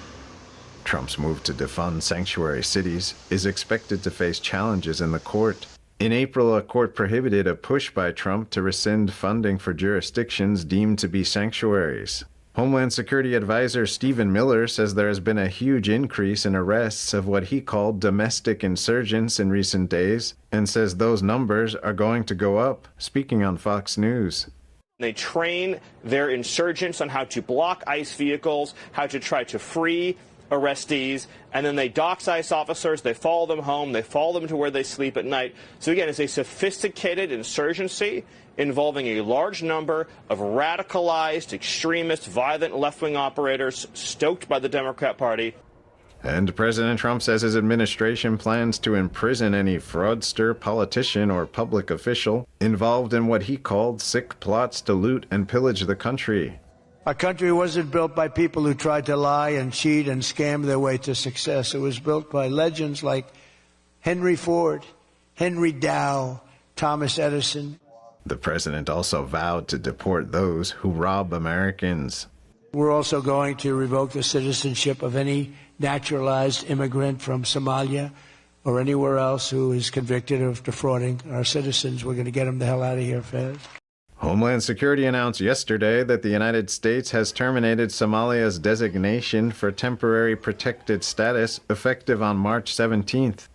Trump's move to defund sanctuary cities is expected to face challenges in the court. In April, a court prohibited a push by Trump to rescind funding for jurisdictions deemed to be sanctuaries. Homeland Security Advisor Stephen Miller says there has been a huge increase in arrests of what he called domestic insurgents in recent days, and says those numbers are going to go up, speaking on Fox News. They train their insurgents on how to block ICE vehicles, how to try to free arrestees, and then they dox ICE officers, they follow them home, they follow them to where they sleep at night. So again, it's a sophisticated insurgency involving a large number of radicalized, extremist, violent left-wing operators stoked by the Democrat Party. And President Trump says his administration plans to imprison any fraudster, politician, or public official involved in what he called sick plots to loot and pillage the country. Our country wasn't built by people who tried to lie and cheat and scam their way to success. It was built by legends like Henry Ford, Henry Dow, Thomas Edison. The president also vowed to deport those who rob Americans. We're also going to revoke the citizenship of any naturalized immigrant from Somalia or anywhere else who is convicted of defrauding our citizens. We're going to get them the hell out of here fast. Homeland Security announced yesterday that the United States has terminated Somalia's designation for temporary protected status effective on March 17th.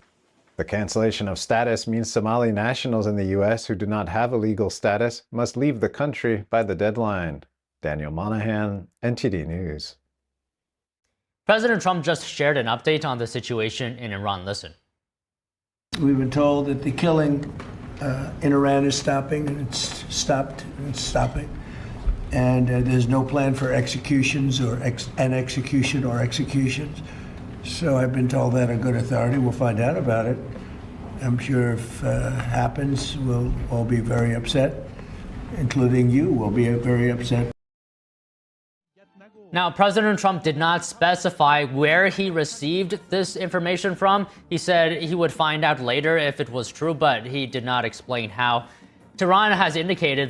The cancellation of status means Somali nationals in the U.S. who do not have a legal status must leave the country by the deadline. Daniel Monahan, NTD News. President Trump just shared an update on the situation in Iran. Listen. We've been told that the killing in Iran is stopping, and it's stopped, and it's stopping. And there's no plan for executions or executions. So I've been told that a good authority. We'll find out about it. I'm sure if it happens, we'll all be very upset, including you will be very upset. Now, President Trump did not specify where he received this information from. He said he would find out later if it was true, but he did not explain how. Tehran has indicated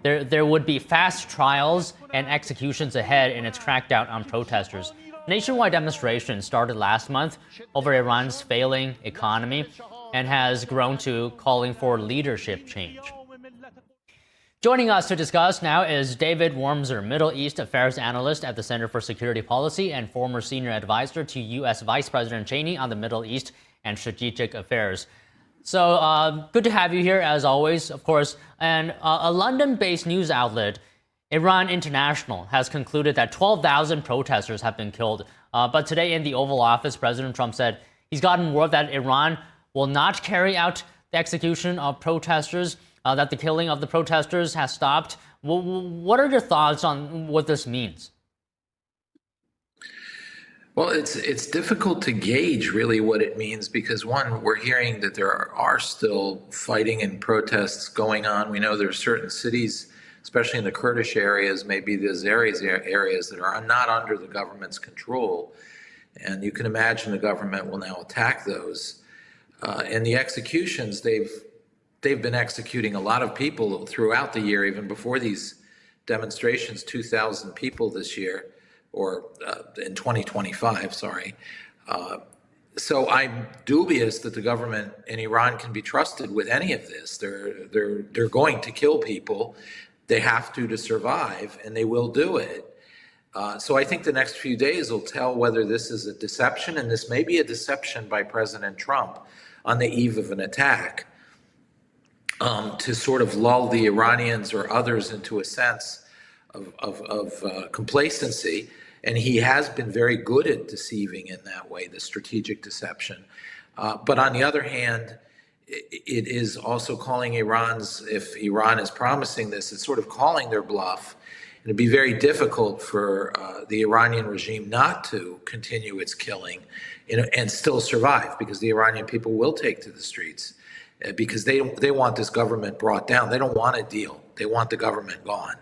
there would be fast trials and executions ahead in its crackdown on protesters. Nationwide demonstrations started last month over Iran's failing economy and has grown to calling for leadership change. Joining us to discuss now is David Wormser, Middle East Affairs Analyst at the Center for Security Policy and former Senior Advisor to U.S. Vice President Cheney on the Middle East and Strategic Affairs. So good to have you here, as always, of course. And a London-based news outlet, Iran International, has concluded that 12,000 protesters have been killed. But today in the Oval Office, President Trump said he's gotten word that Iran will not carry out the execution of protesters, that the killing of the protesters has stopped. What are your thoughts on what this means? Well, it's difficult to gauge really what it means because, one, we're hearing that there are still fighting and protests going on. We know there are certain cities, especially in the Kurdish areas, maybe those areas that are not under the government's control. And you can imagine the government will now attack those. And the executions, they've been executing a lot of people throughout the year, even before these demonstrations, 2,000 people this year, or in 2025, sorry. So I'm dubious that the government in Iran can be trusted with any of this. They're going to kill people. They have to survive, and they will do it. So I think the next few days will tell whether this is a deception, and this may be a deception by President Trump on the eve of an attack, to sort of lull the Iranians or others into a sense of complacency. And he has been very good at deceiving in that way, the strategic deception. But on the other hand, it is also calling if Iran is promising this, it's sort of calling their bluff. And it'd be very difficult for the Iranian regime not to continue its killing and still survive, because the Iranian people will take to the streets because they want this government brought down. They don't want a deal. They want the government gone.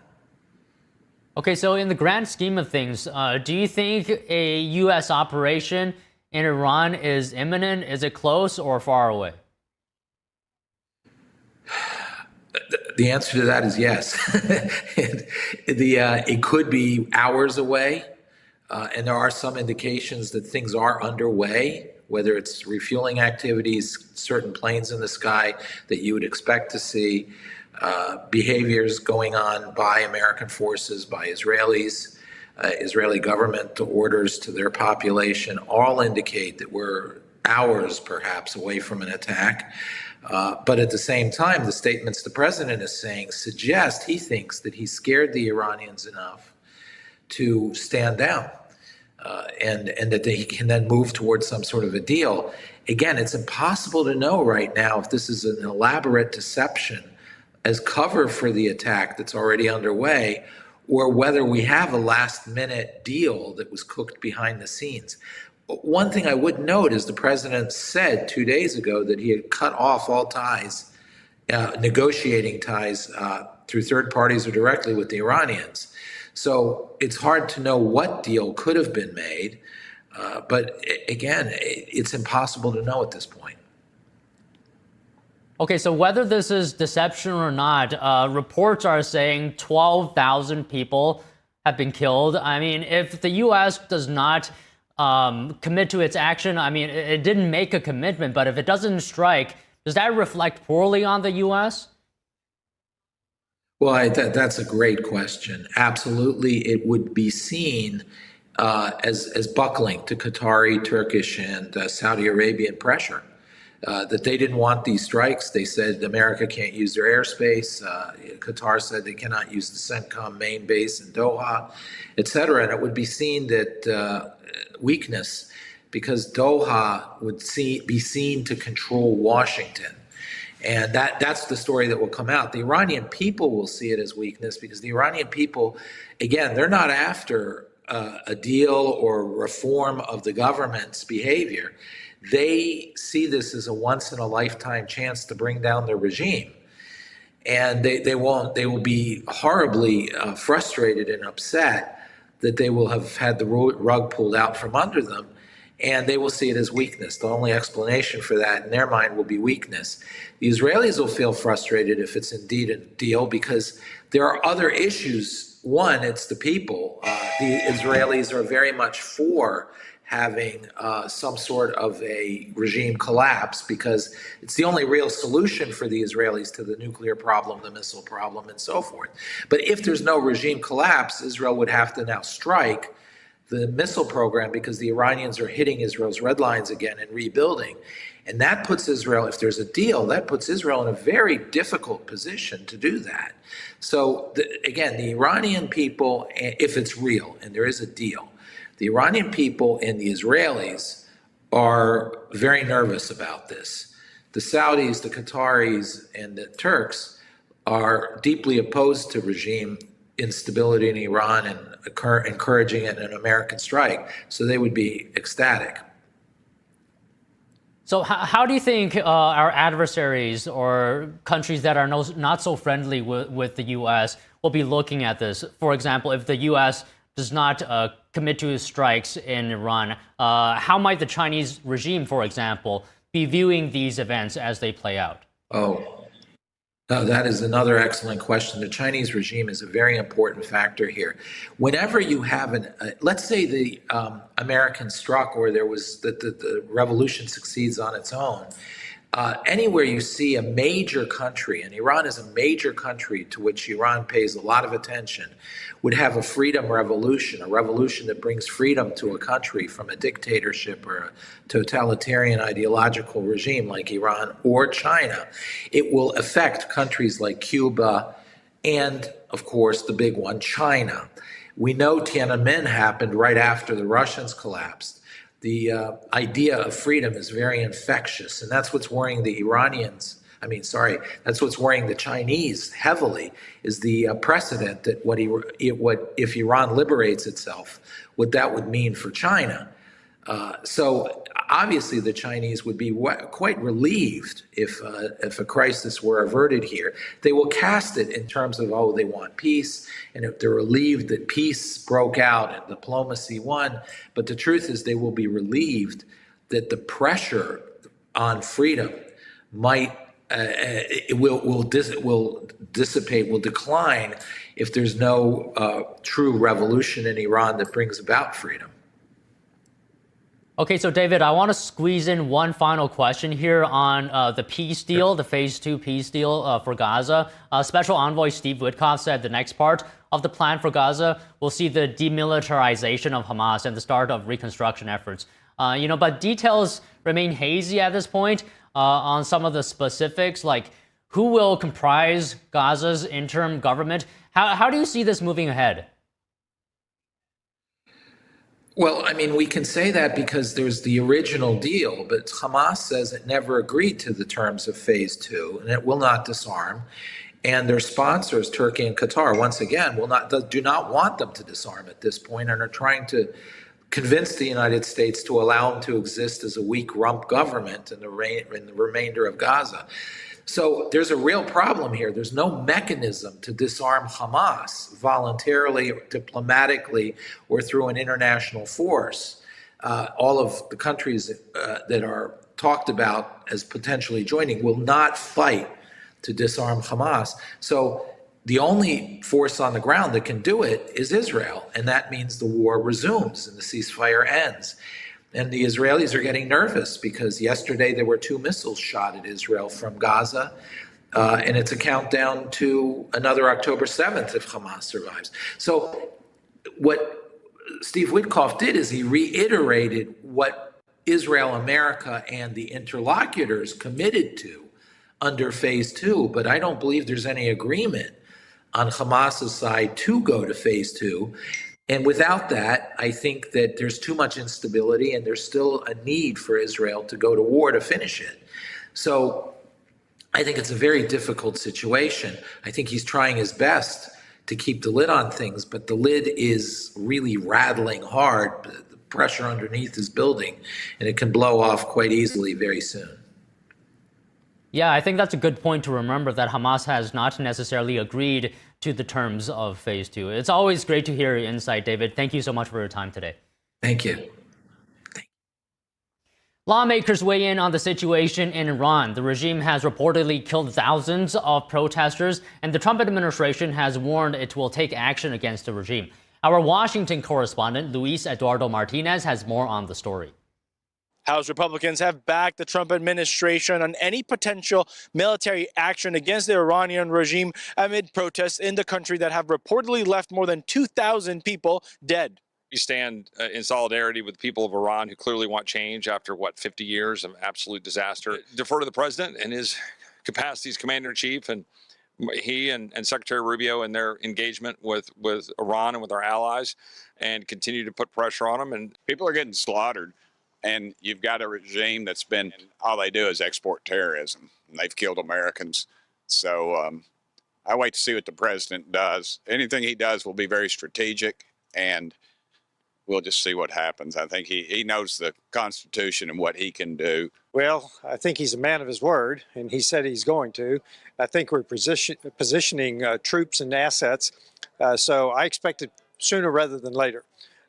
Okay, so in the grand scheme of things, do you think a U.S. operation in Iran is imminent? Is it close or far away? The answer to that is yes. It could be hours away, and there are some indications that things are underway, whether it's refueling activities, certain planes in the sky that you would expect to see, behaviors going on by American forces, by Israelis, Israeli government orders to their population, all indicate that we're hours perhaps away from an attack. But at the same time, the statements the president is saying suggest he thinks that he scared the Iranians enough to stand down, and that he can then move towards some sort of a deal. Again, it's impossible to know right now if this is an elaborate deception as cover for the attack that's already underway, or whether we have a last-minute deal that was cooked behind the scenes. One thing I would note is the president said 2 days ago that he had cut off all ties, negotiating ties through third parties or directly with the Iranians. So it's hard to know what deal could have been made. But again, it's impossible to know at this point. Okay, so whether this is deception or not, reports are saying 12,000 people have been killed. I mean, if the U.S. does not commit to its action, I mean, it didn't make a commitment, but if it doesn't strike, does that reflect poorly on the U.S.? Well, that's a great question. Absolutely, it would be seen as buckling to Qatari, Turkish, and Saudi Arabian pressure. That they didn't want these strikes. They said America can't use their airspace. Qatar said they cannot use the CENTCOM main base in Doha, et cetera. And it would be seen that weakness, because Doha would be seen to control Washington. And that's the story that will come out. The Iranian people will see it as weakness because the Iranian people, again, they're not after a deal or reform of the government's behavior. They see this as a once-in-a-lifetime chance to bring down their regime. And they will be horribly frustrated and upset that they will have had the rug pulled out from under them, and they will see it as weakness. The only explanation for that in their mind will be weakness. The Israelis will feel frustrated if it's indeed a deal because there are other issues. One, it's the people. The Israelis are very much for having some sort of a regime collapse, because it's the only real solution for the Israelis to the nuclear problem, the missile problem, and so forth. But if there's no regime collapse, Israel would have to now strike the missile program, because the Iranians are hitting Israel's red lines again and rebuilding. And that puts Israel, if there's a deal, that puts Israel in a very difficult position to do that. So again, the Iranian people, if it's real and there is a deal, the Iranian people and the Israelis are very nervous about this. The Saudis, the Qataris, and the Turks are deeply opposed to regime instability in Iran and encouraging it in an American strike. So they would be ecstatic. So how do you think our adversaries or countries that are not so friendly with the U.S. will be looking at this? For example, if the U.S. does not commit to strikes in Iran, how might the Chinese regime, for example, be viewing these events as they play out? That is another excellent question. The Chinese regime is a very important factor here. Whenever you have let's say the American struck, or there was the revolution succeeds on its own, anywhere you see a major country, and Iran is a major country to which Iran pays a lot of attention, would have a freedom revolution, a revolution that brings freedom to a country from a dictatorship or a totalitarian ideological regime like Iran or China. It will affect countries like Cuba and, of course, the big one, China. We know Tiananmen happened right after the Russians collapsed. The idea of freedom is very infectious, and that's what's worrying the that's what's worrying the Chinese heavily, is the precedent that if Iran liberates itself, what that would mean for China. So obviously the Chinese would be quite relieved if a crisis were averted here. They will cast it in terms of, they want peace, and if they're relieved that peace broke out and diplomacy won. But the truth is they will be relieved that the pressure on freedom will dissipate, will decline if there's no true revolution in Iran that brings about freedom. Okay, so David, I want to squeeze in one final question here on the peace deal, the Phase 2 peace deal for Gaza. Special Envoy Steve Witkoff said the next part of the plan for Gaza will see the demilitarization of Hamas and the start of reconstruction efforts. But details remain hazy at this point on some of the specifics, like who will comprise Gaza's interim government. How do you see this moving ahead? Well, we can say that because there's the original deal, but Hamas says it never agreed to the terms of Phase 2, and it will not disarm. And their sponsors, Turkey and Qatar, once again, do not want them to disarm at this point, and are trying to convince the United States to allow them to exist as a weak rump government in the remainder of Gaza. So there's a real problem here. There's no mechanism to disarm Hamas voluntarily, or diplomatically, or through an international force. All of the countries that are talked about as potentially joining will not fight to disarm Hamas. So the only force on the ground that can do it is Israel, and that means the war resumes and the ceasefire ends. And the Israelis are getting nervous because yesterday there were 2 missiles shot at Israel from Gaza, and it's a countdown to another October 7th if Hamas survives. So what Steve Witkoff did is he reiterated what Israel, America, and the interlocutors committed to under Phase 2, but I don't believe there's any agreement on Hamas's side to go to Phase 2. And without that, I think that there's too much instability, and there's still a need for Israel to go to war to finish it. So I think it's a very difficult situation. I think he's trying his best to keep the lid on things, but the lid is really rattling hard. The pressure underneath is building, and it can blow off quite easily very soon. Yeah, I think that's a good point to remember, that Hamas has not necessarily agreed to the terms of Phase 2. It's always great to hear your insight, David. Thank you so much for your time today. Thank you. Lawmakers weigh in on the situation in Iran. The regime has reportedly killed thousands of protesters, and the Trump administration has warned it will take action against the regime. Our Washington correspondent, Luis Eduardo Martinez, has more on the story. House Republicans have backed the Trump administration on any potential military action against the Iranian regime amid protests in the country that have reportedly left more than 2,000 people dead. We stand in solidarity with the people of Iran who clearly want change after, 50 years of absolute disaster. Defer to the president and his capacity as commander-in-chief, and he and Secretary Rubio and their engagement with Iran and with our allies, and continue to put pressure on them. And people are getting slaughtered, and you've got a regime that's been, all they do is export terrorism, and they've killed Americans. So I wait to see what the president does. Anything he does will be very strategic, and we'll just see what happens. I think he knows the Constitution and what he can do. Well, I think he's a man of his word, and he said he's going to. I think we're positioning troops and assets, so I expect it sooner rather than later.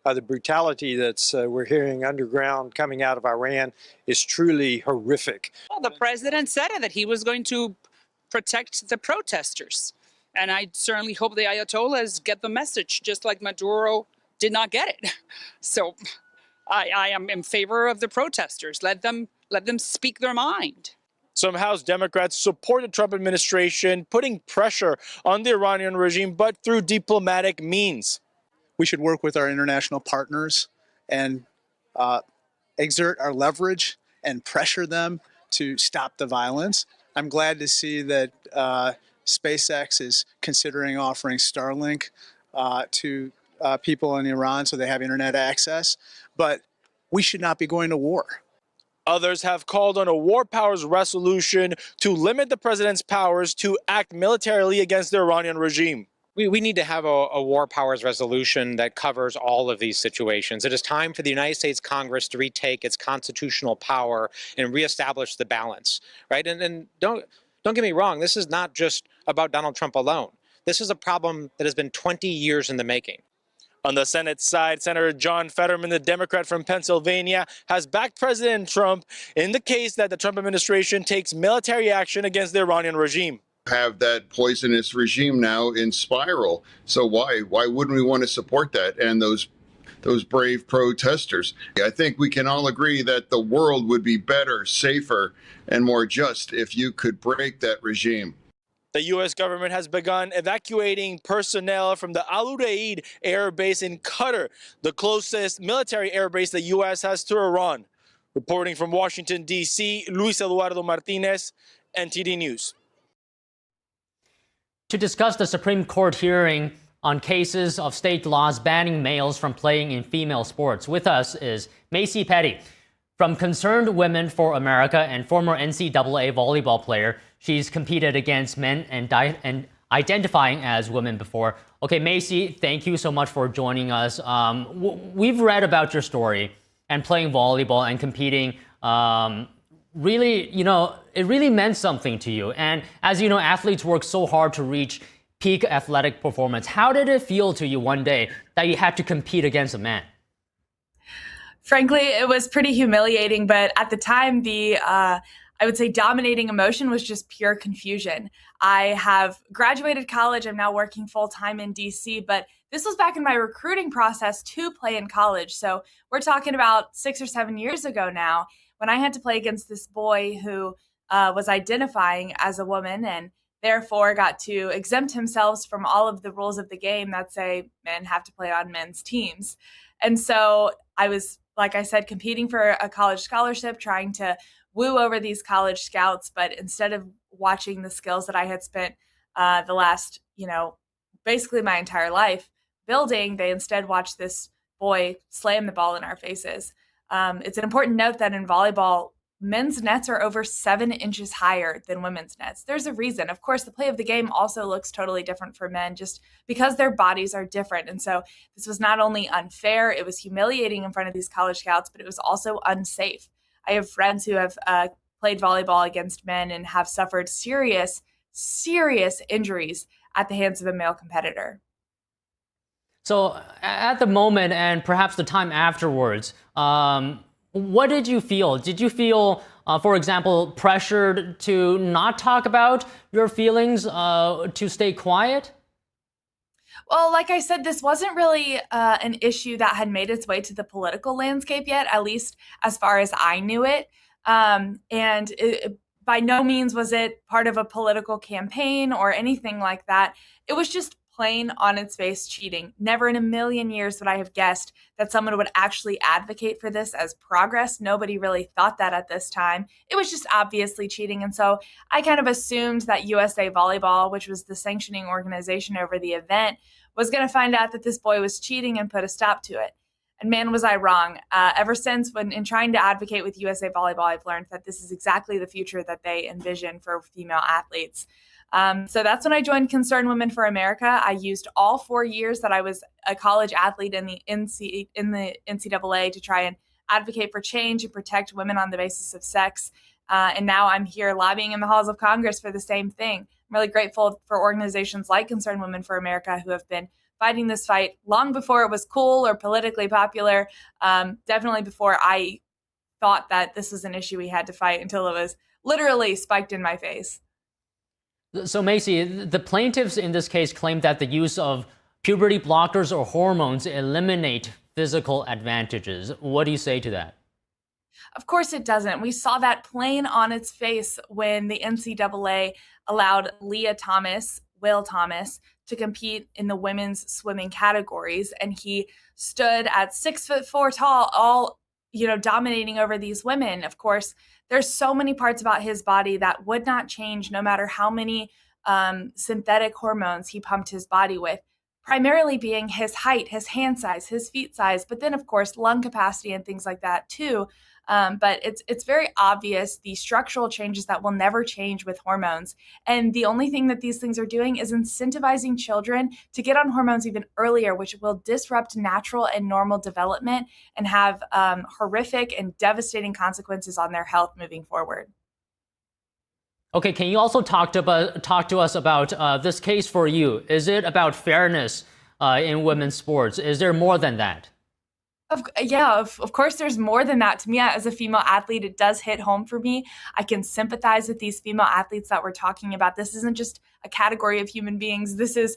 The brutality that's we're hearing underground coming out of Iran is truly horrific. Well, the president said that he was going to protect the protesters, and I certainly hope the Ayatollahs get the message, just like Maduro did not get it. So I am in favor of the protesters. Let them speak their mind. Some House Democrats support the Trump administration, putting pressure on the Iranian regime, but through diplomatic means. We should work with our international partners and exert our leverage and pressure them to stop the violence. I'm glad to see that SpaceX is considering offering Starlink to people in Iran so they have internet access, but we should not be going to war. Others have called on a war powers resolution to limit the president's powers to act militarily against the Iranian regime. We need to have a war powers resolution that covers all of these situations. It is time for the United States Congress to retake its constitutional power and reestablish the balance, right? And don't get me wrong, this is not just about Donald Trump alone. This is a problem that has been 20 years in the making. On the Senate side, Senator John Fetterman, the Democrat from Pennsylvania, has backed President Trump in the case that the Trump administration takes military action against the Iranian regime. Have that poisonous regime now in spiral. So why wouldn't we want to support that and those brave protesters? I think we can all agree that the world would be better, safer, and more just if you could break that regime. The U.S. government has begun evacuating personnel from the Al Udeid air base in Qatar, the closest military air base the U.S. has to Iran. Reporting from Washington, D.C., Luis Eduardo Martinez, NTD News. To discuss the Supreme Court hearing on cases of state laws banning males from playing in female sports, with us is Macy Petty. From Concerned Women for America and former NCAA volleyball player, she's competed against men and identifying as women before. Okay, Macy, thank you so much for joining us. We've read about your story and playing volleyball and competing. Really, it really meant something to you. And as you know, athletes work so hard to reach peak athletic performance. How did it feel to you one day that you had to compete against a man? Frankly, it was pretty humiliating, but at the time, I would say dominating emotion was just pure confusion. I have graduated college. I'm now working full-time in DC, but this was back in my recruiting process to play in college. So we're talking about 6 or 7 years ago now, when I had to play against this boy who was identifying as a woman and therefore got to exempt himself from all of the rules of the game that say men have to play on men's teams. And so I was, like I said, competing for a college scholarship, trying to woo over these college scouts. But instead of watching the skills that I had spent the last, basically my entire life building, they instead watched this boy slam the ball in our faces. It's an important note that in volleyball, men's nets are over 7 inches higher than women's nets. There's a reason. Of course, the play of the game also looks totally different for men just because their bodies are different. And so this was not only unfair, it was humiliating in front of these college scouts, but it was also unsafe. I have friends who have played volleyball against men and have suffered serious injuries at the hands of a male competitor. So at the moment and perhaps the time afterwards, what did you feel? Did you feel, for example, pressured to not talk about your feelings, to stay quiet? Well, like I said, this wasn't really an issue that had made its way to the political landscape yet, at least as far as I knew it. By no means was it part of a political campaign or anything like that. It was just plain on its face cheating. Never in a million years would I have guessed that someone would actually advocate for this as progress. Nobody really thought that at this time. It was just obviously cheating. And so I kind of assumed that USA Volleyball, which was the sanctioning organization over the event, was going to find out that this boy was cheating and put a stop to it. And man, was I wrong. Ever since, when in trying to advocate with USA Volleyball, I've learned that this is exactly the future that they envision for female athletes. So that's when I joined Concerned Women for America. I used all 4 years that I was a college athlete in the NCAA to try and advocate for change and protect women on the basis of sex. And now I'm here lobbying in the halls of Congress for the same thing. I'm really grateful for organizations like Concerned Women for America who have been fighting this fight long before it was cool or politically popular, definitely before I thought that this was an issue we had to fight until it was literally spiked in my face. So Macy, the plaintiffs in this case claim that the use of puberty blockers or hormones eliminate physical advantages. What do you say to that? Of course it doesn't. We saw that plain on its face when the NCAA allowed Will Thomas, to compete in the women's swimming categories. And he stood at 6'4" tall, all, dominating over these women. Of course, there's so many parts about his body that would not change no matter how many synthetic hormones he pumped his body with, primarily being his height, his hand size, his feet size, but then of course lung capacity and things like that too. But it's very obvious the structural changes that will never change with hormones. And the only thing that these things are doing is incentivizing children to get on hormones even earlier, which will disrupt natural and normal development and have horrific and devastating consequences on their health moving forward. Okay, can you also talk to us about this case for you? Is it about fairness in women's sports? Is there more than that? Of course, there's more than that. To me, as a female athlete, it does hit home for me. I can sympathize with these female athletes that we're talking about. This isn't just a category of human beings. This is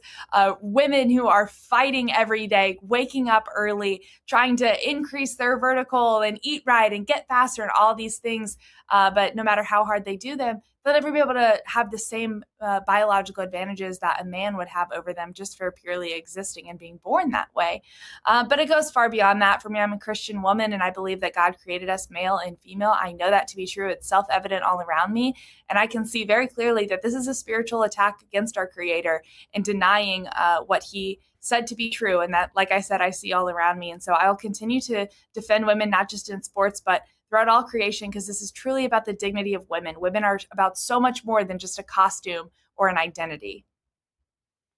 women who are fighting every day, waking up early, trying to increase their vertical and eat right and get faster and all these things. But no matter how hard they do them, they'll never be able to have the same biological advantages that a man would have over them just for purely existing and being born that way. But it goes far beyond that. For me, I'm a Christian woman, and I believe that God created us male and female. I know that to be true. It's self-evident all around me. And I can see very clearly that this is a spiritual attack against our Creator and denying what He said to be true. And that, like I said, I see all around me. And so I'll continue to defend women, not just in sports, but throughout all creation, because this is truly about the dignity of women. Women are about so much more than just a costume or an identity.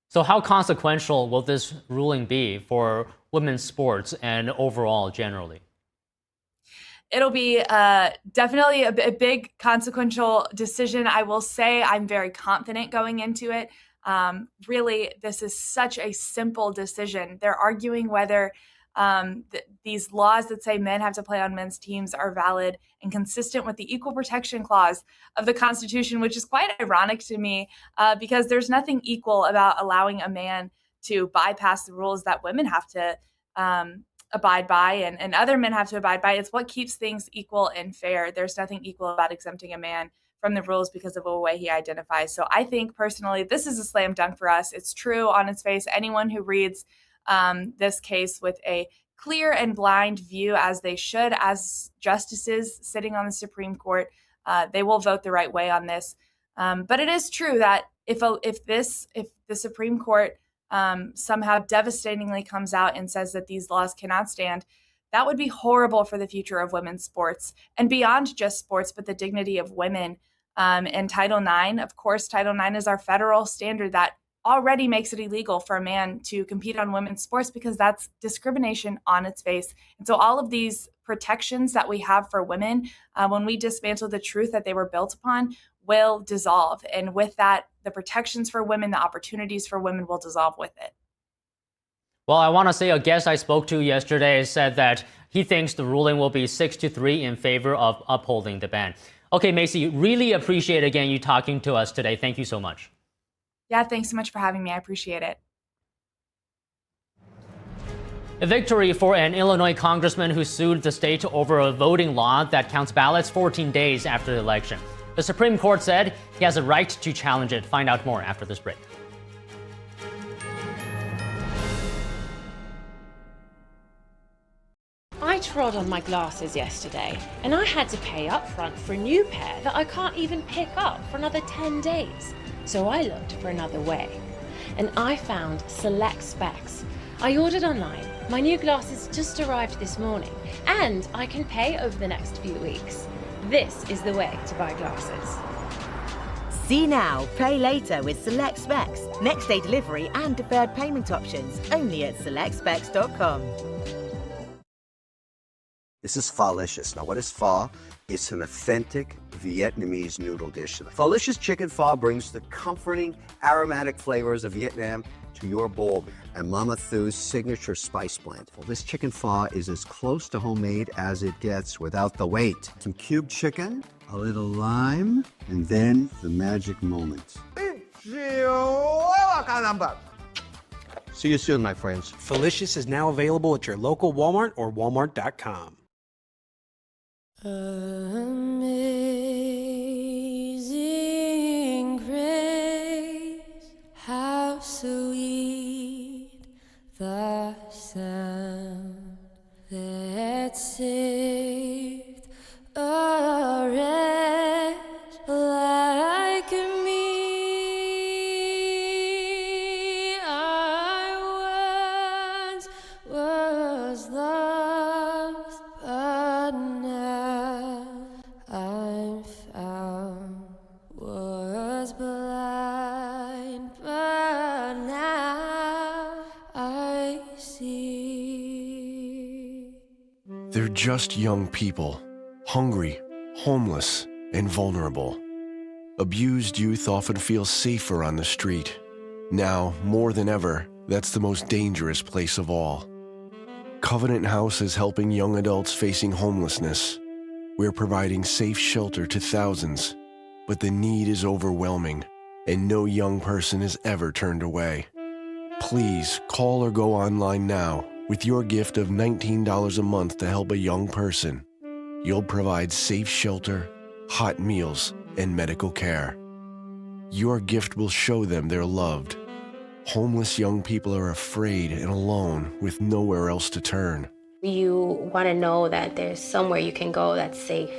So how consequential will this ruling be for women's sports and overall generally? It'll be definitely a big consequential decision. I will say I'm very confident going into it. Really, this is such a simple decision. They're arguing whether these laws that say men have to play on men's teams are valid and consistent with the Equal Protection Clause of the Constitution, which is quite ironic to me because there's nothing equal about allowing a man to bypass the rules that women have to abide by and other men have to abide by. It's what keeps things equal and fair. There's nothing equal about exempting a man from the rules because of the way he identifies. So I think personally, this is a slam dunk for us. It's true on its face. Anyone who reads this case with a clear and blind view, as they should, as justices sitting on the Supreme Court, they will vote the right way on this. But it is true that if the Supreme Court somehow devastatingly comes out and says that these laws cannot stand, that would be horrible for the future of women's sports and beyond just sports, but the dignity of women. And Title IX, of course, Title IX is our federal standard that already makes it illegal for a man to compete on women's sports because that's discrimination on its face. And so all of these protections that we have for women, when we dismantle the truth that they were built upon, will dissolve. And with that, the protections for women, the opportunities for women will dissolve with it. Well, I want to say a guest I spoke to yesterday said that he thinks the ruling will be 6-3 in favor of upholding the ban. Okay, Macy, really appreciate again you talking to us today. Thank you so much. Yeah, thanks so much for having me. I appreciate it. A victory for an Illinois congressman who sued the state over a voting law that counts ballots 14 days after the election. The Supreme Court said he has a right to challenge it. Find out more after this break. I trod on my glasses yesterday, and I had to pay up front for a new pair that I can't even pick up for another 10 days. So I looked for another way, and I found Select Specs. I ordered online. My new glasses just arrived this morning, and I can pay over the next few weeks. This is the way to buy glasses. See now, pay later with Select Specs. Next day delivery and deferred payment options. Only at selectspecs.com. This is Pho-licious. Now, what is pho? It's an authentic Vietnamese noodle dish. Pho-licious chicken pho brings the comforting, aromatic flavors of Vietnam to your bowl. And Mama Thu's signature spice blend. Well, this chicken pho is as close to homemade as it gets without the wait. Some cubed chicken, a little lime, and then the magic moment. See you soon, my friends. Pho-licious is now available at your local Walmart or walmart.com. Amazing grace, how sweet the sound that saved a wretch like me. I once was lost, but now I'm found. Was blind, but now I see. They're just young people, hungry, homeless, and vulnerable. Abused youth often feel safer on the street. Now, more than ever, that's the most dangerous place of all. Covenant House is helping young adults facing homelessness. We're providing safe shelter to thousands, but the need is overwhelming, and no young person is ever turned away. Please call or go online now with your gift of $19 a month to help a young person. You'll provide safe shelter, hot meals, and medical care. Your gift will show them they're loved. Homeless young people are afraid and alone with nowhere else to turn. You want to know that there's somewhere you can go that's safe.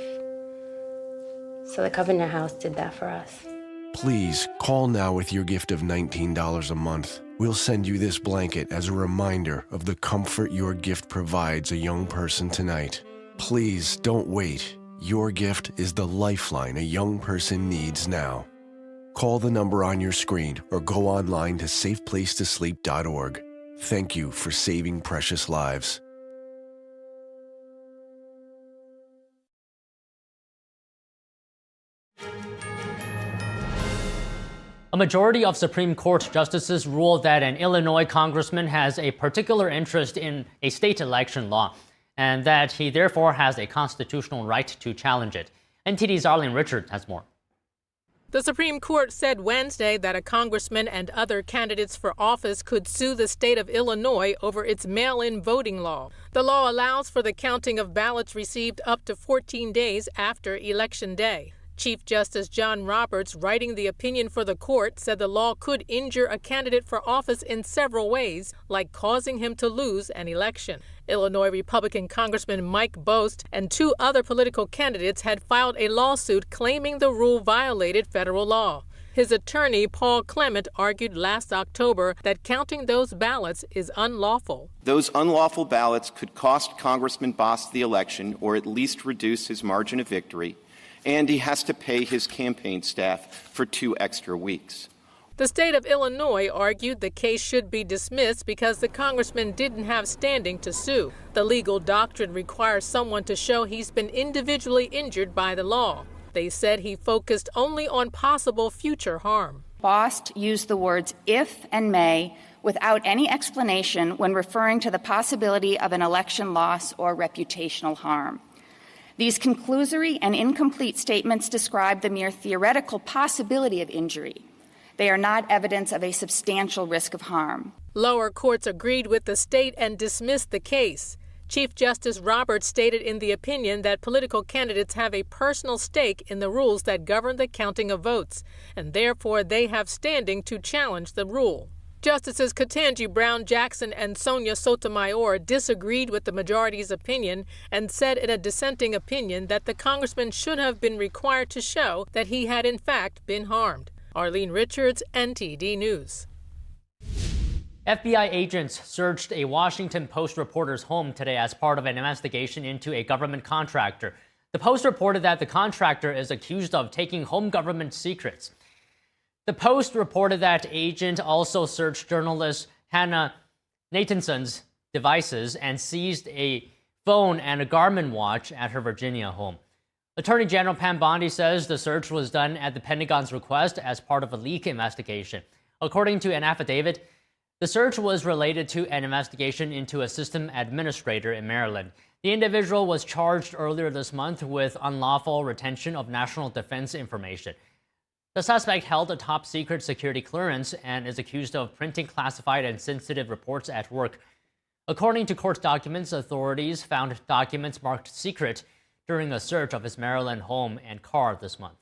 So the Covenant House did that for us. Please call now with your gift of $19 a month. We'll send you this blanket as a reminder of the comfort your gift provides a young person tonight. Please don't wait. Your gift is the lifeline a young person needs now. Call the number on your screen or go online to safeplacetosleep.org. Thank you for saving precious lives. A majority of Supreme Court justices ruled that an Illinois congressman has a particular interest in a state election law, and that he therefore has a constitutional right to challenge it. NTD's Arlene Richard has more. The Supreme Court said Wednesday that a congressman and other candidates for office could sue the state of Illinois over its mail-in voting law. The law allows for the counting of ballots received up to 14 days after Election Day. Chief Justice John Roberts, writing the opinion for the court, said the law could injure a candidate for office in several ways, like causing him to lose an election. Illinois Republican Congressman Mike Bost and two other political candidates had filed a lawsuit claiming the rule violated federal law. His attorney, Paul Clement, argued last October that counting those ballots is unlawful. Those unlawful ballots could cost Congressman Bost the election or at least reduce his margin of victory, and he has to pay his campaign staff for 2 extra weeks. The state of Illinois argued the case should be dismissed because the congressman didn't have standing to sue. The legal doctrine requires someone to show he's been individually injured by the law. They said he focused only on possible future harm. Bost used the words if and may without any explanation when referring to the possibility of an election loss or reputational harm. These conclusory and incomplete statements describe the mere theoretical possibility of injury. They are not evidence of a substantial risk of harm. Lower courts agreed with the state and dismissed the case. Chief Justice Roberts stated in the opinion that political candidates have a personal stake in the rules that govern the counting of votes, and therefore they have standing to challenge the rule. Justices Ketanji Brown Jackson and Sonia Sotomayor disagreed with the majority's opinion and said in a dissenting opinion that the congressman should have been required to show that he had in fact been harmed. Arlene Richards, NTD News. FBI agents searched a Washington Post reporter's home today as part of an investigation into a government contractor. The Post reported that the contractor is accused of taking home government secrets. The Post reported that agent also searched journalist Hannah Nathanson's devices and seized a phone and a Garmin watch at her Virginia home. Attorney General Pam Bondi says the search was done at the Pentagon's request as part of a leak investigation. According to an affidavit, the search was related to an investigation into a system administrator in Maryland. The individual was charged earlier this month with unlawful retention of national defense information. The suspect held a top-secret security clearance and is accused of printing classified and sensitive reports at work. According to court documents, authorities found documents marked secret during a search of his Maryland home and car this month.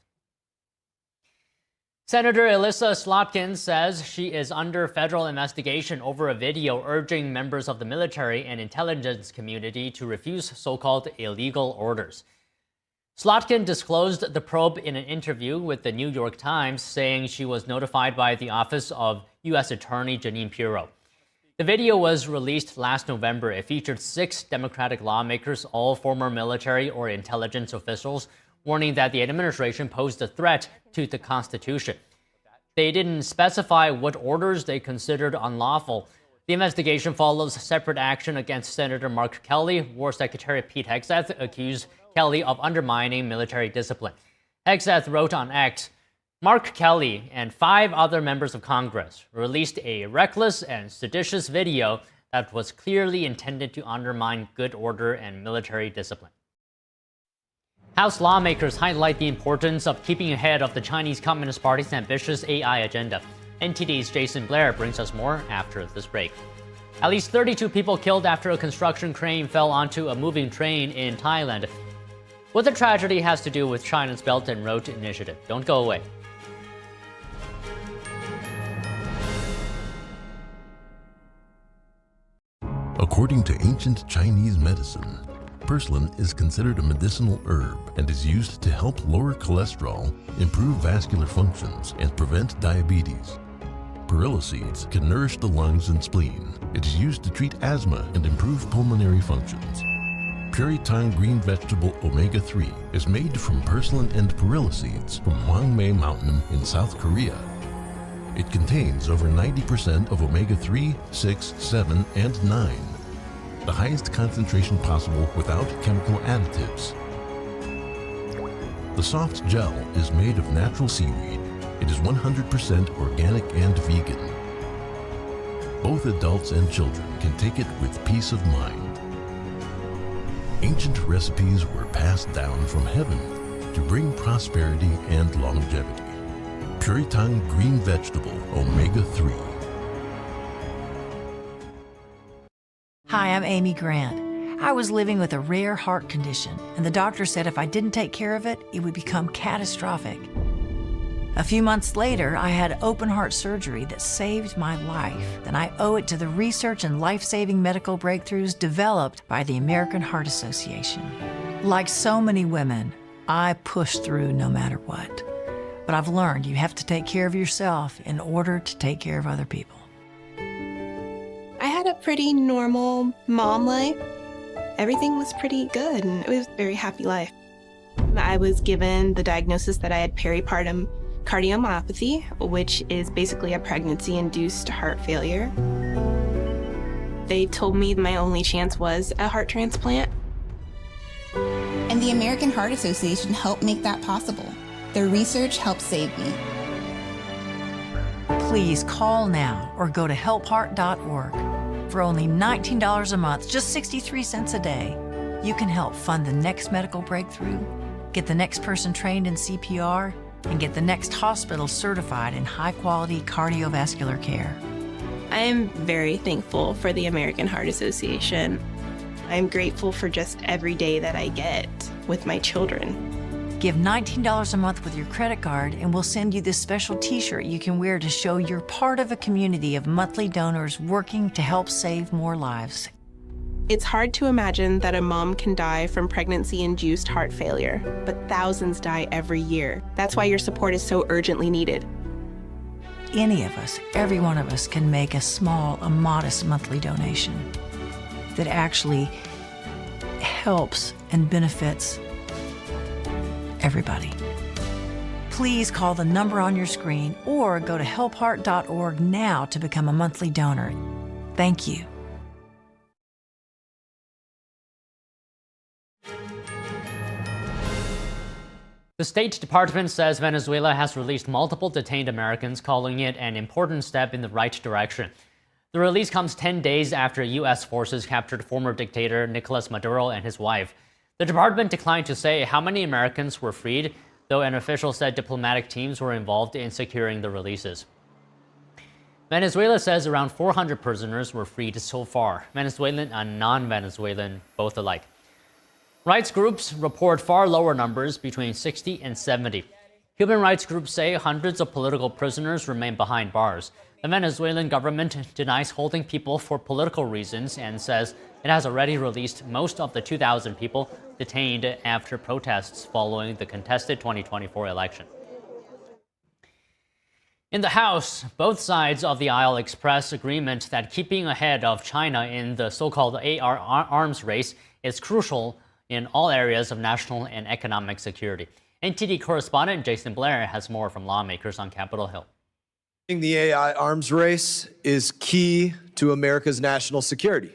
Senator Elissa Slotkin says she is under federal investigation over a video urging members of the military and intelligence community to refuse so-called illegal orders. Slotkin disclosed the probe in an interview with the New York Times, saying she was notified by the office of U.S. Attorney Jeanine Pirro. The video was released last November. It featured 6 Democratic lawmakers, all former military or intelligence officials, warning that the administration posed a threat to the Constitution. They didn't specify what orders they considered unlawful. The investigation follows separate action against Senator Mark Kelly. War Secretary Pete Hegseth accused Kelly of undermining military discipline. Hegseth wrote on X, Mark Kelly and 5 other members of Congress released a reckless and seditious video that was clearly intended to undermine good order and military discipline. House lawmakers highlight the importance of keeping ahead of the Chinese Communist Party's ambitious AI agenda. NTD's Jason Blair brings us more after this break. At least 32 people killed after a construction crane fell onto a moving train in Thailand. What the tragedy has to do with China's Belt and Road Initiative. Don't go away. According to ancient Chinese medicine, purslane is considered a medicinal herb and is used to help lower cholesterol, improve vascular functions, and prevent diabetes. Perilla seeds can nourish the lungs and spleen. It is used to treat asthma and improve pulmonary functions. Puritang green vegetable omega-3 is made from purslane and perilla seeds from Hwangmae Mountain in South Korea. It contains over 90% of omega-3, 6, 7, and 9, the highest concentration possible without chemical additives. The soft gel is made of natural seaweed. It is 100% organic and vegan. Both adults and children can take it with peace of mind. Ancient recipes were passed down from heaven to bring prosperity and longevity. Puritang green vegetable omega-3. Hi, I'm Amy Grant. I was living with a rare heart condition, and the doctor said if I didn't take care of it, it would become catastrophic. A few months later, I had open heart surgery that saved my life, and I owe it to the research and life-saving medical breakthroughs developed by the American Heart Association. Like so many women, I pushed through no matter what. But I've learned you have to take care of yourself in order to take care of other people. I had a pretty normal mom life. Everything was pretty good, and it was a very happy life. I was given the diagnosis that I had peripartum cardiomyopathy, which is basically a pregnancy-induced heart failure. They told me my only chance was a heart transplant. And the American Heart Association helped make that possible. Their research helped save me. Please call now or go to helpheart.org. For only $19 a month, just 63 cents a day, you can help fund the next medical breakthrough, get the next person trained in CPR, and get the next hospital certified in high-quality cardiovascular care. I am very thankful for the American Heart Association. I'm grateful for just every day that I get with my children. Give $19 a month with your credit card and we'll send you this special t-shirt you can wear to show you're part of a community of monthly donors working to help save more lives. It's hard to imagine that a mom can die from pregnancy-induced heart failure, but thousands die every year. That's why your support is so urgently needed. Any of us, every one of us, can make a modest monthly donation that actually helps and benefits everybody. Please call the number on your screen or go to helpheart.org now to become a monthly donor. Thank you. The State Department says Venezuela has released multiple detained Americans, calling it an important step in the right direction. The release comes 10 days after U.S. forces captured former dictator Nicolas Maduro and his wife. The department declined to say how many Americans were freed, though an official said diplomatic teams were involved in securing the releases. Venezuela says around 400 prisoners were freed so far, Venezuelan and non-Venezuelan both alike. Rights groups report far lower numbers, between 60 and 70. Human rights groups say hundreds of political prisoners remain behind bars. The Venezuelan government denies holding people for political reasons and says it has already released most of the 2,000 people detained after protests following the contested 2024 election. In the House, both sides of the aisle express agreement that keeping ahead of China in the so-called arms race is crucial in all areas of national and economic security. NTD correspondent Jason Blair has more from lawmakers on Capitol Hill. The AI arms race is key to America's national security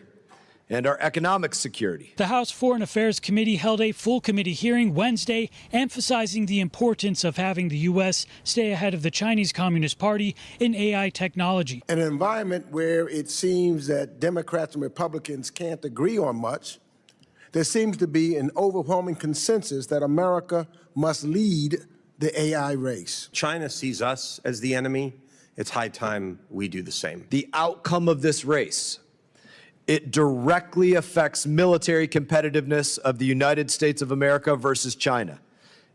and our economic security. The House Foreign Affairs Committee held a full committee hearing Wednesday, emphasizing the importance of having the U.S. stay ahead of the Chinese Communist Party in AI technology. In an environment where it seems that Democrats and Republicans can't agree on much, there seems to be an overwhelming consensus that America must lead the AI race. China sees us as the enemy. It's high time we do the same. The outcome of this race, it directly affects military competitiveness of the United States of America versus China.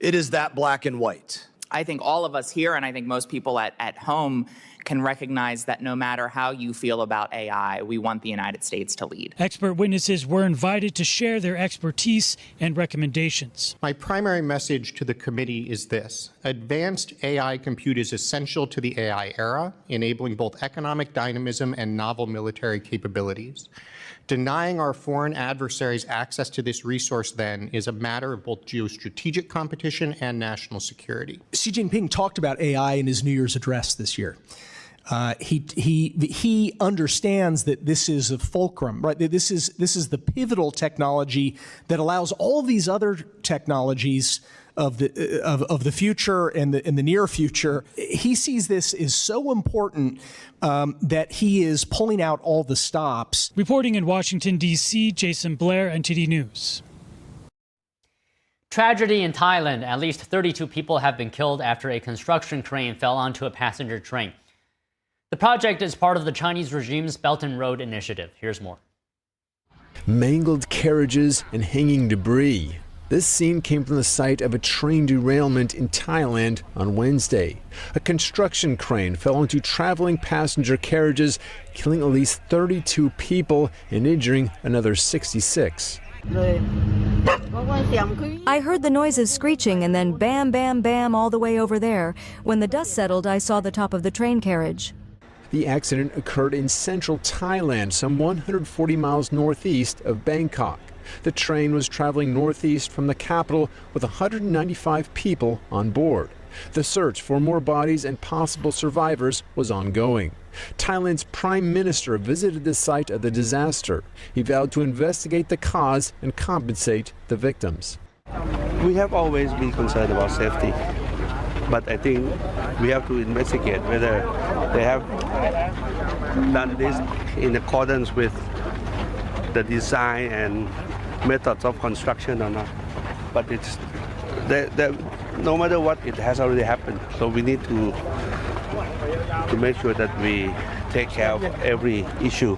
It is that black and white. I think all of us here, and I think most people at home, can recognize that no matter how you feel about AI, we want the United States to lead. Expert witnesses were invited to share their expertise and recommendations. My primary message to the committee is this: advanced AI compute is essential to the AI era, enabling both economic dynamism and novel military capabilities. Denying our foreign adversaries access to this resource, then, is a matter of both geostrategic competition and national security. Xi Jinping talked about AI in his New Year's address this year. He understands that this is a fulcrum, right? This is the pivotal technology that allows all these other technologies of the future and the near future. He sees this as so important that he is pulling out all the stops. Reporting in Washington, D.C., Jason Blair, NTD News. Tragedy in Thailand. At least 32 people have been killed after a construction crane fell onto a passenger train. The project is part of the Chinese regime's Belt and Road Initiative. Here's more. Mangled carriages and hanging debris. This scene came from the site of a train derailment in Thailand on Wednesday. A construction crane fell onto traveling passenger carriages, killing at least 32 people and injuring another 66. I heard the noises screeching and then bam, bam, bam all the way over there. When the dust settled, I saw the top of the train carriage. The accident occurred in central Thailand, some 140 miles northeast of Bangkok. The train was traveling northeast from the capital with 195 people on board. The search for more bodies and possible survivors was ongoing. Thailand's prime minister visited the site of the disaster. He vowed to investigate the cause and compensate the victims. We have always been concerned about safety, but I think we have to investigate whether they have done this in accordance with the design and methods of construction or not. But it's no matter what, it has already happened. So we need to make sure that we take care of every issue.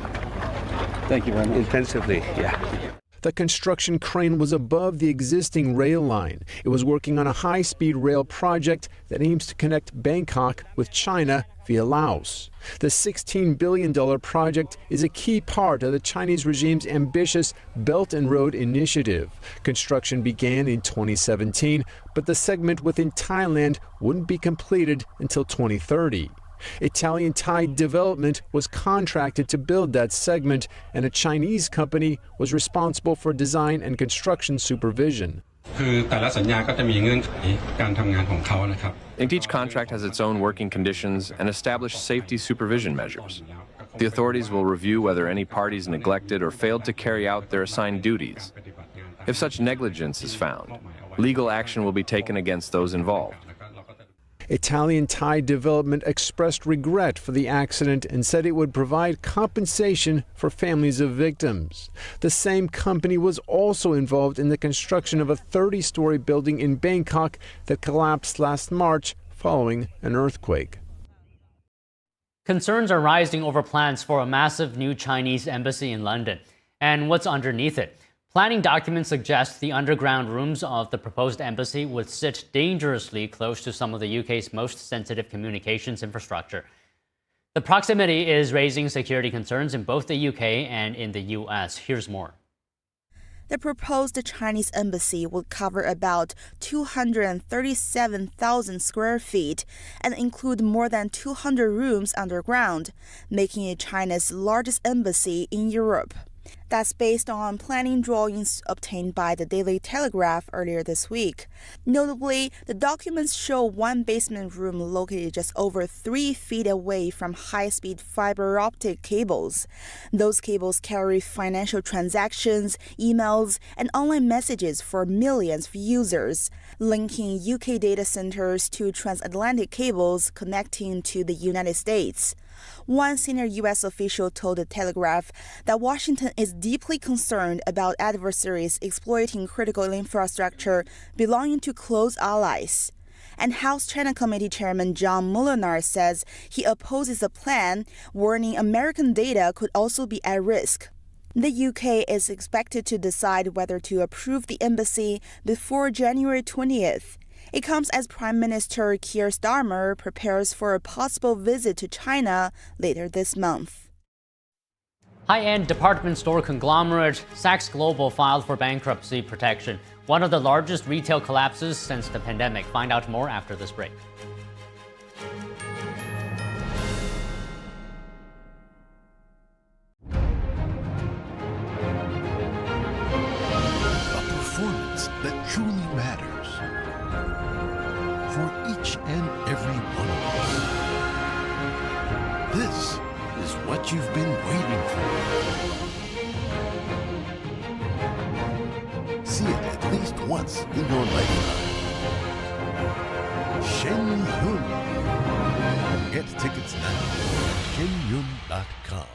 Thank you very much. Intensively, yeah. The construction crane was above the existing rail line. It was working on a high-speed rail project that aims to connect Bangkok with China via Laos. The $16 billion project is a key part of the Chinese regime's ambitious Belt and Road Initiative. Construction began in 2017, but the segment within Thailand wouldn't be completed until 2030. Italian-Thai Development was contracted to build that segment, and a Chinese company was responsible for design and construction supervision. And each contract has its own working conditions and established safety supervision measures. The authorities will review whether any parties neglected or failed to carry out their assigned duties. If such negligence is found, legal action will be taken against those involved. Italian-Thai Development expressed regret for the accident and said it would provide compensation for families of victims. The same company was also involved in the construction of a 30-story building in Bangkok that collapsed last March following an earthquake. Concerns are rising over plans for a massive new Chinese embassy in London and what's underneath it. Planning documents suggest the underground rooms of the proposed embassy would sit dangerously close to some of the UK's most sensitive communications infrastructure. The proximity is raising security concerns in both the UK and in the US. Here's more. The proposed Chinese embassy would cover about 237,000 square feet and include more than 200 rooms underground, making it China's largest embassy in Europe. That's based on planning drawings obtained by the Daily Telegraph earlier this week. Notably, the documents show one basement room located just over 3 feet away from high-speed fiber optic cables. Those cables carry financial transactions, emails, and online messages for millions of users, linking UK data centers to transatlantic cables connecting to the United States. One senior U.S. official told the Telegraph that Washington is deeply concerned about adversaries exploiting critical infrastructure belonging to close allies. And House China Committee Chairman John Mulliner says he opposes the plan, warning American data could also be at risk. The UK is expected to decide whether to approve the embassy before January 20th. It comes as Prime Minister Keir Starmer prepares for a possible visit to China later this month. High-end department store conglomerate Saks Global filed for bankruptcy protection, one of the largest retail collapses since the pandemic. Find out more after this break. A performance that truly matters for each and every one of us. This is what you've been waiting for. See it at least once in your lifetime. Shen Yun. Get tickets now at shenyun.com.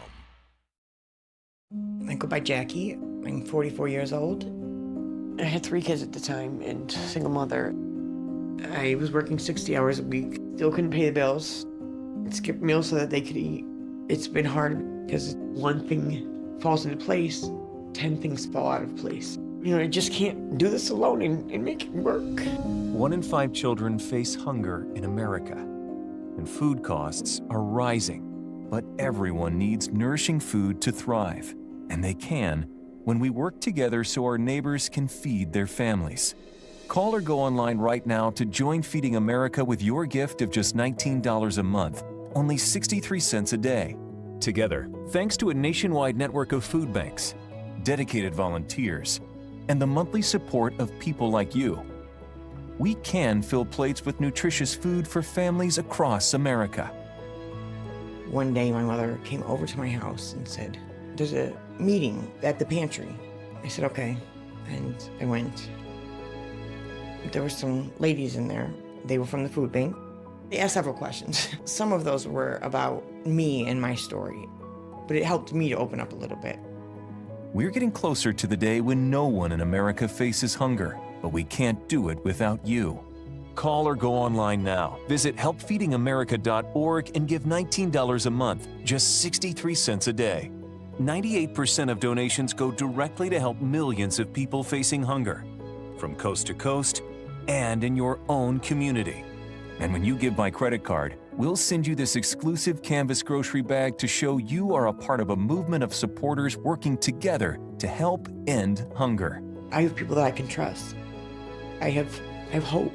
I go by Jackie. I'm 44 years old. I had 3 kids at the time and single mother. I was working 60 hours a week, still couldn't pay the bills, skip meals so that they could eat. It's been hard because one thing falls into place, 10 things fall out of place. You know, I just can't do this alone and make it work. 1 in 5 children face hunger in America, and food costs are rising. But everyone needs nourishing food to thrive, and they can when we work together so our neighbors can feed their families. Call or go online right now to join Feeding America with your gift of just $19 a month, only 63 cents a day. Together, thanks to a nationwide network of food banks, dedicated volunteers, and the monthly support of people like you, we can fill plates with nutritious food for families across America. One day my mother came over to my house and said, "There's a meeting at the pantry." I said, "Okay," and I went. There were some ladies in there. They were from the food bank. They asked several questions. Some of those were about me and my story, but it helped me to open up a little bit. We're getting closer to the day when no one in America faces hunger, but we can't do it without you. Call or go online now. Visit helpfeedingamerica.org and give $19 a month, just 63 cents a day. 98% of donations go directly to help millions of people facing hunger, from coast to coast and in your own community. And when you give by credit card, we'll send you this exclusive canvas grocery bag to show you are a part of a movement of supporters working together to help end hunger. I have people that I can trust. I have hope.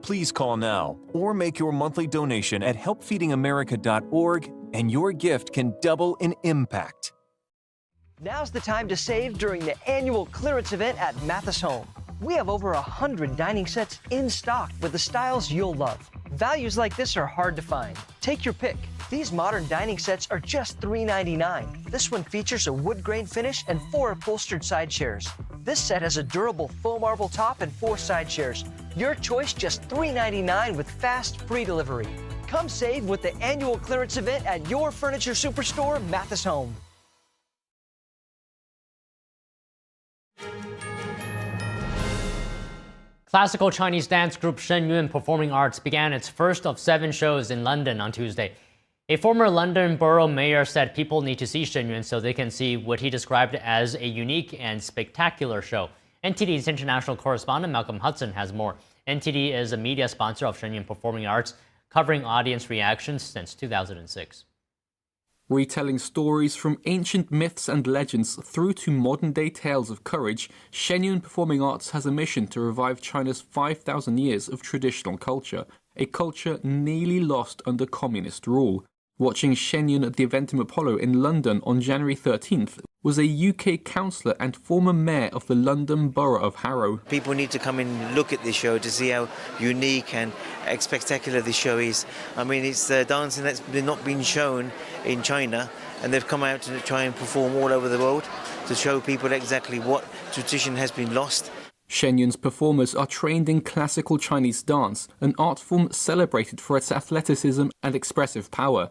Please call now or make your monthly donation at helpfeedingamerica.org, and your gift can double in impact. Now's the time to save during the annual clearance event at Mathis Home. We have over 100 dining sets in stock with the styles you'll love. Values like this are hard to find. Take your pick. These modern dining sets are just $3.99. This one features a wood grain finish and 4 upholstered side chairs. This set has a durable faux marble top and 4 side chairs. Your choice, just $3.99 with fast, free delivery. Come save with the annual clearance event at your furniture superstore, Mathis Home. Classical Chinese dance group Shenyun Performing Arts began its first of 7 shows in London on Tuesday. A former London borough mayor said people need to see Shenyun so they can see what he described as a unique and spectacular show. NTD's international correspondent Malcolm Hudson has more. NTD is a media sponsor of Shenyun Performing Arts, covering audience reactions since 2006. Retelling stories from ancient myths and legends through to modern-day tales of courage, Shenyun Performing Arts has a mission to revive China's 5,000 years of traditional culture, a culture nearly lost under communist rule. Watching Shenyun at the Eventim Apollo in London on January 13th was a UK councillor and former mayor of the London Borough of Harrow. People need to come and look at this show to see how unique and spectacular this show is. I mean, it's dancing that's not been shown in China, and they've come out to try and perform all over the world to show people exactly what tradition has been lost. Shenyun's performers are trained in classical Chinese dance, an art form celebrated for its athleticism and expressive power.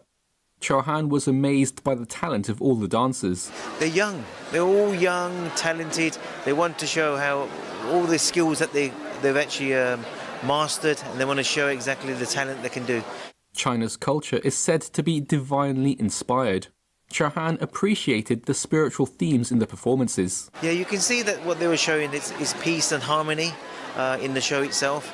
Chauhan was amazed by the talent of all the dancers. They're young. They're all young, talented. They want to show how all the skills that they've actually mastered, and they want to show exactly the talent they can do. China's culture is said to be divinely inspired. Chauhan appreciated the spiritual themes in the performances. Yeah, you can see that what they were showing is peace and harmony in the show itself.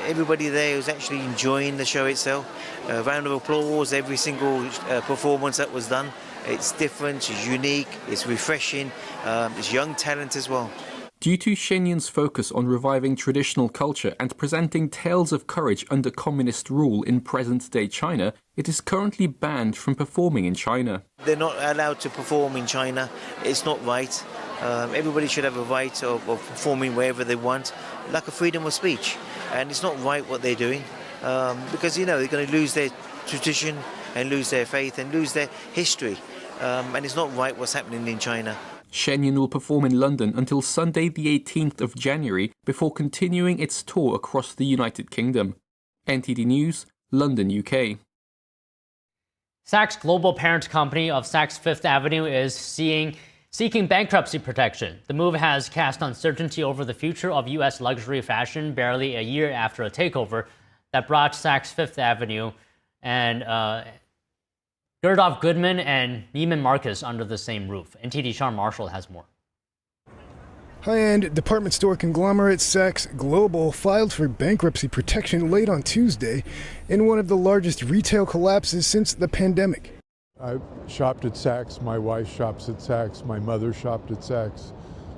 Everybody there was actually enjoying the show itself. A round of applause, every single performance that was done. It's different, it's unique, it's refreshing, it's young talent as well. Due to Shenyun's focus on reviving traditional culture and presenting tales of courage under communist rule in present-day China, it is currently banned from performing in China. They're not allowed to perform in China. It's not right. Everybody should have a right of performing wherever they want, like a freedom of speech. And it's not right what they're doing, because, you know, they're going to lose their tradition and lose their faith and lose their history. And it's not right what's happening in China. Shenyun will perform in London until Sunday the 18th of January before continuing its tour across the United Kingdom. NTD News, London, UK. Saks Global parent company of Saks Fifth Avenue is seeking bankruptcy protection. The move has cast uncertainty over the future of U.S. luxury fashion barely a year after a takeover that brought Saks Fifth Avenue and Gerdau Goodman and Neiman Marcus under the same roof. NTD Sean Marshall has more. High-end department store conglomerate Saks Global filed for bankruptcy protection late on Tuesday in one of the largest retail collapses since the pandemic. I shopped at Saks, my wife shops at Saks, my mother shopped at Saks,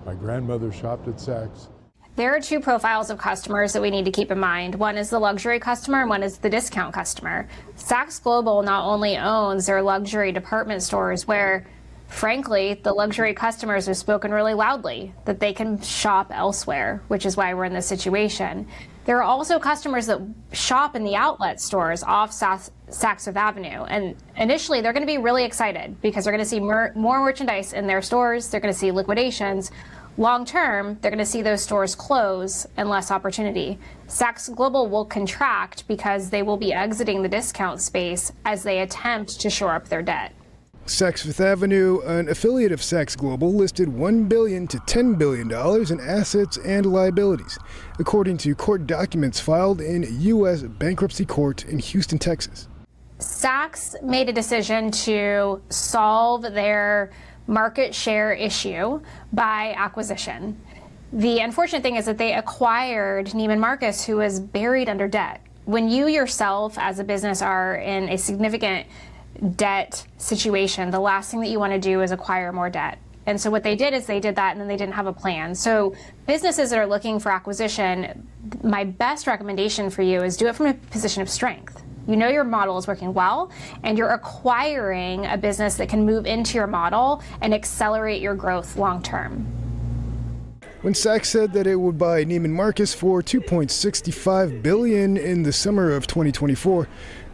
my grandmother shopped at Saks. There are 2 profiles of customers that we need to keep in mind. One is the luxury customer and one is the discount customer. Saks Global not only owns their luxury department stores where, frankly, the luxury customers have spoken really loudly that they can shop elsewhere, which is why we're in this situation. There are also customers that shop in the outlet stores off Saks Fifth Avenue. And initially, they're going to be really excited because they're going to see more merchandise in their stores. They're going to see liquidations. Long term, they're going to see those stores close and less opportunity. Saks Global will contract because they will be exiting the discount space as they attempt to shore up their debt. Saks Fifth Avenue, an affiliate of Saks Global, listed $1 billion to $10 billion in assets and liabilities, according to court documents filed in U.S. bankruptcy court in Houston, Texas. Saks made a decision to solve their market share issue by acquisition. The unfortunate thing is that they acquired Neiman Marcus, who was buried under debt. When you yourself as a business are in a significant debt situation, the last thing that you want to do is acquire more debt. And so what they did is they did that and then they didn't have a plan. So businesses that are looking for acquisition, my best recommendation for you is do it from a position of strength. You know your model is working well and you're acquiring a business that can move into your model and accelerate your growth long term. When Saks said that it would buy Neiman Marcus for $2.65 billion in the summer of 2024,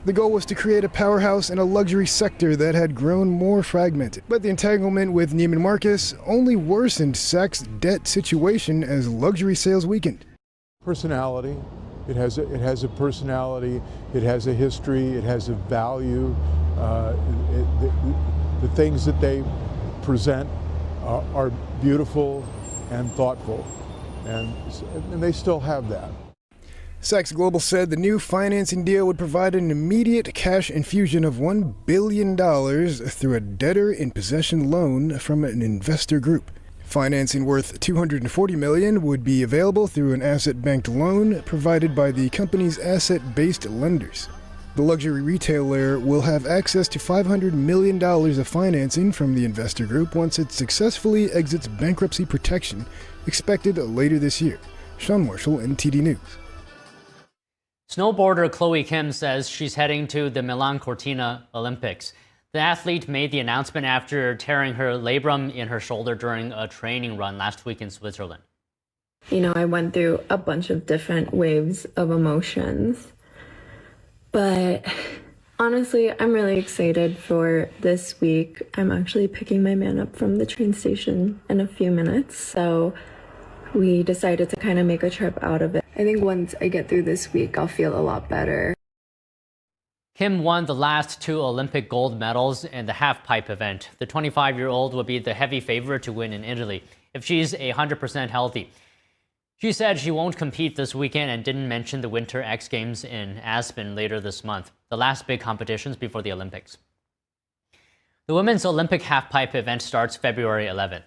the goal was to create a powerhouse in a luxury sector that had grown more fragmented. But the entanglement with Neiman Marcus only worsened Saks' debt situation as luxury sales weakened. Personality. It has a personality. It has a history. It has a value. The things that they present are beautiful and thoughtful, and they still have that. Saks Global said the new financing deal would provide an immediate cash infusion of $1 billion through a debtor-in-possession loan from an investor group. Financing worth $240 million would be available through an asset-backed loan provided by the company's asset-based lenders. The luxury retailer will have access to $500 million of financing from the investor group once it successfully exits bankruptcy protection, expected later this year. Sean Marshall, NTD News. Snowboarder Chloe Kim says she's heading to the Milan Cortina Olympics. The athlete made the announcement after tearing her labrum in her shoulder during a training run last week in Switzerland. You know, I went through a bunch of different waves of emotions. But honestly, I'm really excited for this week. I'm actually picking my man up from the train station in a few minutes. So we decided to kind of make a trip out of it. I think once I get through this week, I'll feel a lot better. Kim won the last 2 Olympic gold medals in the halfpipe event. The 25-year-old will be the heavy favorite to win in Italy if she's 100% healthy. She said she won't compete this weekend and didn't mention the Winter X Games in Aspen later this month, the last big competitions before the Olympics. The women's Olympic halfpipe event starts February 11th.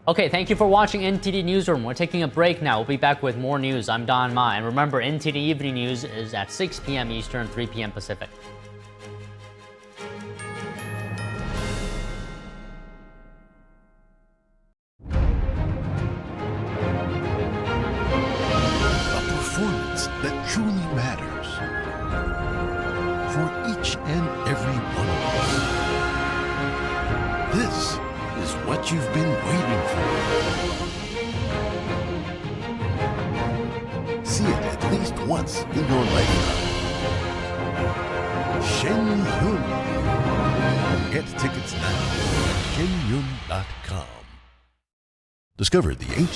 Okay, thank you for watching NTD Newsroom. We're taking a break now. We'll be back with more news. I'm Don Ma, and remember, NTD Evening News is at 6 p.m. Eastern, 3 p.m. Pacific. That truly matters for each and every one of us. This is what you've been waiting for. See it at least once in your lifetime. Shenyun. Get tickets now at shenyun.com. Discover the ancient